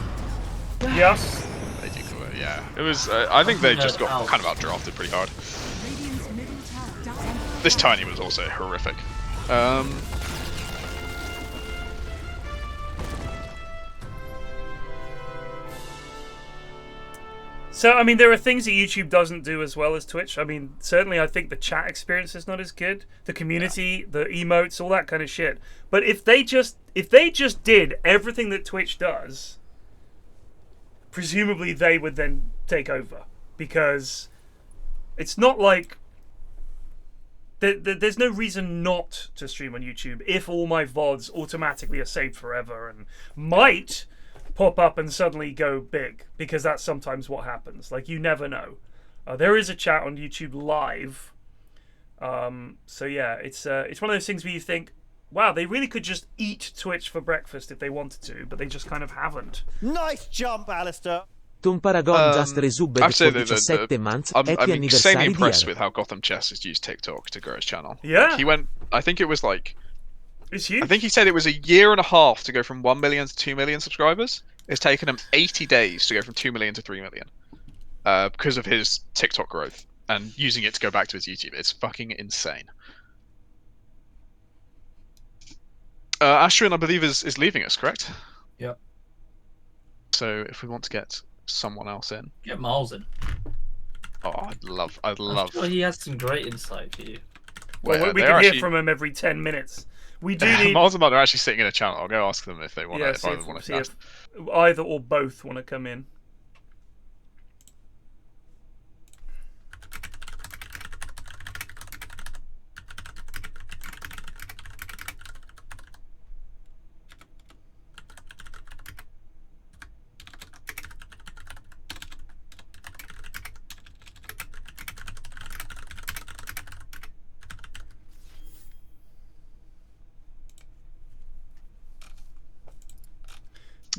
Yes. They did call it, yeah. It was. I think they just got kind of outdrafted pretty hard. This Tiny was also horrific. So, I mean, there are things that YouTube doesn't do as well as Twitch. I mean, certainly I think the chat experience is not as good. The community, the emotes, all that kind of shit. But if they just did everything that Twitch does, presumably they would then take over. Because it's not like... There's no reason not to stream on YouTube if all my VODs automatically are saved forever and might pop up and suddenly go big, because that's sometimes what happens. Like, you never know. There is a chat on YouTube live. So yeah, it's one of those things where you think, wow, they really could just eat Twitch for breakfast if they wanted to, but they just kind of haven't. Nice jump, Alistair. Tom Paragon just resubbed for 17 months. I'm insanely impressed with how Gotham Chess has used TikTok to grow his channel. Yeah. He went, I think it was like... It's huge. I think he said it was a year and a half to go from 1 million to 2 million subscribers. It's taken him 80 days to go from 2 million to 3 million. Because of his TikTok growth and using it to go back to his YouTube. It's fucking insane. Ashwin, I believe, is leaving us, correct? Yep. So if we want to get someone else in. Get Miles in. Oh, I'd love. I'm sure he has some great insight for you. Well, we can hear from him every 10 minutes. We do need... Miles and Mud are actually sitting in a channel. I'll go ask them if they want to. If either or both want to come in.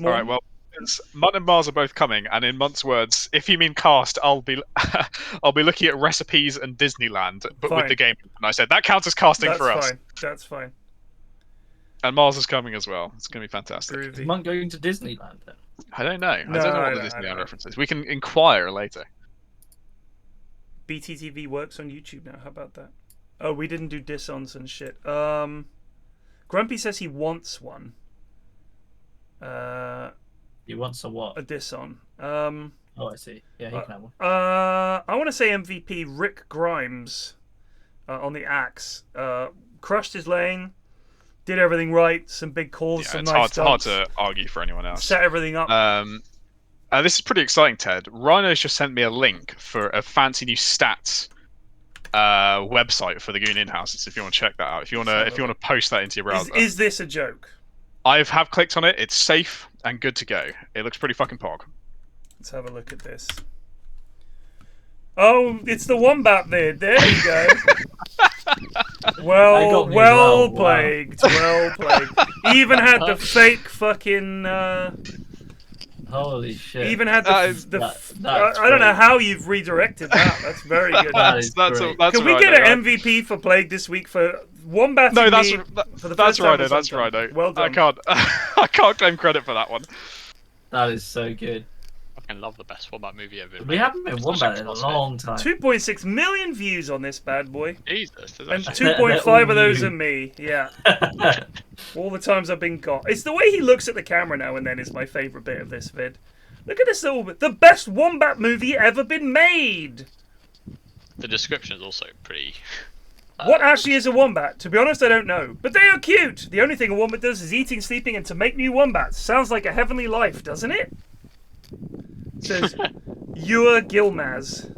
All right, well, Mud and Mars are both coming, and in Munt's words, if you mean cast, I'll be looking at recipes and Disneyland, but with the game. And I said that counts as casting for us. That's fine. And Mars is coming as well. It's going to be fantastic. Groovy. Is Munt going to Disneyland then? I don't know. I don't know what the Disneyland reference is. We can inquire later. BTTV works on YouTube now. How about that? Oh, we didn't do dissons and shit. Grumpy says he wants one. He wants a what? A disson. Oh, I see. Yeah, he can have one. I want to say MVP Rick Grimes on the axe. Crushed his lane, did everything right, some big calls, some nice it's hard to argue for anyone else. Set everything up. This is pretty exciting, Ted. Rhino's just sent me a link for a fancy new stats website for the Goon Inhouse. If you want to check that out, if you want to post that into your browser. Is this a joke? I have clicked on it. It's safe and good to go. It looks pretty fucking pog. Let's have a look at this. Oh, it's the Wombat there. There you go. well plagued. Well plagued. Even had the fake fucking... Holy shit. Even had I don't know how you've redirected that. That's very good. That's Can we get an MVP for Plague this week for Wombat? No, that's Rhino. That's Rhino. Well done. I can't claim credit for that one. That is so good. fucking love the best Wombat movie ever. We haven't been Wombat in a long time. 2.6 million views on this bad boy. Jesus, and 2.5 of those are me. Yeah. All the times I've been got. It's the way he looks at the camera now and then is my favourite bit of this vid. Look at this little bit. The best Wombat movie ever been made. The description is also pretty... What actually is a wombat? To be honest, I don't know. But they are cute. The only thing a wombat does is eating, sleeping, and to make new wombats. Sounds like a heavenly life, doesn't it? It says, Ewer Gilmaz.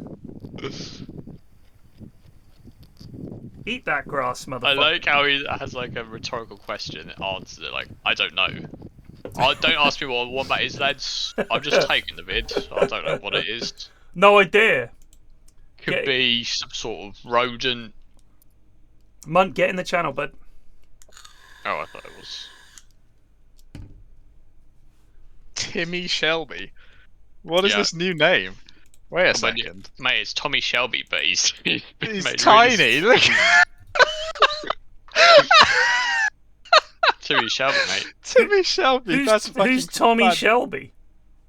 Eat that grass, motherfucker. I like how he has like a rhetorical question and answers it like, I don't know. Don't ask me what a wombat is, lads. I've just taken the vid. So I don't know what it is. No idea. Could be some sort of rodent. Munt, get in the channel, bud. Oh, I thought it was... Timmy Shelby? What is this new name? Wait a second. Mate, it's Tommy Shelby, but he's tiny. Look. Timmy Shelby, mate. Timmy Shelby. Who's Tommy Shelby?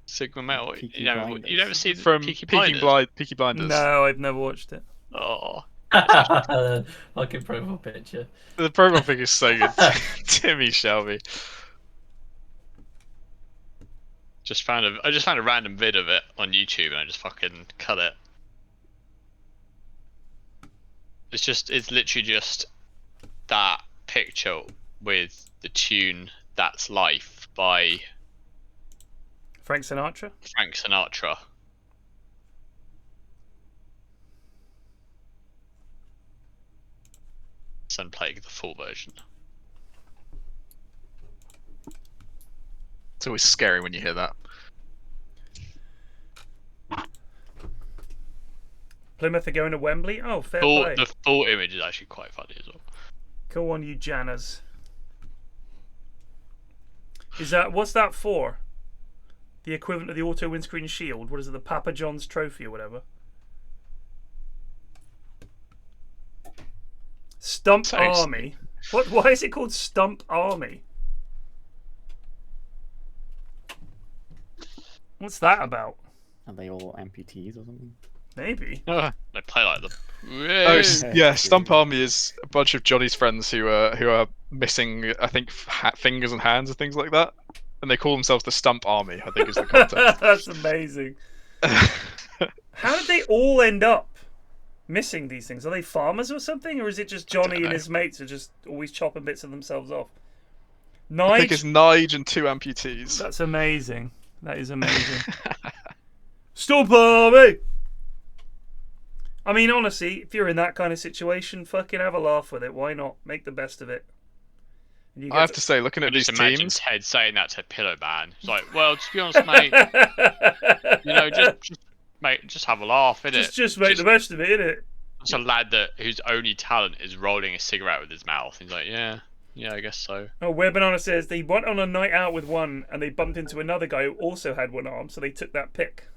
Sigma Metal. You never seen from Peaky Blinders? No, I've never watched it. Oh. Fucking profile picture. The profile picture is so good. Timmy Shelby. I just found a random vid of it on YouTube and I just fucking cut it. It's literally just that picture with the tune "That's Life" by Frank Sinatra. Frank Sinatra. Sun Plague, the full version. It's always scary when you hear that. Plymouth are going to Wembley? Oh, fair play. The full image is actually quite funny as well. Go on, you Janners. What's that for? The equivalent of the auto windscreen shield? What is it, the Papa John's trophy or whatever? Stump Army. Why is it called Stump Army? What's that about? Are they all amputees or something? Maybe. They play like them. Oh yeah, Stump Army is a bunch of Johnny's friends who are missing, I think, fingers and hands and things like that, and they call themselves the Stump Army. I think is the context. That's amazing. How did they all end up missing these things? Are they farmers or something, or is it just Johnny and his mates are just always chopping bits of themselves off? I think it's Nige and 2 amputees. That's amazing. That is amazing. Stump Army! I mean, honestly, if you're in that kind of situation, fucking have a laugh with it. Why not? Make the best of it. I have to say, looking at these teams... Ted saying that to Pillow Man. It's like, well, to be honest, mate, just have a laugh, innit? Just make the best of it, innit? It's a lad whose only talent is rolling a cigarette with his mouth. He's like, yeah, I guess so. Oh, Where Banana says they went on a night out with one and they bumped into another guy who also had one arm, so they took that pick.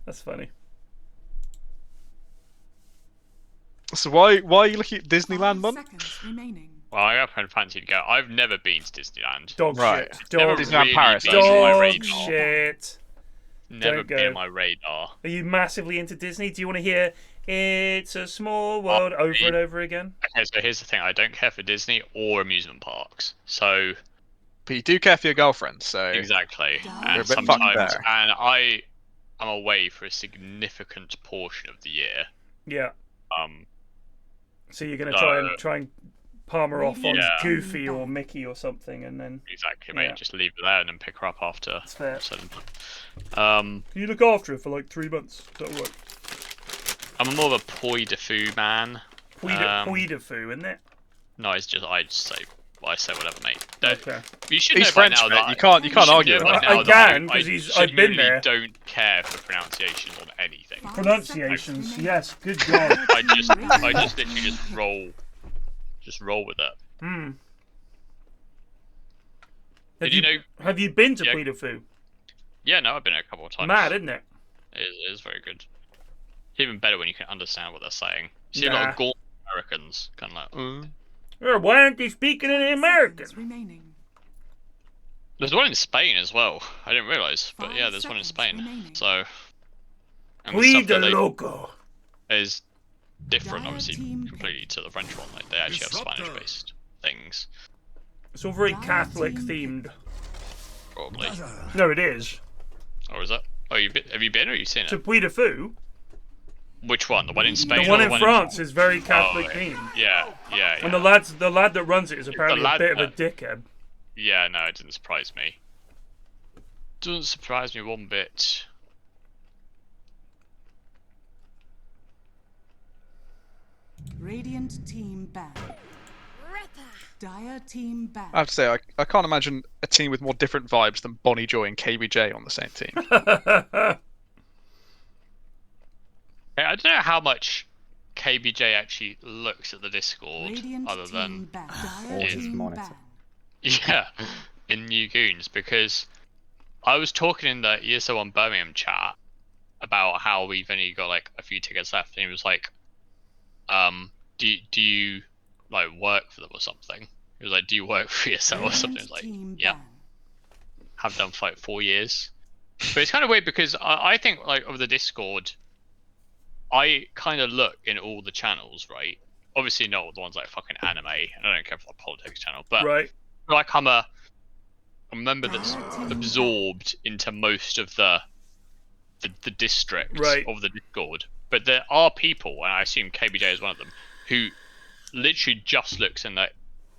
That's funny. So why are you looking at Disneyland, Mon? Well, I have kind of fancy to go. I've never been to Disneyland. Dog shit. Disneyland Paris. Dog shit. Never been on my radar. Are you massively into Disney? Do you want to hear "It's a Small World" over and over again? Okay, so here's the thing: I don't care for Disney or amusement parks. So, but you do care for your girlfriend, so exactly. You're a bit fucked there. And I'm away for a significant portion of the year. Yeah. So you're gonna try and palm her off on Goofy or Mickey or something, and then exactly, mate. Just leave her there and then pick her up after. That's fair. Can you look after her for like 3 months? That'll work. I'm more of a Puy de Fou man. Puy de Fou, isn't it? No, I just say whatever, mate. Okay. You should he's know French, by now mate. You can't argue. I can because I've been there. Don't care for pronunciations on anything. Pronunciations, yes. Good God. I just literally just roll with it. Hmm. Have you been to Puy de Fou? Yeah, no, I've been there a couple of times. Mad, isn't it? It is very good. It's even better when you can understand what they're saying. You see a lot of gaunt Americans, kind of like, Why aren't they speaking in American? There's one in Spain as well. I didn't realise, but yeah, there's one in Spain. So. We the loco. Is different, obviously, completely to the French one. Like they actually have Spanish-based things. It's all very Catholic themed. Probably. No, it is. Or is that? Oh, have you been or you seen it? To Puy de Fou. Which one? The one in Spain? The one in France is very Catholic themed. Yeah. And the lad that runs it is apparently a bit of a dickhead. Yeah, no, it didn't surprise me. Doesn't surprise me one bit. Radiant team ban. Dire team ban. I have to say, I can't imagine a team with more different vibes than Bonnie Joy and KBJ on the same team. I don't know how much KBJ actually looks at the Discord, Radiant other than monitor. Yeah, in New Goons, because I was talking in the ESO1 Birmingham chat about how we've only got like a few tickets left, and he was like, do you like work for them or something? He was like, do you work for ESO or something? I was like, yeah, have done for like 4 years. But it's kind of weird because I think like over the Discord, I kind of look in all the channels, right? Obviously not the ones like fucking anime, and I don't care for the politics channel, but like I'm a member that's absorbed into most of the districts of the Discord. But there are people, and I assume KBJ is one of them, who literally just looks in that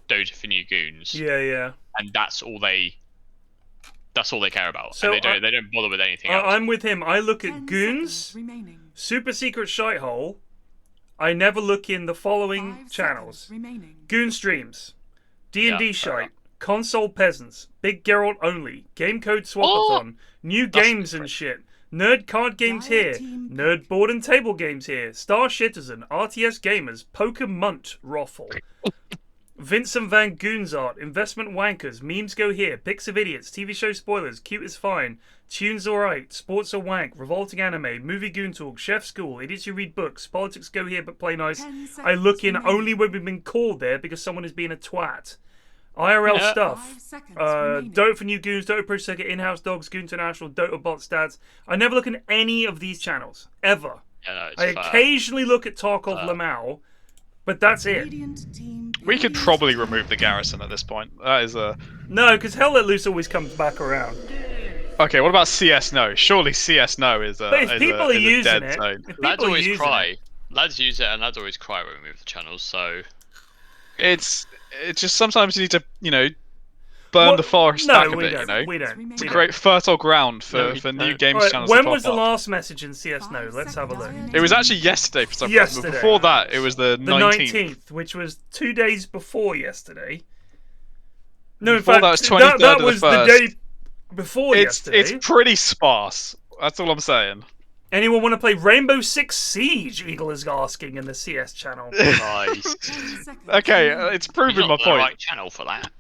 Dota for New Goons. Yeah. And that's all they care about. So and they don't bother with anything else. I'm with him. I look at Goons, Super Secret Shithole. I never look in the following channels: Goon Streams, D&D Shite, Console Peasants, Big Geralt Only, Game Code Swapathon, New Games and Shit, Nerd Card Games here, Nerd Board and Table Games here, Star Citizen, RTS Gamers, Pokemunt Roffle, Vincent Van Goon's Art, Investment Wankers, Memes Go Here, Pics of Idiots, TV Show Spoilers, Cute is Fine, Tunes Alright, Sports are Wank, Revolting Anime, Movie Goon Talk, Chef School, Idiots Who Read Books, Politics Go Here but Play Nice. I look in only when we've been called there because someone is being a twat. IRL stuff. Dota for New Goons, Dota Pro Circuit, Inhouse Dogs, Goonternational, Dota Bot Stats. I never look in any of these channels. Ever. Yeah, no, I occasionally look at Tarkov Lamau, but that's it. We could probably remove the garrison at this point. That is a... No, because Hell Let Loose always comes back around. Okay, what about CS No? Surely CS No is a, but if people are using dead it, zone. Lads always cry. Lads use it and lads always cry when we move the channels, so... It's just sometimes you need to, you know, burn the forest back a bit, you know? We don't. It's a great fertile ground for new games channels When to was pop the up. last message in CS No? Let's have a look. It was actually yesterday for some reason, but before that it was the 19th. Which was 2 days before yesterday. No, in before fact, that was 23rd that of was the the 1st. day before yesterday. It's pretty sparse. That's all I'm saying. Anyone want to play Rainbow Six Siege? Eagle is asking in the CS channel. Nice. Okay, it's proven my point. The right channel for that.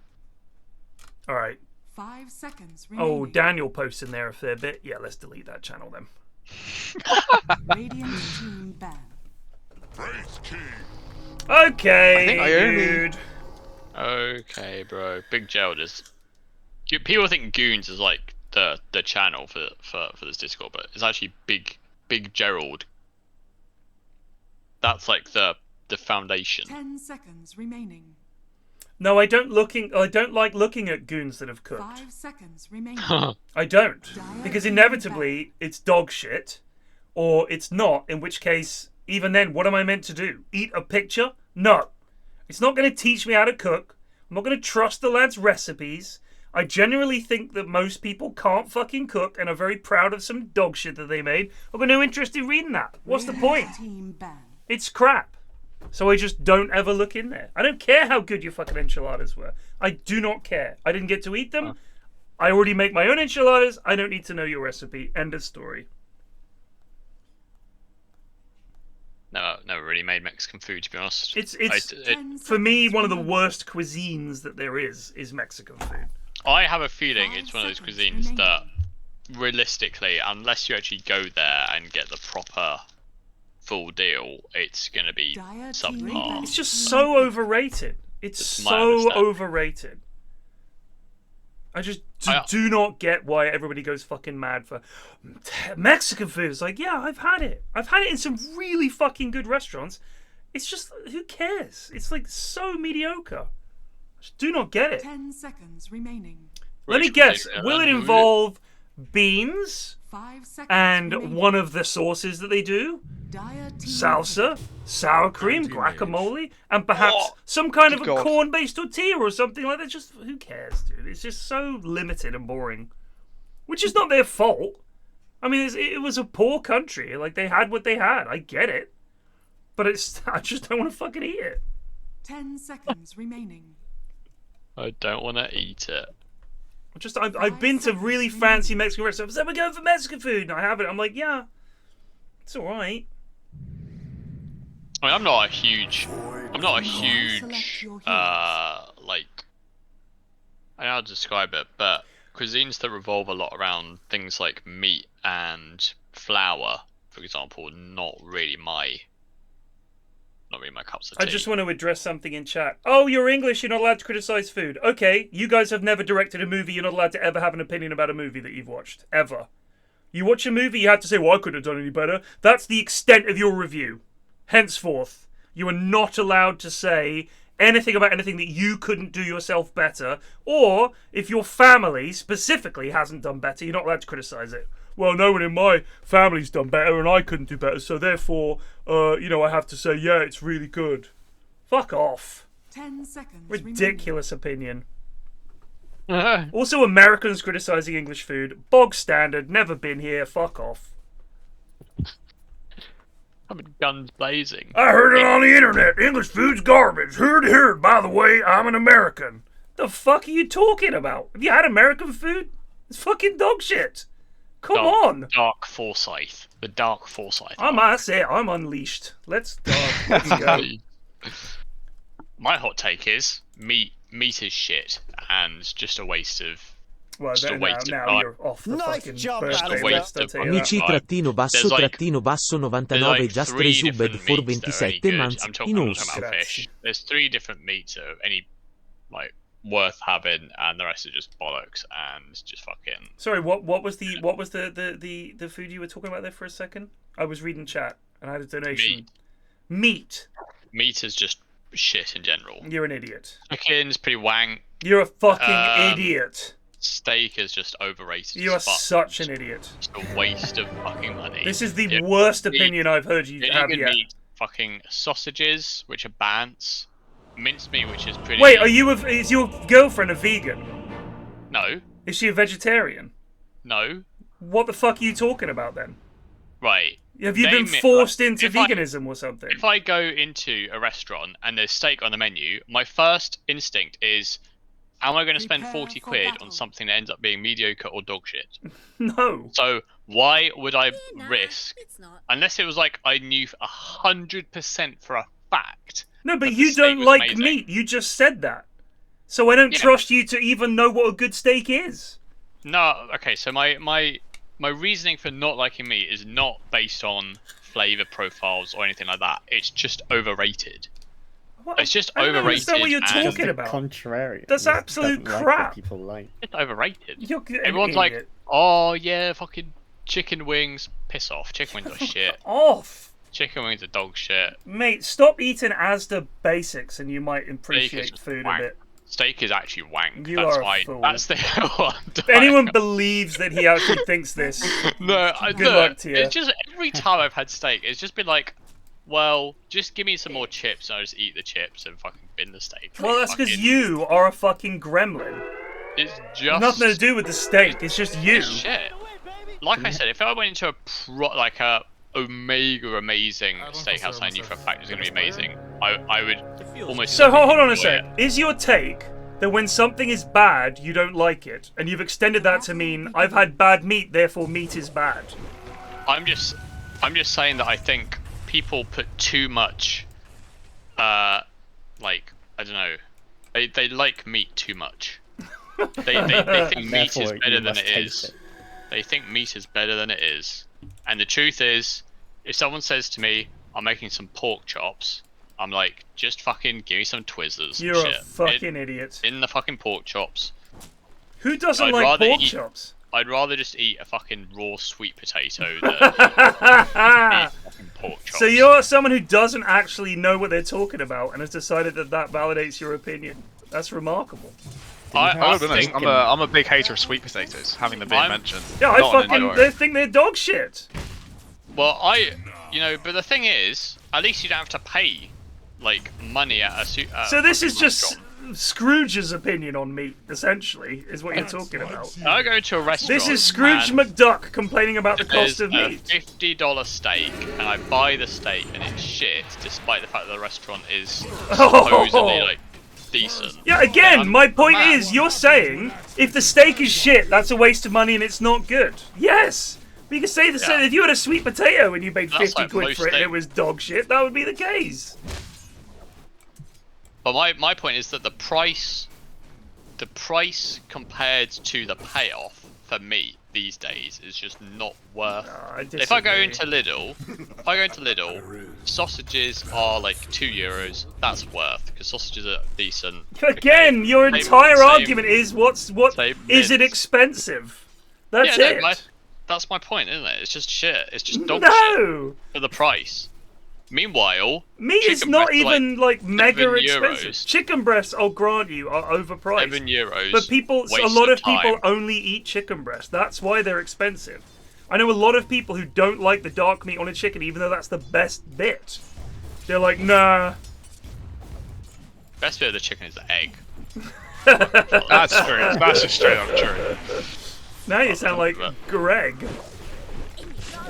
All right. 5 seconds remaining. Oh, Daniel posts in there a fair bit. Yeah, let's delete that channel then. Radiant team ban. Okay, dude. Okay, bro. Big Gerald is. People think Goons is like the channel for this Discord, but it's actually Big Gerald. That's like the foundation. 10 seconds remaining. No, I don't like looking at goons that have cooked. 5 seconds remaining. I don't, because inevitably it's dog shit, or it's not. In which case, even then, what am I meant to do? Eat a picture? No, it's not going to teach me how to cook. I'm not going to trust the lad's recipes. I generally think that most people can't fucking cook and are very proud of some dog shit that they made. I've got no interest in reading that. What's the point? It's crap. So I just don't ever look in there. I don't care how good your fucking enchiladas were. I do not care. I didn't get to eat them. I already make my own enchiladas. I don't need to know your recipe. End of story. Never really made Mexican food, to be honest. It's for me one of the worst cuisines that there is Mexican food. I have a feeling it's one of those cuisines that, realistically, unless you actually go there and get the proper full deal, it's gonna be subpar. It's just so overrated. It's so overrated. I just do not get why everybody goes fucking mad for Mexican food. It's like, yeah, I've had it. I've had it in some really fucking good restaurants. It's just, who cares? It's like so mediocre. I just do not get it. 10 seconds remaining. Let me guess. Will it involve beans 5 seconds and remaining. one of the sauces that they do? Salsa, sour cream, guacamole, and perhaps some kind of a corn-based tortilla or something like that. Just, who cares, dude? It's just so limited and boring. Which is not their fault. I mean, it was a poor country. Like, they had what they had. I get it. But I just don't want to fucking eat it. 10 seconds remaining. I don't want to eat it. I've been to really fancy Mexican restaurants. So we're going for Mexican food, and I have it. I'm like, yeah, it's all right. I mean, I'm not a huge, like, I don't know how to describe it, but cuisines that revolve a lot around things like meat and flour, for example, not really my cups of tea. I just want to address something in chat. Oh, you're English, you're not allowed to criticize food. Okay, you guys have never directed a movie, you're not allowed to ever have an opinion about a movie that you've watched. Ever. You watch a movie, you have to say, well, I couldn't have done any better. That's the extent of your review. Henceforth, you are not allowed to say anything about anything that you couldn't do yourself better, or if your family specifically hasn't done better, you're not allowed to criticize it. Well, no one in my family's done better and I couldn't do better, so therefore, I have to say, yeah, it's really good. Fuck off. 10 seconds. Ridiculous opinion. Also, Americans criticizing English food. Bog standard, never been here, fuck off. I mean, guns blazing. I heard it on the internet. English food's garbage. Heard. By the way, I'm an American. The fuck are you talking about? Have you had American food? It's fucking dog shit. Come on. Dark Forsyth. The Dark Forsyth. That's it. I'm unleashed. Let's go. My hot take is meat is shit and just a waste of. Well, now you're off the fucking birthday list, I'll tell you Amici-basso 99 just resubbed for 27 months Inhouse. There's 3 different meats of any worth having, and the rest are just bollocks and just fucking. Sorry, what was the food you were talking about there for a second? I was reading chat and I had a donation. Meat is just shit in general. You're an idiot. Chicken's pretty wank. You're a fucking idiot. Steak is just overrated. You are such an idiot. Just a waste of fucking money. This is the worst opinion I've heard you have yet. Fucking sausages, which are bants. Mincemeat, which is pretty. Wait, is your girlfriend a vegan? No. Is she a vegetarian? No. What the fuck are you talking about then? Right. Have you been forced into veganism or something? If I go into a restaurant and there's steak on the menu, my first instinct is, am I going to spend 40 quid on something that ends up being mediocre or dog shit? No. So why would I risk, unless it was like I knew 100% for a fact. No, but you don't like meat. You just said that. So I don't trust you to even know what a good steak is. No, okay, so my reasoning for not liking meat is not based on flavour profiles or anything like that. It's just overrated. What? It's just I don't overrated. Understand what you're talking about. Contrary. That's absolute crap. People like. It's overrated. Everyone's like, oh yeah, fucking chicken wings. Piss off. Chicken wings are shit. Off. Chicken wings are dog shit. Mate, stop eating Asda basics and you might appreciate food a bit. Steak is actually wank. That's are a fool. That's the If anyone believes that he actually thinks this, good luck to you. It's just every time I've had steak, it's just been like, well, just give me some more chips and I'll just eat the chips and fucking bin the steak. Well, that's because you are a fucking gremlin. It's just nothing to do with the steak. It's just you. Shit. Like I said, if I went into a Omega amazing steakhouse, I knew for a fact it was going to be amazing. I would almost. So hold on a sec. Is your take that when something is bad, you don't like it, and you've extended that to mean I've had bad meat, therefore meat is bad? I'm just saying that I think people put too much, I don't know, they like meat too much. They think meat is better than it is. They think meat is better than it is. And the truth is, if someone says to me, I'm making some pork chops, I'm like, just fucking give me some Twizzlers. You're a fucking idiot. In the fucking pork chops. Who doesn't like pork chops? I'd rather just eat a fucking raw sweet potato than eat fucking pork chops. So you're someone who doesn't actually know what they're talking about and has decided that that validates your opinion. That's remarkable. I'm a big hater of sweet potatoes, having them being mentioned. Yeah, they think they're dog shit. Well, but the thing is, at least you don't have to pay, like, money at a so this is just Scrooge's opinion on meat, essentially, is what you're talking about. I go to a restaurant. This is Scrooge McDuck complaining about the cost of meat. $50 steak, and I buy the steak, and it's shit, despite the fact that the restaurant is supposedly, like, decent. Yeah, again, my point is, you're saying, if the steak is shit, that's a waste of money and it's not good. Yes! But you can say the same, if you had a sweet potato and you paid 50 quid for it and it was dog shit, that would be the case. But my point is that the price compared to the payoff for meat these days is just not worth. If I go into Lidl, sausages are like €2. That's worth because sausages are decent. Again, your entire argument is is it expensive? That's it. That's my point, isn't it? It's just shit. It's just dog shit for the price. Meanwhile, meat is not even like mega expensive. Chicken breasts, I'll grant you, are overpriced. €7. But a lot of people only eat chicken breast. That's why they're expensive. I know a lot of people who don't like the dark meat on a chicken, even though that's the best bit. They're like, nah. Best bit of the chicken is the egg. That's true. That's just straight up true. Now you sound like Greg.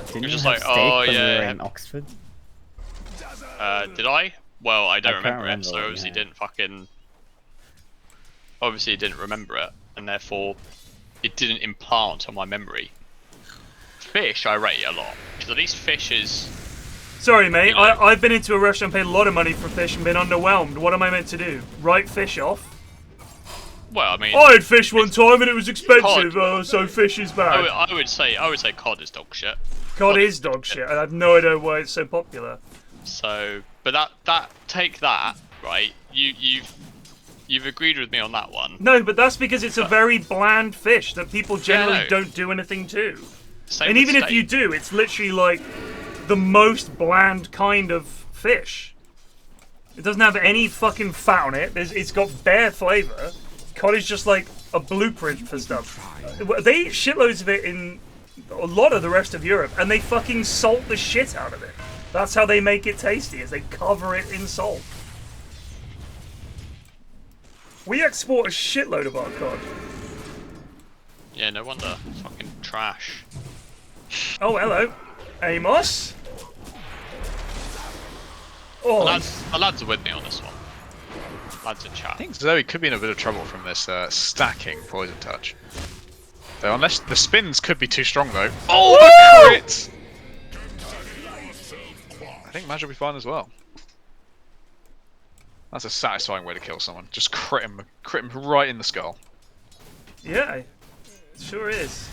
Didn't you just have like, steak oh when we yeah. were in Oxford? Did I? Well, I don't I can't remember it, remember so it, obviously yeah. didn't fucking. Obviously, didn't remember it, and therefore, it didn't implant on my memory. Fish, I rate a lot because at least fish is. Sorry, mate. I've been into a restaurant, paid a lot of money for fish, and been underwhelmed. What am I meant to do? Write fish off? Well, I mean, I had fish one time and it was expensive, so fish is bad. I would say cod is dog shit. Cod is dog shit, and I have no idea why it's so popular. So, but take that, right? You've agreed with me on that one. No, but that's because it's a very bland fish that people generally don't do anything to. Same and with even steak. if you do, it's literally like the most bland kind of fish. It doesn't have any fucking fat on it. It's got bare flavour. Cod is just like a blueprint for stuff. They eat shitloads of it in a lot of the rest of Europe, and they fucking salt the shit out of it. That's how they make it tasty, is they cover it in salt. We export a shitload of our cod. Yeah, no wonder. Fucking trash. Oh, hello. Amos? Oh, the lads are with me on this one. Lads in chat. I think Zoe could be in a bit of trouble from this stacking poison touch. Though, unless the spins could be too strong, though. Oh, the crit! I think Madge will be fine as well. That's a satisfying way to kill someone. Just crit him right in the skull. yeah, it sure is.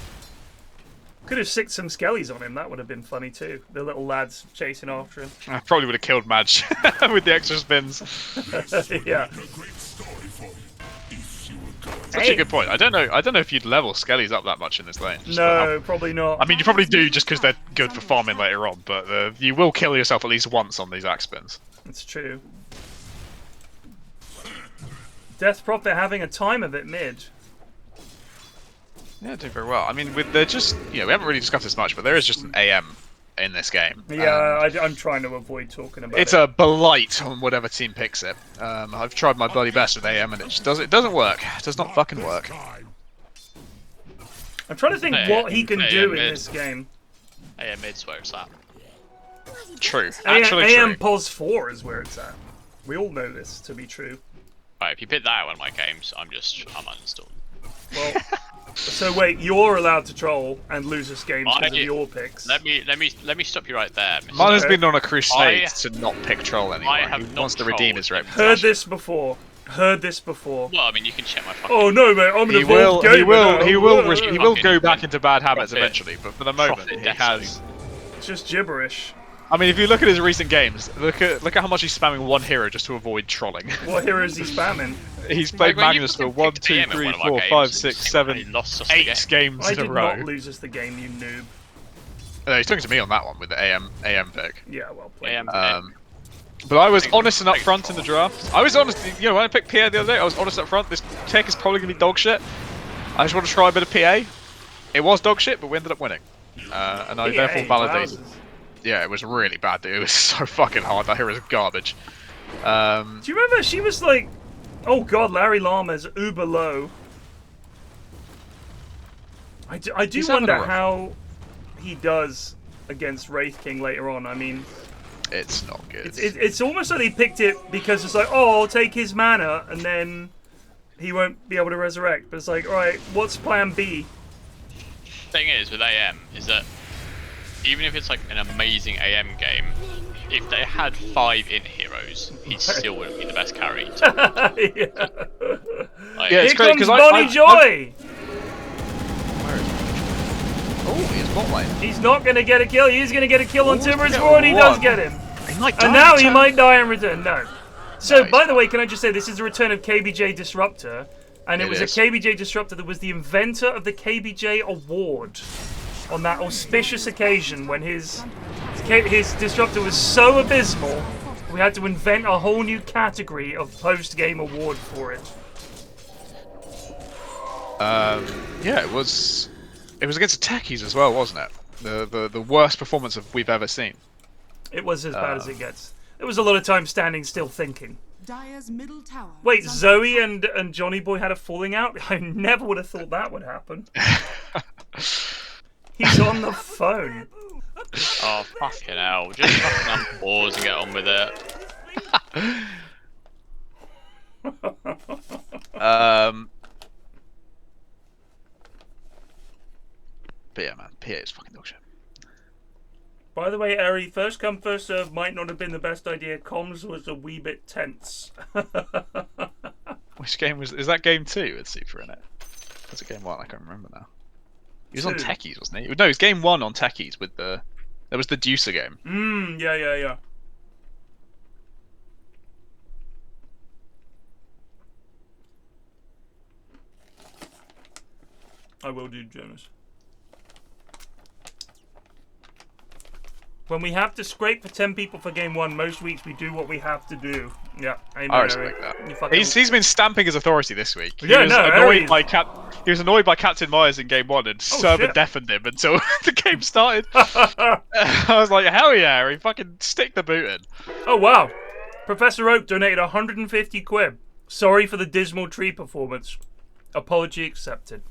Could have sicked some skellies on him, that would have been funny too. The little lads chasing after him. I probably would have killed Madge with the extra spins. Yeah. Such a good point. I don't know if you'd level skellies up that much in this lane. No, probably not. I mean, you probably do just because they're good for farming later on, but you will kill yourself at least once on these axe spins. It's true. Death Prophet having a time of it mid. Yeah, doing very well. I mean, they're just, we haven't really discussed this much, but there is just an AM in this game. Yeah, I'm trying to avoid talking about it's it. a blight on whatever team picks it. I've tried my bloody best with AM, and it doesn't work. It does not fucking work. I'm trying to think what he can do in this game. AM mid's where it's at. True. Actually AM true. pos 4 is where it's at. We all know this to be true. Right, if you pick that out in my games, I'm uninstalling. Well, so wait, you're allowed to troll and lose us games because of your picks. Let me stop you right there. Mr. Mine has been on a crusade to not pick troll anymore. He wants to redeem his reputation. Heard this before. Well, I mean, you can check my fucking... Oh no, mate, I'm an evolved gamer He will go back into bad habits eventually, but for the moment, he has... It's just gibberish. I mean, if you look at his recent games, look at how much he's spamming one hero just to avoid trolling. What hero is he spamming? He's played Magnus for 1, 2, 3, 4, 5, 6, 7, 8 games in a row. I did not lose us the game, you noob. No, he's talking to me on that one with the AM pick. Yeah, well played. But I was honest and upfront in the draft. I was honest, you know, when I picked PA the other day, I was honest up front. This tech is probably going to be dog shit. I just want to try a bit of PA. It was dog shit, but we ended up winning. And I therefore validated. Yeah, it was really bad, dude. It was so fucking hard. That hero is garbage. Do you remember? She was like, oh god, Larry Lama's uber low. I do wonder how he does against Wraith King later on. I mean, it's not good. It's almost like he picked it because it's like, oh, I'll take his mana and then he won't be able to resurrect. But it's like, alright, what's plan B? Thing is with AM is that even if it's like an amazing AM game, if they had 5 int heroes, he still wouldn't be the best carry. Yeah. Like, yeah, it's here great comes Bonnie Joy! Oh, he's bot lane. He's not going to get a kill. He's going to get a kill on Timber's Ward. He does get him. And now he might die in return. No. So, by the way, can I just say, this is the return of KBJ Disruptor. And it was a KBJ Disruptor that was the inventor of the KBJ Award on that auspicious occasion when his Disruptor was so abysmal, we had to invent a whole new category of post-game award for it. Yeah, it was against the techies as well, wasn't it? The worst performance we've ever seen. It was as bad as it gets. There was a lot of time standing still thinking. Dire's middle tower. Wait, Zoe and Jonnyboi had a falling out? I never would have thought that would happen. He's on the phone. Oh, fucking hell. Just fucking unpause and get on with it. But yeah, man, PA is fucking dog shit. By the way, Eri, first come, first serve might not have been the best idea. Comms was a wee bit tense. Which game is that game 2 with Super in it? That's a game 1, I can't remember now. He was on Techies, wasn't he? No, it was game 1 on Techies with the... That was the Deucer game. Yeah. I will do, Jonas. When we have to scrape for 10 people for game 1, most weeks we do what we have to do. Yeah, amen, I respect that. He's been stamping his authority this week. He was annoyed by Captain Myers in game 1 and server deafened him until the game started. I was like, hell yeah, he fucking stick the boot in. Oh wow. Professor Oak donated 150 quid. Sorry for the dismal tree performance. Apology accepted.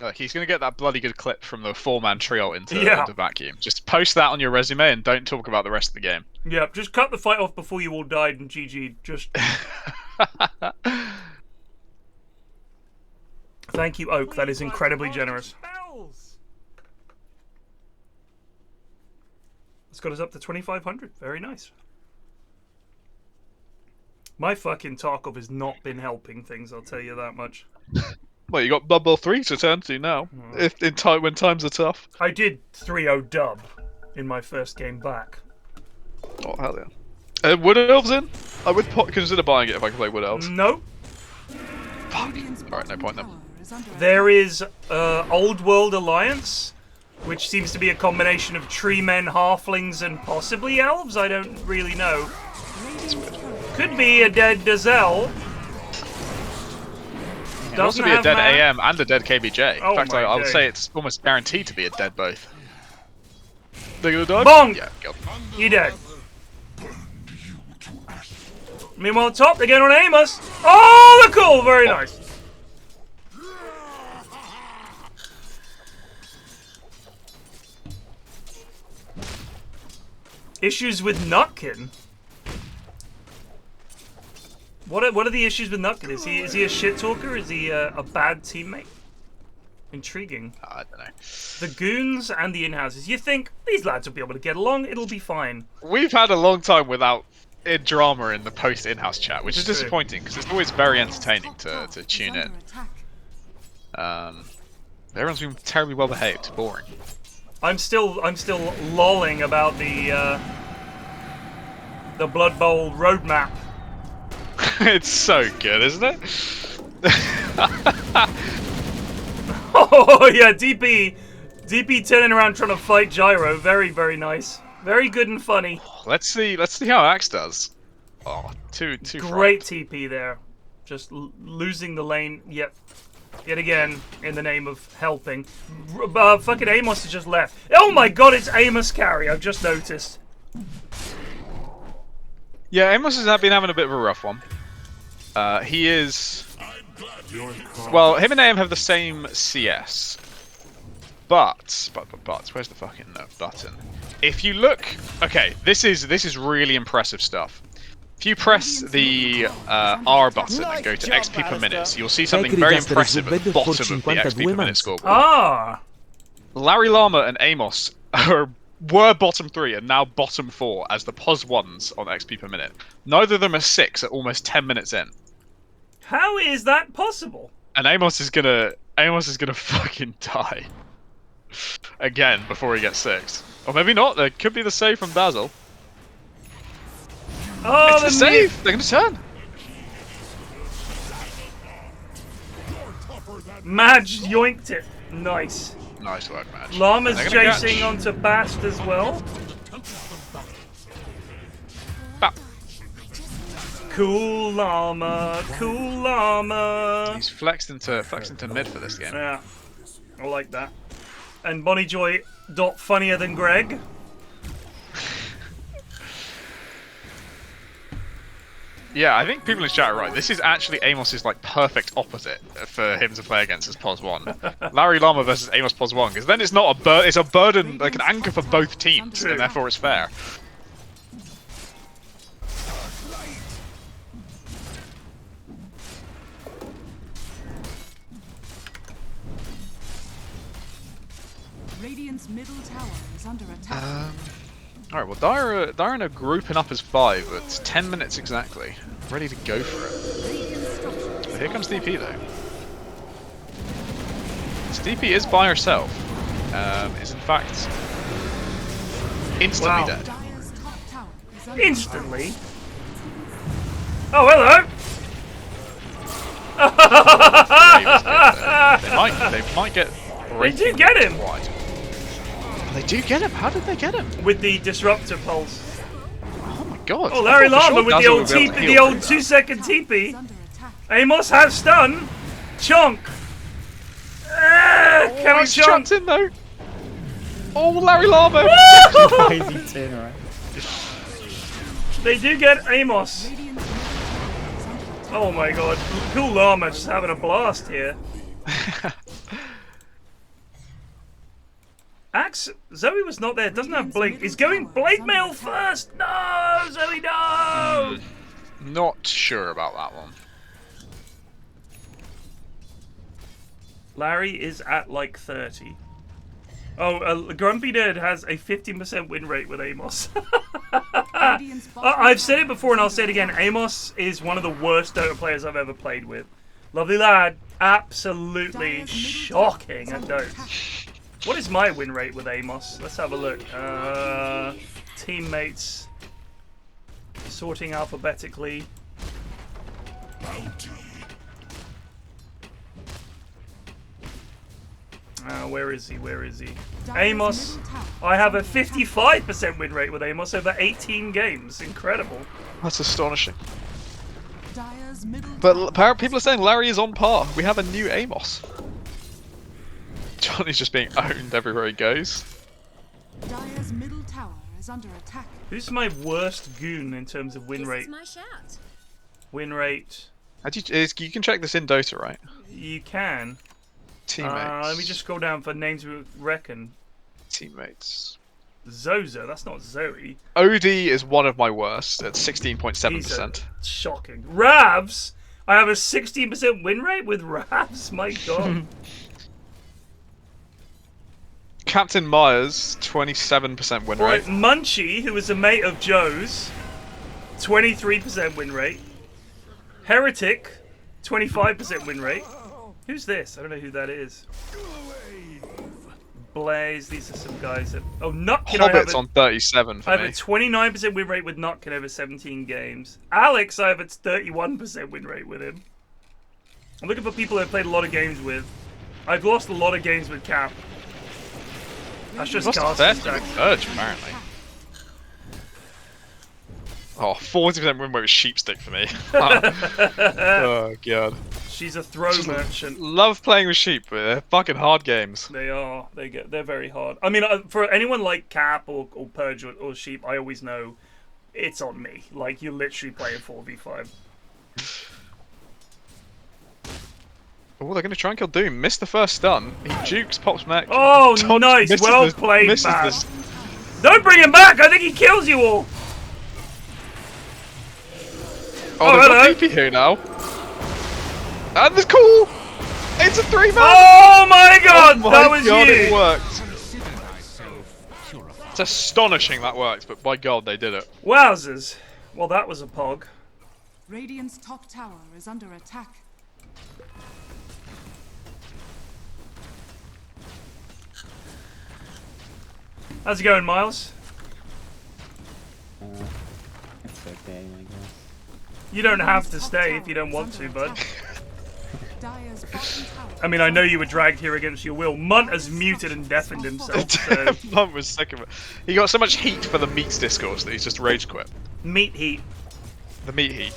Look, he's going to get that bloody good clip from the 4-man trio into the vacuum. Just post that on your resume and don't talk about the rest of the game. Yeah, just cut the fight off before you all died and GG. Just... Thank you, Oak. That is incredibly generous. It's got us up to 2,500. Very nice. My fucking Tarkov has not been helping things, I'll tell you that much. Well, you got Blood Bowl 3 to turn to now. When times are tough. I did 3-0 dub in my first game back. Oh, hell yeah. Wood Elves in? I would consider buying it if I could play Wood Elves. No. Fuck. Alright, no point then. There is Old World Alliance, which seems to be a combination of tree men, halflings, and possibly elves. I don't really know. Could be a dead Dazelle. It could also be a dead AM and a dead KBJ. Oh, in fact, I would say it's almost guaranteed to be a dead both. They're gonna die? Bonk! Yeah, go. You dead. Meanwhile, top, they're getting on Amos. Oh, they're cool. Very nice. Issues with Nutkin? What are the issues with Nutkin? Is he a shit talker? Is he a bad teammate? Intriguing. I don't know. The goons and the in-houses. You think these lads will be able to get along? It'll be fine. We've had a long time without drama in the post in-house chat, which is disappointing because it's always very entertaining to tune in. Everyone's been terribly well behaved. Boring. I'm still lolling about the Blood Bowl roadmap. It's so good, isn't it? Oh yeah, DP turning around trying to fight Gyro. Very, very nice. Very good and funny. Let's see how Axe does. Oh, too Great fried. TP there. Just losing the lane yet again in the name of helping. Fucking Amos has just left. Oh my god, it's Amos carry. I've just noticed. Yeah, Amos has been having a bit of a rough one. He is... Well, him and AM have the same CS. But, where's the fucking button? If you look... Okay, this is really impressive stuff. If you press the R button and go to XP per minute, you'll see something very impressive at the bottom of the XP per minute scoreboard. Ah! Larry Llama and Amos were bottom 3 and now bottom 4 as the POS 1s on XP per minute. Neither of them are 6 at almost 10 minutes in. How is that possible? And Amos is gonna fucking die again before he gets 6. Or maybe not. There could be the save from Basil. Oh, it's the save! They're gonna turn! Madge yoinked it. Nice. Nice work, Madge. Llama's chasing onto Bast as well. Bap. Cool Llama, cool Llama. He's flexed into mid for this game. Yeah, I like that. And Bonnie Joy, funnier than Greg. Yeah, I think people in chat are right. This is actually Amos's like perfect opposite for him to play against as POS 1. Larry Llama versus Amos POS 1, because then it's not it's a burden, like an anchor for both teams, and therefore it's fair. Radiant's middle tower is under attack. Alright, well, Dire are grouping up as 5 at 10 minutes exactly. Ready to go for it. But here comes DP though. This DP is by herself. Is in fact instantly dead. Instantly? Oh, hello! They might get... They do get him! Wide. They do get him. How did they get him? With the disruptor pulse. Oh my god. Oh, Larry Llama with the old TP, the old 2-second TP. Amos has stun. Chunk. Cannot he's chunk. trapped in though. Oh, Larry Llama. Crazy turnaround. They do get Amos. Oh my god. Cool Llama just having a blast here. Axe, Zoe was not there, doesn't have Blink. He's going Blade Mail first! No! Zoe, no! Not sure about that one. Larry is at like 30. Oh, TheGrumpyNerd has a 15% win rate with Amos. I've said it before and I'll say it again. Amos is one of the worst Dota players I've ever played with. Lovely lad. Absolutely shocking at Dota. What is my win rate with Amos? Let's have a look. Teammates. Sorting alphabetically. Where is he? Where is he? Amos. I have a 55% win rate with Amos over 18 games. Incredible. That's astonishing. But people are saying Larry is on par. We have a new Amos. Johnny's just being owned everywhere he goes. Dire's middle tower is under attack. Who's my worst goon in terms of win rate? My shout. Win rate. You can check this in Dota, right? You can. Teammates. Let me just scroll down for names we reckon. Teammates. Zozo, that's not Zoe. OD is one of my worst at 16.7%. Shocking. Ravs! I have a 16% win rate with Ravs? My god. Captain Myers, 27% win Right, rate. Munchie, who is a mate of Joe's, 23% win rate. Heretic, 25% win rate. Who's this? I don't know who that is. Blaze. These are some guys that... Oh, Nutkin. Hobbit's on 37 for I have me. a 29% win rate with Nutkin over 17 games. Alex, I have a 31% win rate with him. I'm looking for people I've played a lot of games with. I've lost a lot of games with Cap. That's just casting. Urge, apparently. Oh, 40% win rate with Sheepstick for me. Oh, God. She's a throw merchant. Love playing with sheep, but they're fucking hard games. They are. They're very hard. I mean, for anyone like Cap or Purge or Sheep, I always know it's on me. Like, you literally play a 4v5. Oh, they're going to try and kill Doom. Missed the first stun. He jukes, pops mech. Oh, nice. Well played, man. Don't bring him back. I think he kills you all. Oh, they've got DP here now. And it's cool. It's a 3-man. Oh my god, oh my that was god, you. It worked. It's astonishing that worked, but by god, they did it. Wowzers. Well, that was a pog. Radiant's top tower is under attack. How's it going, Miles? It's okay, I guess. You don't have to stay if you don't want to, bud. I mean, I know you were dragged here against your will. Munt has muted and deafened himself. So. Munt was sick of it. He got so much heat for the meats discourse that he's just rage quit. Meat heat. The meat heat.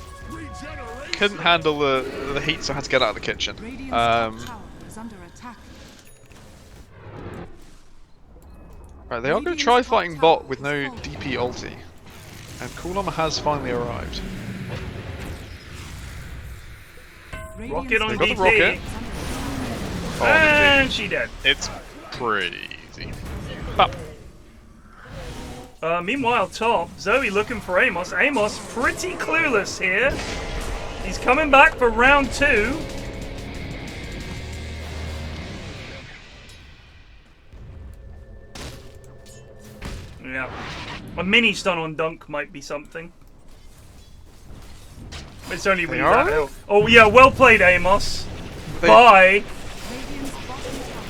Couldn't handle the heat, so had to get out of the kitchen. Right, they are going to try fighting bot with no DP ulti. And Cool Armor has finally arrived. Rocket on got DP. the rocket. Oh, and she dead. It's pretty easy. Bop. Meanwhile, top, Zoe looking for Amos. Amos pretty clueless here. He's coming back for round 2. Yeah. A mini stun on Dunk might be something. It's only when he's that hill. Oh yeah, well played, Amos. Bye.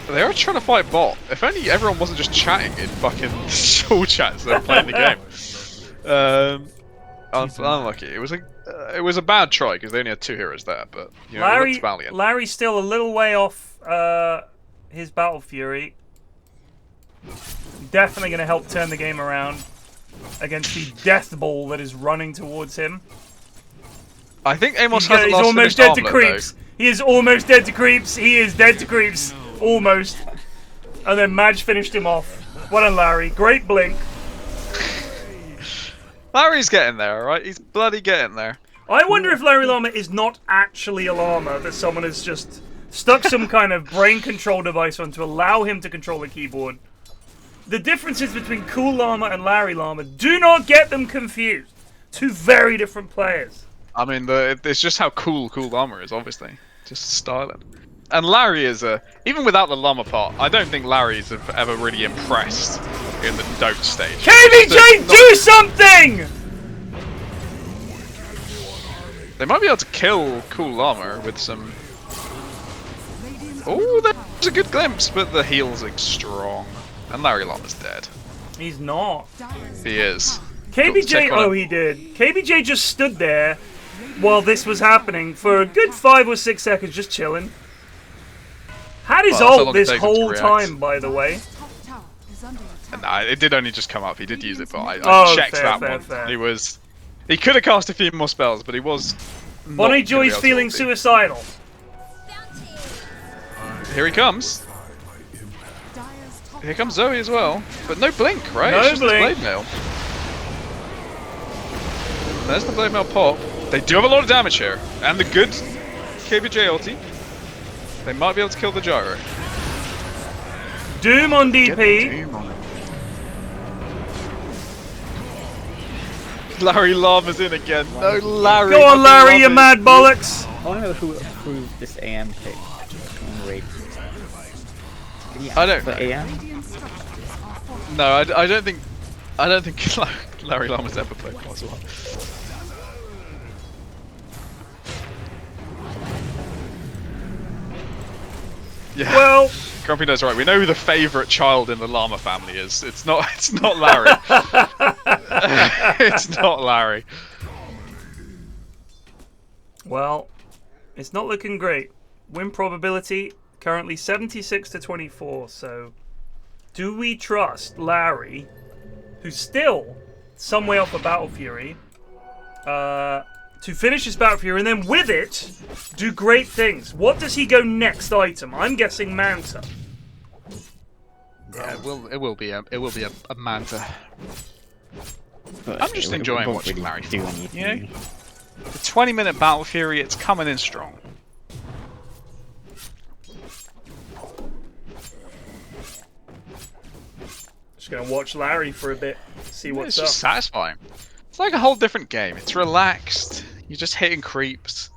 They are trying to fight bot. If only everyone wasn't just chatting in fucking show chats that are playing the game. Unlucky. It was a bad try because they only had 2 heroes there, but you know, it looked valiant. Larry's still a little way off his Battle Fury. Definitely going to help turn the game around against the Death Ball that is running towards him. I think Amos has he's almost dead to creeps. Though. He is almost dead to creeps. He is dead to creeps. Almost. And then Madge finished him off. Well done, Larry. Great blink. Larry's getting there, alright? He's bloody getting there. I wonder if Larry Llama is not actually a llama, that someone has just stuck some kind of brain control device on to allow him to control the keyboard. The differences between Cool Llama and Larry Llama, do not get them confused. 2 very different players. I mean, it's just how cool Llama is, obviously. Just styling. And Larry is even without the llama part, I don't think Larry's ever really impressed in the Dota stage. KBJ, do something! They might be able to kill Cool Llama with some... Oh, that's a good glimpse, but the heal's strong. And Larry Llama's dead. He's not. He is. KBJ, oh he did. KBJ just stood there while this was happening for a good 5 or 6 seconds, just chilling. Had his ult this whole time, by the way. Nah, it did only just come up. He did use it, but I checked that one. Fair. He could have cast a few more spells, but he was. Bonnie Joy's feeling suicidal. Here he comes. Here comes Zoe as well, but no blink, right? No it's just blink. Blade Mail. There's the Blade Mail pop. They do have a lot of damage here, and the good KBJ ulti. They might be able to kill the gyro. Doom on DP. Doom on it. Larry Llama's in again. No, Larry. Go on, Larry, you mad bollocks. I want to know who approved this AM pick. I don't know. AM? No, I don't think Larry Llama's ever played Class 1. Yeah. Well, GrumpyNerd's right. We know who the favourite child in the llama family is. It's not Larry. It's not Larry. Well, it's not looking great. Win probability currently 76 to 24. So, do we trust Larry, who's still some way off a Battle Fury, to finish his Battle Fury and then with it do great things? What does he go next item? I'm guessing Manta. Yeah, it will be a Manta. But I'm just enjoying won't watching really Larry. do anything. You know, the 20-minute Battle Fury, it's coming in strong. Just gonna watch Larry for a bit, see what's It's up. just satisfying. It's like a whole different game. It's relaxed. You're just hitting creeps,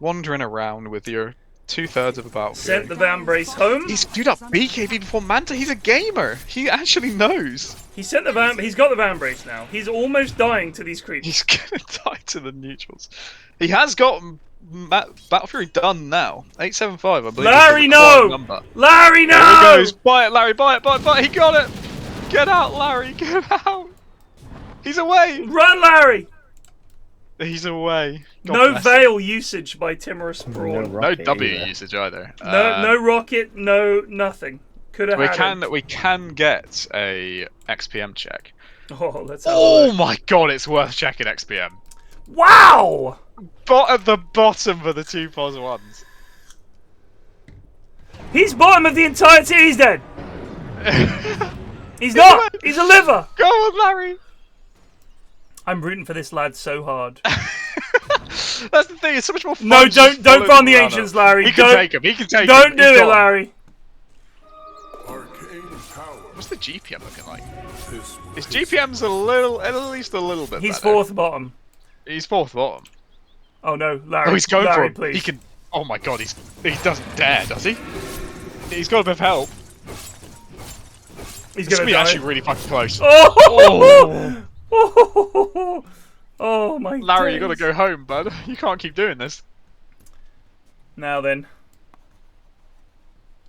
wandering around with your 2/3 of a Battle Fury. Sent the Van Brace home. He's queued up BKB before Manta. He's a gamer. He actually knows. He sent the Van. He's got the Van Brace now. He's almost dying to these creeps. He's gonna die to the neutrals. He has got Battle Fury done now. 875, I believe. Larry, is the no! required number. Larry, no! There he goes. Buy it, Larry. Buy it. He got it. Get out, Larry. Get out. He's away. Run, Larry. He's away. God No bless him. veil usage by Timorous Brawn. No W usage either. No rocket. No nothing. Could have had it. We can get a XPM check. Oh, let's have a Oh look. my god, it's worth checking XPM. Wow! At the bottom for the 2+1s. He's bottom of the entire team. He's dead. He's not. He's a liver. Go on, Larry. I'm rooting for this lad so hard. That's the thing. It's so much more fun. No, just don't following farm the him around. ancients, Larry. He can take him. He can take him. Don't do He's it, got him. Larry. What's the GPM looking like? His GPM's at least a little bit He's better. fourth bottom. He's fourth bottom. Oh no, Larry. Oh, he's going Larry, for him. Please. He can. Oh my god, he doesn't dare, does he? He's got a bit of help. He's This gonna could be die. actually really fucking close. Oh! Oh my god. Larry, you gotta go home, bud. You can't keep doing this. Now then.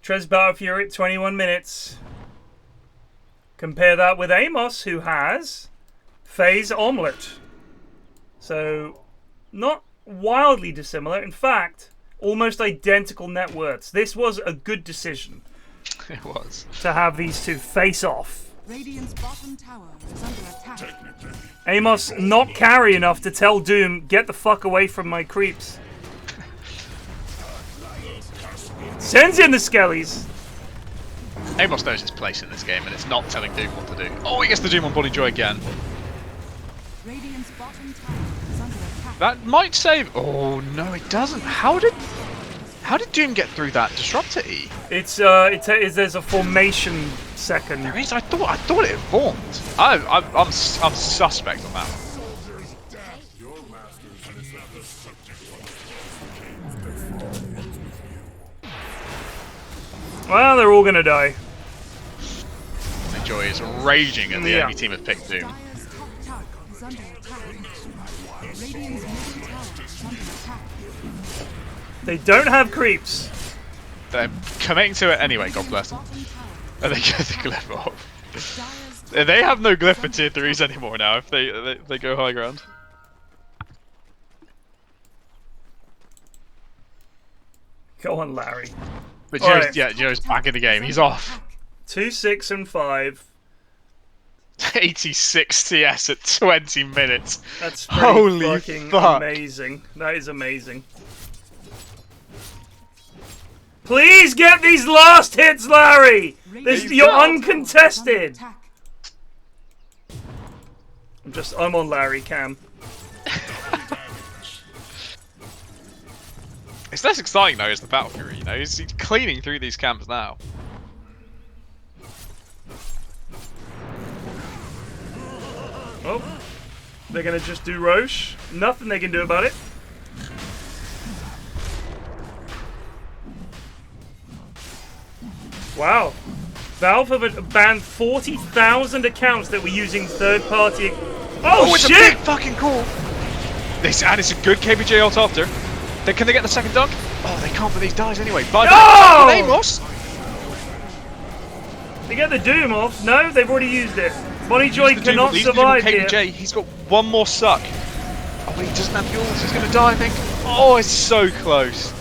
Trez Battle Fury at 21 minutes. Compare that with Amos, who has Phase Omelette. So, not wildly dissimilar. In fact, almost identical net worths. This was a good decision. It was. To have these two face off. Radiant's bottom tower is under attack. Amos not carry enough to tell Doom, get the fuck away from my creeps. Sends in the skellies. Amos knows his place in this game, and it's not telling Doom what to do. Oh, he gets the Doom on Body Joy again. Radiant's bottom tower is under attack. That might save. Oh no, it doesn't. How did Doom get through that disruptor E? It's there's a formation second. There is. I thought it formed. I'm suspect on that one. Well, they're all gonna die. Joy is raging at the Yeah. enemy team have picked Doom. Dire's top tower is under attack. Radiant's middle tower is under attack. They don't have creeps. They're committing to it anyway, God bless them. Bottom tower. And they get the glyph off. Dire's They have no glyph for tier 3s anymore now if they go high ground. Go on, Larry. But Alright. Joe's back in the game. He's off. 2, 6, and 5. 86 TS at 20 minutes. That's pretty Holy fucking fuck. amazing. That is amazing. Please get these last hits, Larry! You're uncontested! I'm on Larry cam. It's less exciting though as the Battle Fury, you know, he's cleaning through these camps now. Oh. They're gonna just do Roche. Nothing they can do about it. Wow. Valve have banned 40,000 accounts that were using third-party... Oh, it's shit! a big fucking call! And it's a good KBJ ult after. Can they get the second dunk? Oh, they can't, but he dies anyway. Bye No! Amos! They get the Doom off. No, they've already used it. Bonnie Joy cannot survive here. KBJ, he's got one more suck. Oh, wait, he doesn't have yours. He's going to die, I think. Oh, it's so close.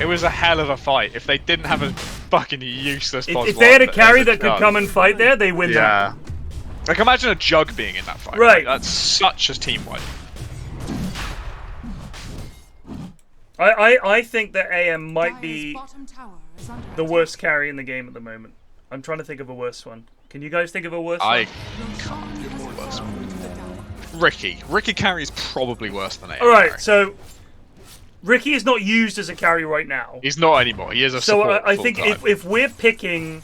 It was a hell of a fight. If they didn't have a fucking useless boss, if they had a carry that could come and fight there, they win that. Like, imagine a Jug being in that fight. Right. That's such a team fight. I think that AM might be the worst carry in the game at the moment. I'm trying to think of a worse one. Can you guys think of a worse one? I can't think of a worse one. Ricky. Ricky carry is probably worse than AM. Alright, carry. so Ricky is not used as a carry right now. He's not anymore. He is a support. So I think if we're picking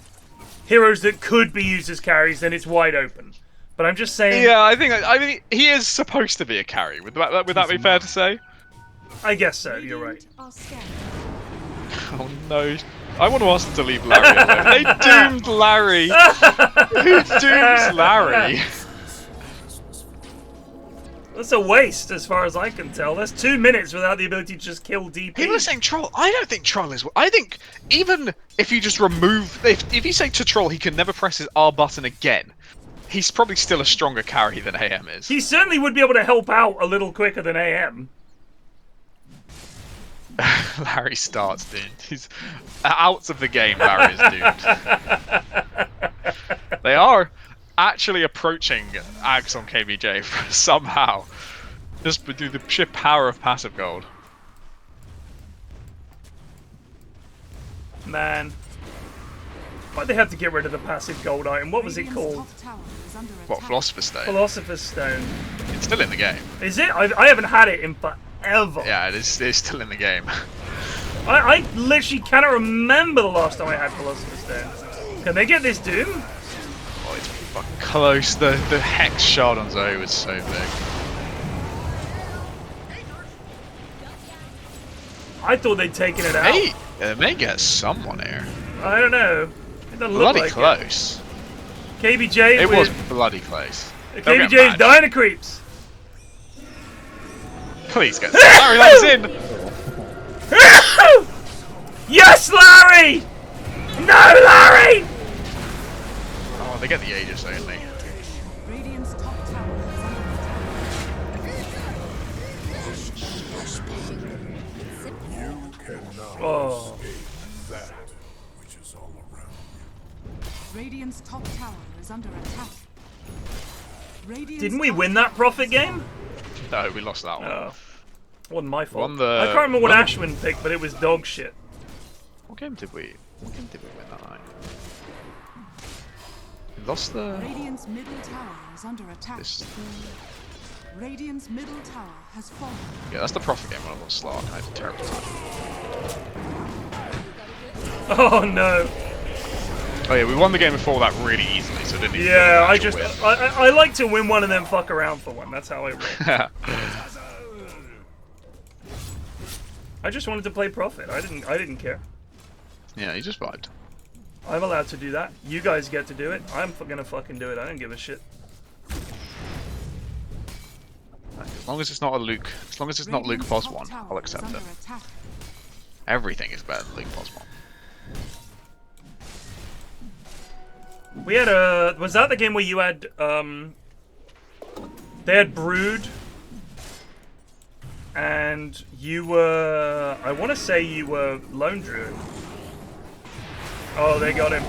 heroes that could be used as carries, then it's wide open. But I'm just saying. Yeah, I think he is supposed to be a carry. Would that be fair to say? I guess so. You're right. Oh no! I want to ask them to leave Larry alone. They doomed Larry. Who dooms Larry? That's a waste, as far as I can tell. That's 2 minutes without the ability to just kill DP. People are saying Troll. I don't think Troll is. I think even if you just remove, if you say to Troll he can never press his R button again, he's probably still a stronger carry than AM is. He certainly would be able to help out a little quicker than AM. Larry starts, dude. He's out of the game. Larry is doomed. They are actually approaching Ags on KBJ somehow, just through the sheer power of passive gold. Man, why'd they have to get rid of the passive gold item? What was it called? What, Philosopher's Stone? Philosopher's Stone. It's still in the game. Is it? I haven't had it in forever. Yeah, it's still in the game. I literally cannot remember the last time I had Philosopher's Stone. Can they get this Doom? Oh, it's fucking close. The Hex shard on Zoe was so big. I thought they'd taken it out. Hey, they may get someone here. I don't know. It doesn't Bloody look like close. It. KBJ. It was bloody close. KBJ's dying of creeps. Please get Larry, that was in! Yes, Larry! No, Larry! Oh, they get the Aegis only. Radiant's top tower is under Oh. that which is all around you. Radiant's top tower is under attack. Didn't we win that profit game? No, we lost that one. Oh. Wasn't my fault. Won the... I can't remember what Ashwin picked, but it was dog shit. What game did we win that night? We lost the... Radiant's middle tower is under attack. Radiant's middle tower has fallen. Yeah, that's the profit game when I lost Slark. I had a terrible time. Oh no. Oh yeah, we won the game before that really easily, so it didn't even Yeah, win. I like to win one and then fuck around for one. That's how I roll. I just wanted to play profit. I didn't care. Yeah, you just vibed. I'm allowed to do that. You guys get to do it. I'm gonna fucking do it. I don't give a shit. As long as it's not a Luke, as long as it's not Luke Pos one, I'll accept it. Everything is better than Luke Pos one. We had a... Was that the game where you had, they had Brood, and you were... I want to say you were Lone Druid. Oh, they got him.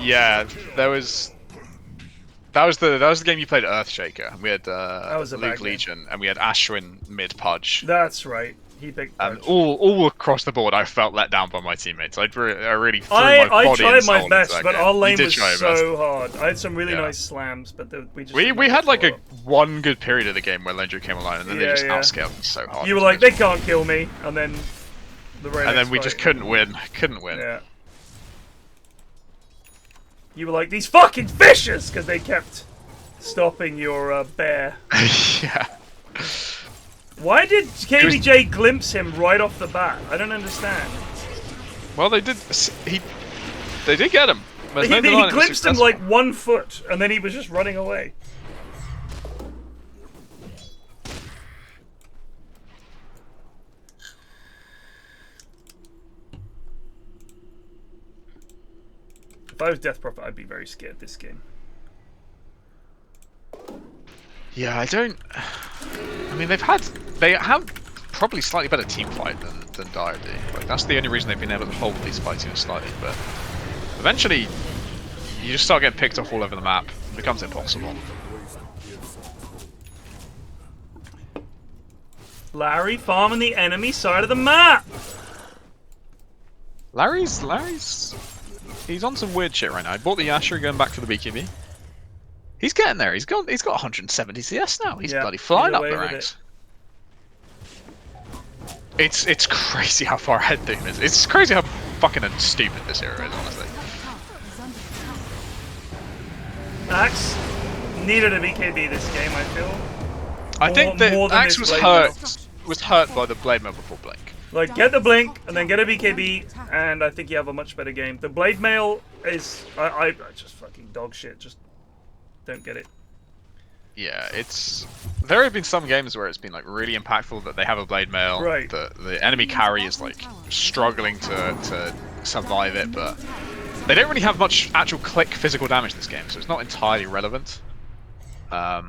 Yeah, that was the game you played at Earthshaker. We had Luke Legion, and we had Ashwin mid Pudge. That's right. He picked Pudge. And all across the board, I felt let down by my teammates. I really threw my body I tried and my soul best, into that but game. our lane You was did try your so best. hard. I had some really nice slams, but we just... We had like one good period of the game where Lendry came online, and then they just outscaled me so hard. You were like, they can't kill me, and then the and then we just couldn't win. Yeah. You were like, these fucking fishes, because they kept stopping your bear. Yeah. Why did KBJ glimpse him right off the bat? I don't understand. Well, they did. They did get him. He glimpsed him like 1 foot, and then he was just running away. If I was Death Prophet, I'd be very scared this game. Yeah, I don't. I mean, they have probably slightly better team fight than Dire do. Like, that's the only reason they've been able to hold these fights even slightly. But eventually, you just start getting picked off all over the map. It becomes impossible. Larry farming the enemy side of the map. Larry's he's on some weird shit right now. I bought the Asher going back for the BKB. He's getting there. He's got 170 CS now. He's bloody flying up the ranks. It's crazy how far ahead Doom is. It's crazy how fucking stupid this hero is, honestly. Axe needed a BKB this game, I feel. I think that Axe was hurt by the Blade Mail before Blink. Like, get the Blink, and then get a BKB, and I think you have a much better game. The Blade Mail is... I just fucking dog shit. Just don't get it. Yeah, there have been some games where it's been like really impactful that they have a Blade Mail. Right. The enemy carry is like struggling to survive it, but they don't really have much actual click physical damage this game, so it's not entirely relevant. I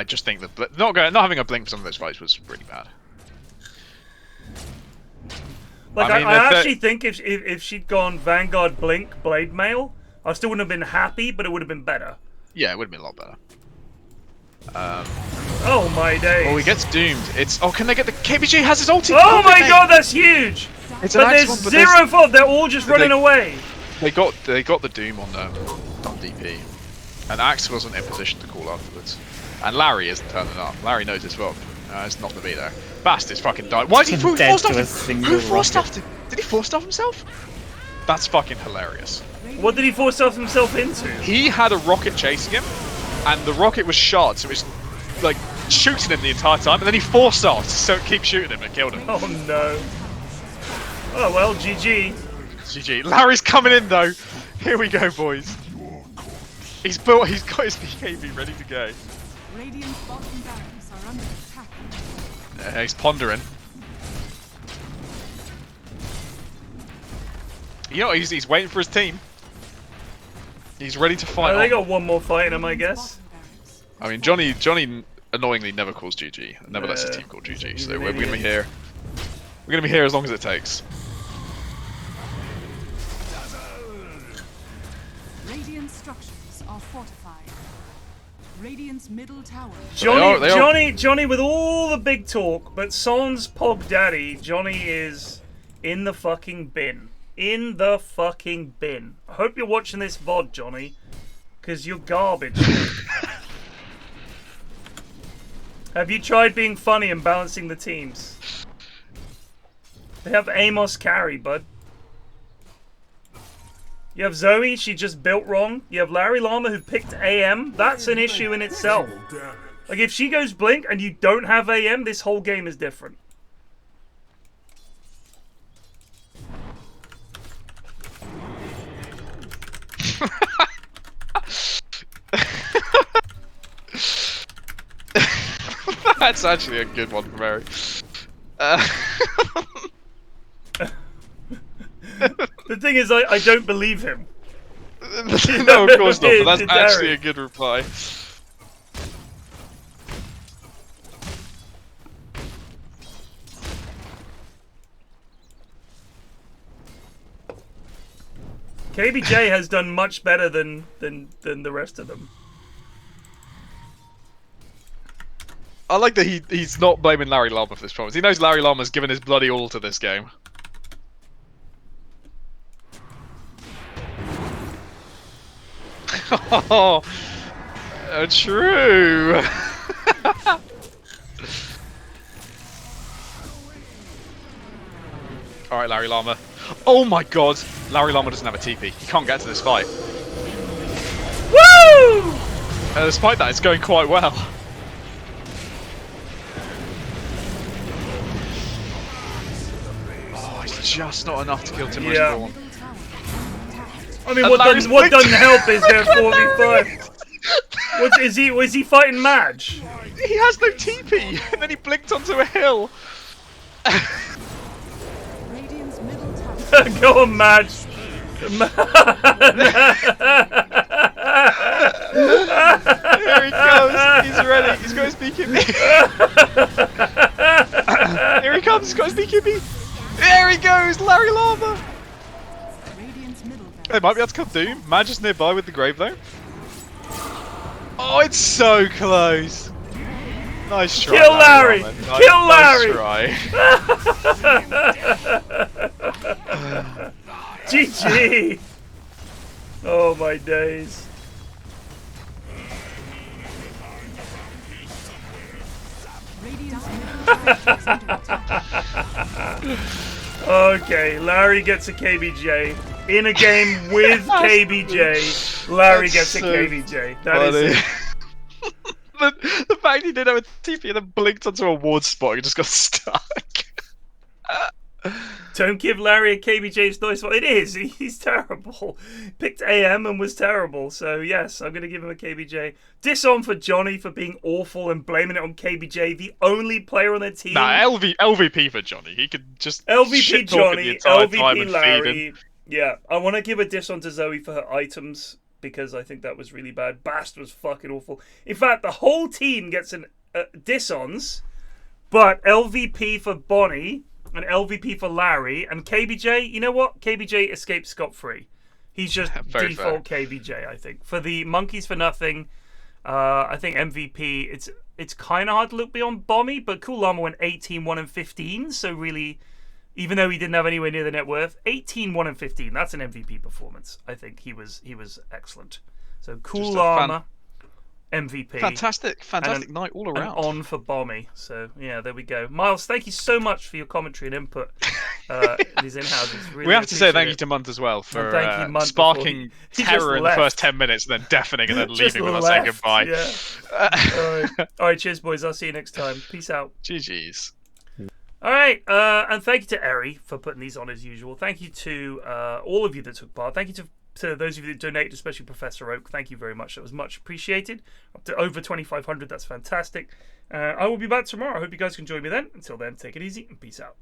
just think that not having a Blink for some of those fights was really bad. Like, I actually think if she'd gone Vanguard, Blink, Blade Mail, I still wouldn't have been happy, but it would have been better. Yeah, it would have been a lot better. Oh my days. Oh, he gets doomed. Can they get the KBG has his ulti? Oh my god, that's huge! But there's zero fault. They're all just running away. They got the doom on DP, and Axe wasn't in position to call afterwards. And Larry isn't turning up. Larry knows his fault. It's not gonna be there. Bast is fucking died. Why did he force stuff him? Who force stuffed him? Did he force stuff himself? That's fucking hilarious. What did he force himself into? He had a rocket chasing him, and the rocket was shot, so it was like shooting him the entire time, and then he forced off so it keep shooting him and killed him. Oh no. Oh well, GG. GG. Larry's coming in though. Here we go, boys. He's got his BKB ready to go. Radiant's bottom barracks are under attack. He's pondering. You know, he's waiting for his team. He's ready to fight. They got one more fight in him, I guess. I mean, Johnny annoyingly never calls GG, never lets his team call GG. So we're gonna be here. We're gonna be here as long as it takes. Radiant structures are fortified. Radiant's middle tower. Johnny with all the big talk, but sans Pog Daddy, Johnny is in the fucking bin. In the fucking bin. I hope you're watching this VOD, Johnny, because you're garbage. Have you tried being funny and balancing the teams? They have Amos carry, bud. You have Zoe, she just built wrong. You have Larry Llama who picked AM. That's an issue in itself. Like, if she goes Blink and you don't have AM, this whole game is different. That's actually a good one from Eric. The thing is, I don't believe him. No, of course not, but that's actually a good reply. KBJ has done much better than the rest of them. I like that he's not blaming Larry Llama for this promise. He knows Larry Llama's given his bloody all to this game. Oh, true. Alright, Larry Llama. Oh my god! Larry Llama doesn't have a TP. He can't get to this fight. Woo! Despite that, it's going quite well. Oh, it's just not enough to kill Timber's Dawn. I mean, what doesn't help is their 4v5. Was he fighting Madge? He has no TP, and then he blinked onto a hill. Go on, Madge. Here he goes. He's ready. He's got his BKB. Here he comes. He's got his BKB. There he goes. Larry Lava. They might be able to kill Doom. Man just nearby with the grave though. Oh, it's so close. Nice try. Kill Larry. Kill Larry. Nice try. GG. Oh my days. Okay, Larry gets a KBJ. In a game with KBJ, Larry gets a KBJ. That is it. The fact he did have a TP and then blinked onto a ward spot and just got stuck. Don't give Larry a KBJ. It's nice. It is. He's terrible. Picked AM and was terrible. So yes, I'm going to give him a KBJ. Diss on for Johnny for being awful and blaming it on KBJ, the only player on their team. Nah, LVP for Johnny. He could just LVP Johnny, LVP Larry. Yeah, I want to give a diss on to Zoe for her items because I think that was really bad. Bast was fucking awful. In fact, the whole team gets an diss-ons, but LVP for Bonnie and LVP for Larry and KBJ. You know what? KBJ escaped scot-free. He's just default fair. KBJ, I think. For the monkeys for nothing, I think MVP. It's kind of hard to look beyond Bommy, but Cool Llama went 18, 1 and 15. So really, even though he didn't have anywhere near the net worth, 18, 1 and 15. That's an MVP performance. I think he was excellent. So Cool Llama, MVP. Fantastic night all around. And on for Bommy. So yeah, there we go. Miles, thank you so much for your commentary and input. These in-houses. Really we have to say thank you to Munt as well for sparking terror in the first 10 minutes, and then deafening, and then leaving without saying goodbye. Yeah. All right, cheers, boys. I'll see you next time. Peace out. GG's. All right, and thank you to Eri for putting these on as usual. Thank you to all of you that took part. Thank you to those of you that donate, especially Professor Oak. Thank you very much. That was much appreciated. Up to over 2,500. That's fantastic. I will be back tomorrow. I hope you guys can join me then. Until then, take it easy and peace out.